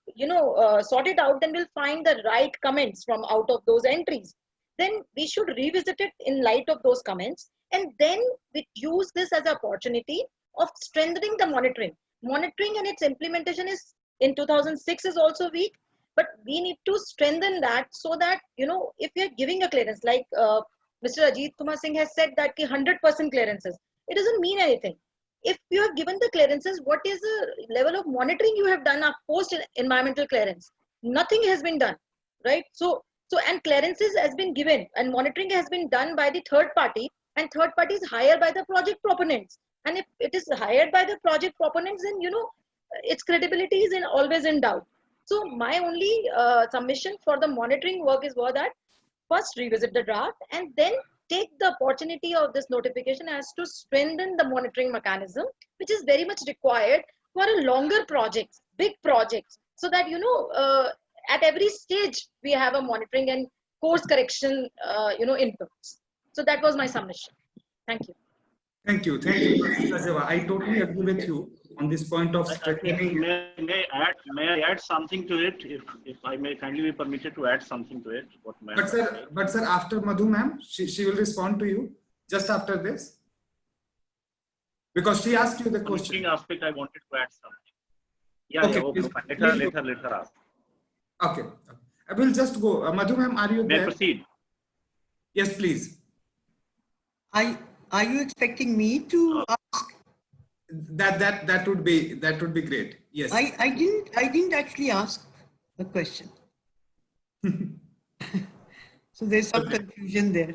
sort it out, then we'll find the right comments from out of those entries. Then we should revisit it in light of those comments. And then we use this as an opportunity of strengthening the monitoring. Monitoring and its implementation is in 2006 is also weak, but we need to strengthen that so that, if we are giving a clearance, like Mr. Ajit Kumar Singh has said that 100% clearances, it doesn't mean anything. If you have given the clearances, what is the level of monitoring you have done post environmental clearance? Nothing has been done, right? So and clearances has been given and monitoring has been done by the third party, and third party is hired by the project proponents. And if it is hired by the project proponents, then, its credibility is always in doubt. So my only submission for the monitoring work is that first revisit the draft and then take the opportunity of this notification as to strengthen the monitoring mechanism, which is very much required for a longer projects, big projects, so that, at every stage we have a monitoring and course correction, inputs. So that was my submission. Thank you. Thank you. Thank you, Professor. I totally agree with you on this point of strengthening. May I add something to it, if I may kindly be permitted to add something to it? But sir, after Madhu ma'am, she will respond to you just after this, because she asked you the question. Aspect, I wanted to add something. Yeah, okay, yeah, let her ask. Okay, I will just go. Madhu ma'am, are you there? May proceed? Yes, please. Are you expecting me to ask? That would be great. Yes. I didn't actually ask a question. So there's some confusion there.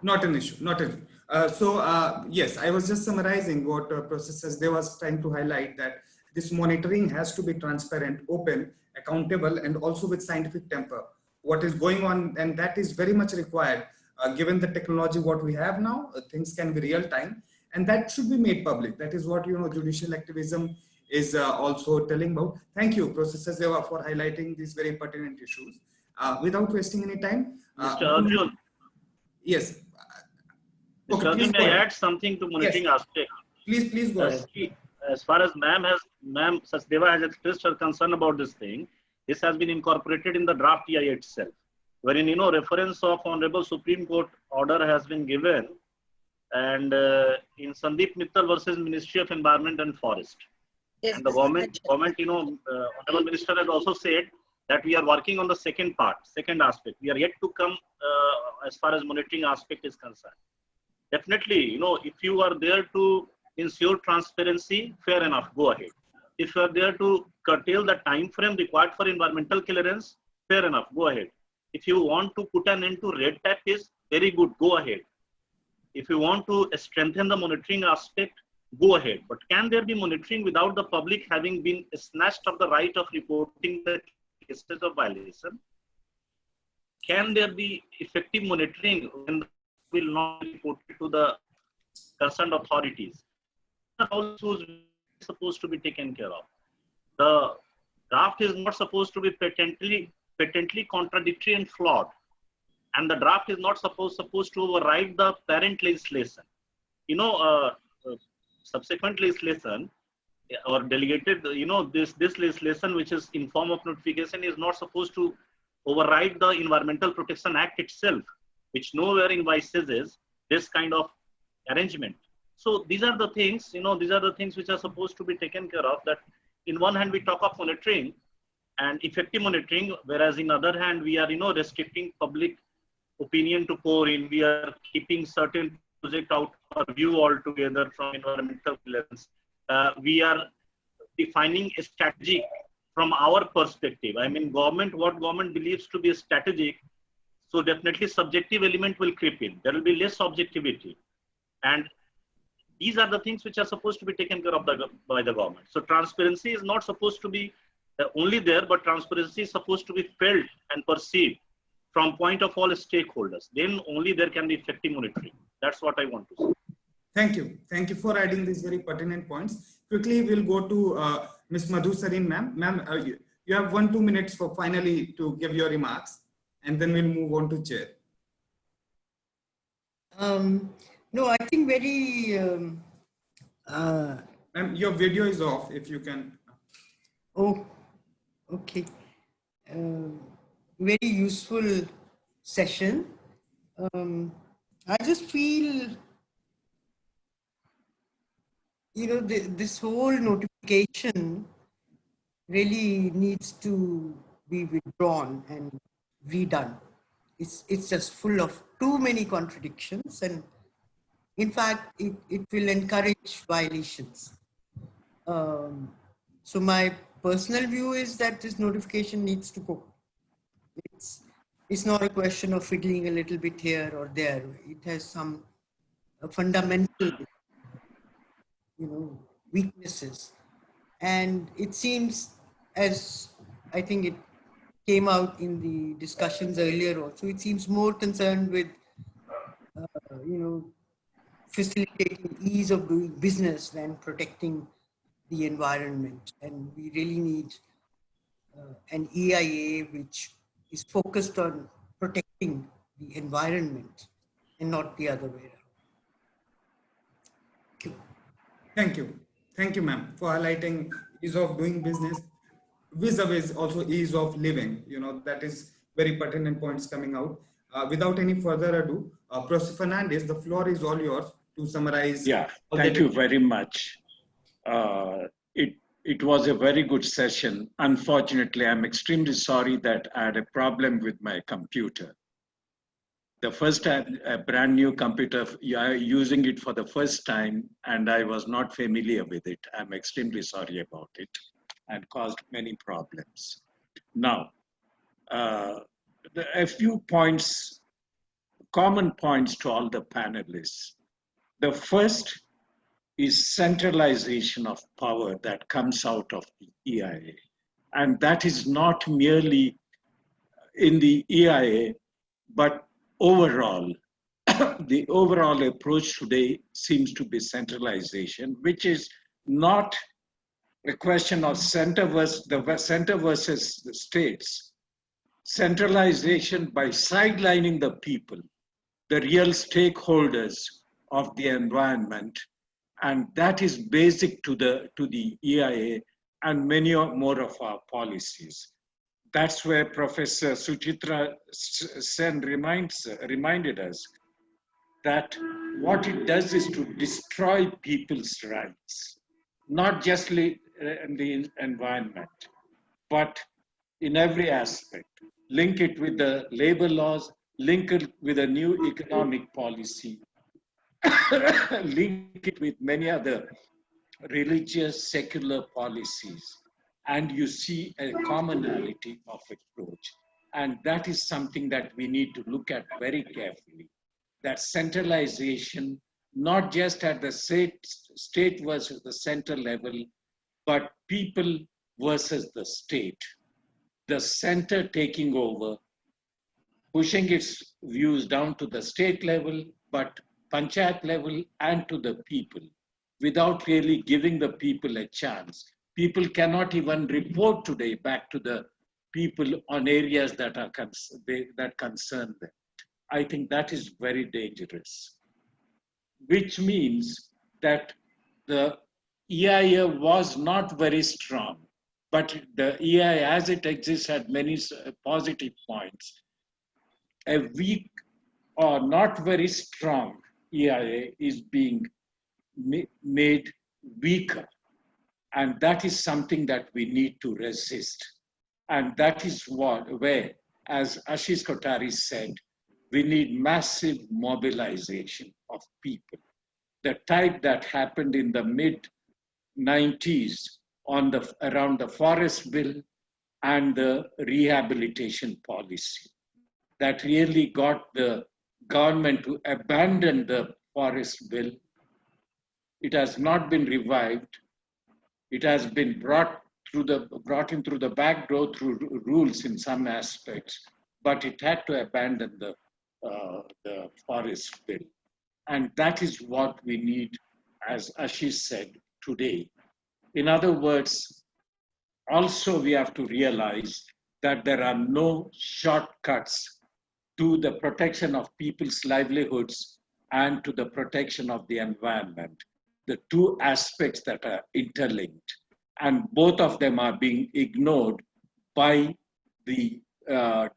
Not an issue. Not an issue. Yes, I was just summarizing what Professor Sachdeva was trying to highlight, that this monitoring has to be transparent, open, accountable, and also with scientific temper. What is going on, and that is very much required. Given the technology what we have now, things can be real time, and that should be made public. That is what judicial activism is also telling about. Thank you, Professor Sachdeva, for highlighting these very pertinent issues. Without wasting any time, Mr. Arjun. Yes. Mr. Arjun, may I add something to monitoring aspect? Please go ahead. As far as Ma'am Sachdeva has expressed her concern about this thing, this has been incorporated in the draft EIA itself, wherein, reference of Honorable Supreme Court order has been given, and in Sandeep Mittal versus Ministry of Environment and Forest. Yes, and the government, Honorable Minister has also said that we are working on the second aspect. We are yet to come as far as monitoring aspect is concerned. Definitely, if you are there to ensure transparency, fair enough, go ahead. If you are there to curtail the time frame required for environmental clearance, fair enough, go ahead. If you want to put an end to red tape, is very good, go ahead. If you want to strengthen the monitoring aspect, go ahead. But can there be monitoring without the public having been snatched of the right of reporting the cases of violation? Can there be effective monitoring when the will not be reported to the concerned authorities? Also supposed to be taken care of. The draft is not supposed to be patently contradictory and flawed. And the draft is not supposed to override the parent legislation. You know, subsequent legislation or delegated, you know, this legislation which is in form of notification is not supposed to override the Environmental Protection Act itself, which nowhere envisages this kind of arrangement. So these are the things, you know, these are the things which are supposed to be taken care of. That in one hand we talk of monitoring and effective monitoring, whereas in other hand we are, you know, restricting public opinion to pour in. We are keeping certain project out of view altogether from environmental clearance. We are defining a strategy from our perspective. I mean, what government believes to be strategic, so definitely subjective element will creep in. There will be less objectivity. And these are the things which are supposed to be taken care of by the government. So transparency is not supposed to be only there, but transparency is supposed to be felt and perceived from point of all stakeholders. Then only there can be effective monitoring. That's what I want to say. Thank you. Thank you for adding these very pertinent points. Quickly, we'll go to Ms. Madhusarin, ma'am. Ma'am, you have 1-2 minutes for finally to give your remarks, and then we'll move on to chair. No, I think very... Ma'am, your video is off, if you can. Oh, okay. Very useful session. I just feel, you know, this whole notification really needs to be withdrawn and redone. It's just full of too many contradictions, and in fact, it will encourage violations. So my personal view is that this notification needs to go. It's not a question of fiddling a little bit here or there. It has some fundamental, you know, weaknesses. And it seems, as I think it came out in the discussions earlier also, it seems more concerned with, you know, facilitating ease of doing business than protecting the environment. And we really need an EIA which is focused on protecting the environment and not the other way around. Thank you. Thank you. Thank you, ma'am, for highlighting ease of doing business vis-a-vis also ease of living. You know, that is very pertinent points coming out. Without any further ado, Prof Fernandes, the floor is all yours to summarize. Yeah, thank you very much. It was a very good session. Unfortunately, I'm extremely sorry that I had a problem with my computer. The first time, a brand new computer, using it for the first time, and I was not familiar with it. I'm extremely sorry about it and caused many problems. Now, a few points, common points to all the panelists. The first is centralization of power that comes out of the EIA. And that is not merely in the EIA, but overall, the overall approach today seems to be centralization, which is not a question of center versus the states. Centralization by sidelining the people, the real stakeholders of the environment, and that is basic to the EIA and many more of our policies. That's where Professor Sucharita Sen reminded us that what it does is to destroy people's rights, not just in the environment, but in every aspect. Link it with the labor laws, link it with a new economic policy, link it with many other religious, secular policies, and you see a commonality of approach. And that is something that we need to look at very carefully. That centralization, not just at the state versus the center level, but people versus the state. The center taking over, pushing its views down to the state level, but panchayat level and to the people, without really giving the people a chance. People cannot even report today back to the people on areas that are that concern them. I think that is very dangerous, which means that the EIA was not very strong, but the EIA as it exists had many positive points. A weak or not very strong EIA is being made weaker. And that is something that we need to resist. And that is where, as Ashish Kothari said, we need massive mobilization of people. The type that happened in the mid-90s around the forest bill and the rehabilitation policy that really got the government to abandon the forest bill. It has not been revived. It has been brought in through the back door through rules in some aspects, but it had to abandon the forest bill. And that is what we need, as Ashish said, today. In other words, also we have to realize that there are no shortcuts to the protection of people's livelihoods and to the protection of the environment. The two aspects that are interlinked, and both of them are being ignored by the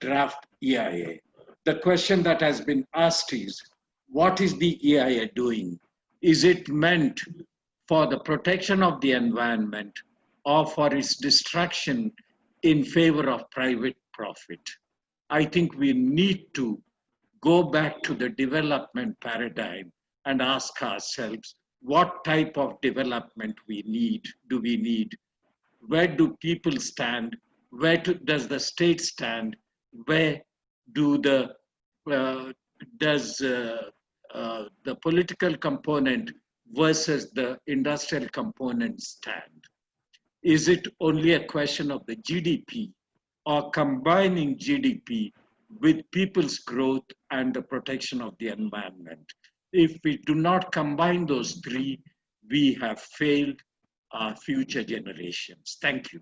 draft EIA. The question that has been asked is, what is the EIA doing? Is it meant for the protection of the environment or for its destruction in favor of private profit? I think we need to go back to the development paradigm and ask ourselves, what type of development do we need? Where do people stand? Where does the state stand? Where do does the political component versus the industrial component stand? Is it only a question of the GDP or combining GDP with people's growth and the protection of the environment? If we do not combine those three, we have failed our future generations. Thank you.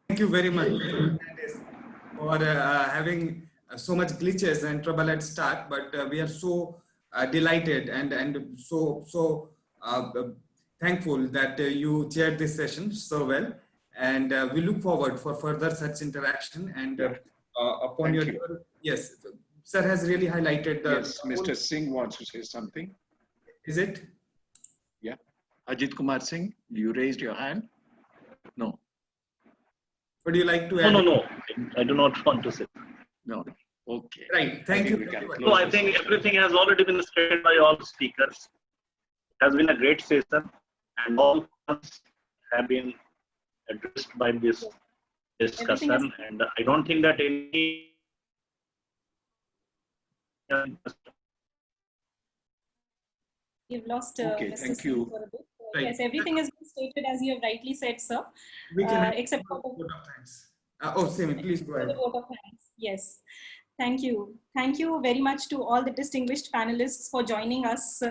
Thank you very much for having so much glitches and trouble at start, but we are so delighted and so thankful that you chaired this session so well. And we look forward for further such interaction and upon Thank your, you. yes, sir has really highlighted the— Yes, Mr. Singh wants to say something. Is it? Yeah. Ajit Kumar Singh, you raised your hand? No. Would you like to add? No. I do not want to say. No. Okay. Right. Thank you. So I think everything has already been stated by all speakers. It has been a great session, and all points have been addressed by this discussion. And I don't think that any You've lost okay, Mr. thank Singh you. for a bit. Right. Yes, everything has been stated as you have rightly said, sir. We can except for vote of thanks. Simi, please go ahead. the vote of thanks. Yes. Thank you. Thank you very much to all the distinguished panelists for joining us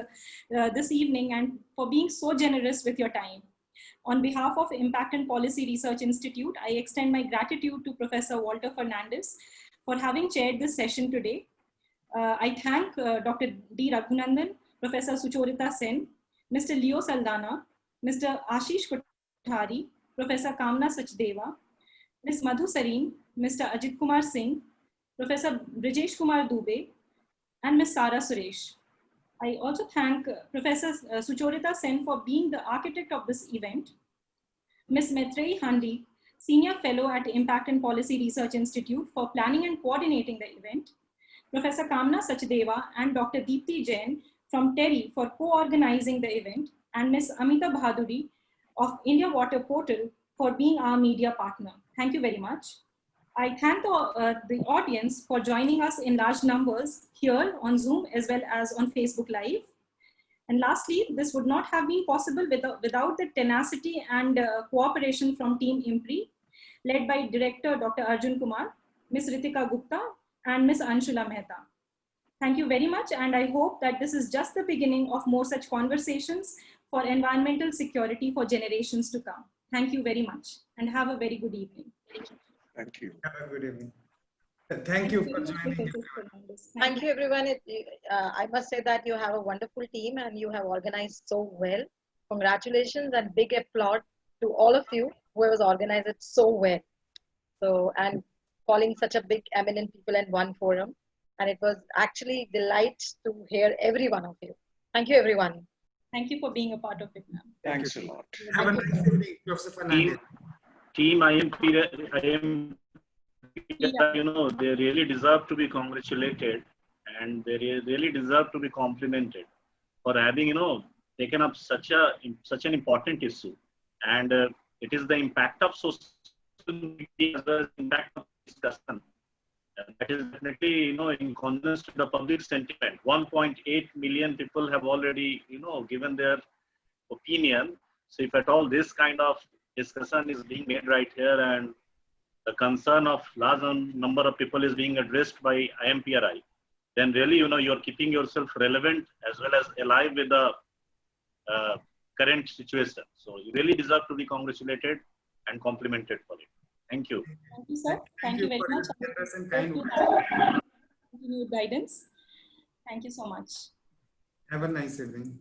this evening and for being so generous with your time. On behalf of Impact and Policy Research Institute, I extend my gratitude to Professor Walter Fernandes for having chaired this session today. I thank Dr. D Raghunandan, Professor Sucharita Sen, Mr. Leo Saldanha, Mr. Ashish Kothari, Professor Kamna Sachdeva, Ms. Madhu Sareen, Mr. Ajit Kumar Singh, Professor Brijesh Kumar Dubey, and Ms. Sara Suresh. I also thank Professor Sucharita Sen for being the architect of this event, Ms. Maitreyi Handi, Senior Fellow at Impact and Policy Research Institute for planning and coordinating the event, Professor Kamna Sachdeva and Dr. Deepti Jain from TERI for co-organizing the event, and Ms. Amita Bhaduri of India Water Portal for being our media partner. Thank you very much. I thank the audience for joining us in large numbers here on Zoom as well as on Facebook Live. And lastly, this would not have been possible without the tenacity and cooperation from Team IMPRI, led by Director Dr. Arjun Kumar, Ms. Ritika Gupta, and Ms. Anshula Mehta. Thank you very much, and I hope that this is just the beginning of more such conversations for environmental security for generations to come. Thank you very much, and have a very good evening. Thank you. Have a good evening. Thank you for joining. Thank you, everyone. I must say that you have a wonderful team and you have organized so well. Congratulations and big applaud to all of you who has organized it so well. So, and calling such a big eminent people in one forum. And it was actually a delight to hear every one of you. Thank you, everyone. Thank you for being a part of it, ma'am. Thanks a lot. Have a nice evening, Prof Fernandes. Team IMPRI, you know, they really deserve to be congratulated and they really deserve to be complimented for having, you know, taken up such an important issue. And it is the impact of social media as well as impact of discussion. That is definitely, you know, in consonance to the public sentiment. 1.8 million people have already, you know, given their opinion. So if at all this kind of discussion is being made right here and the concern of large number of people is being addressed by IMPRI, then really, you know, you're keeping yourself relevant as well as alive with the current situation. So you really deserve to be congratulated and complimented for it. Thank you. Thank you, sir. Thank you very much. Continued guidance. Thank you so much. Have a nice evening.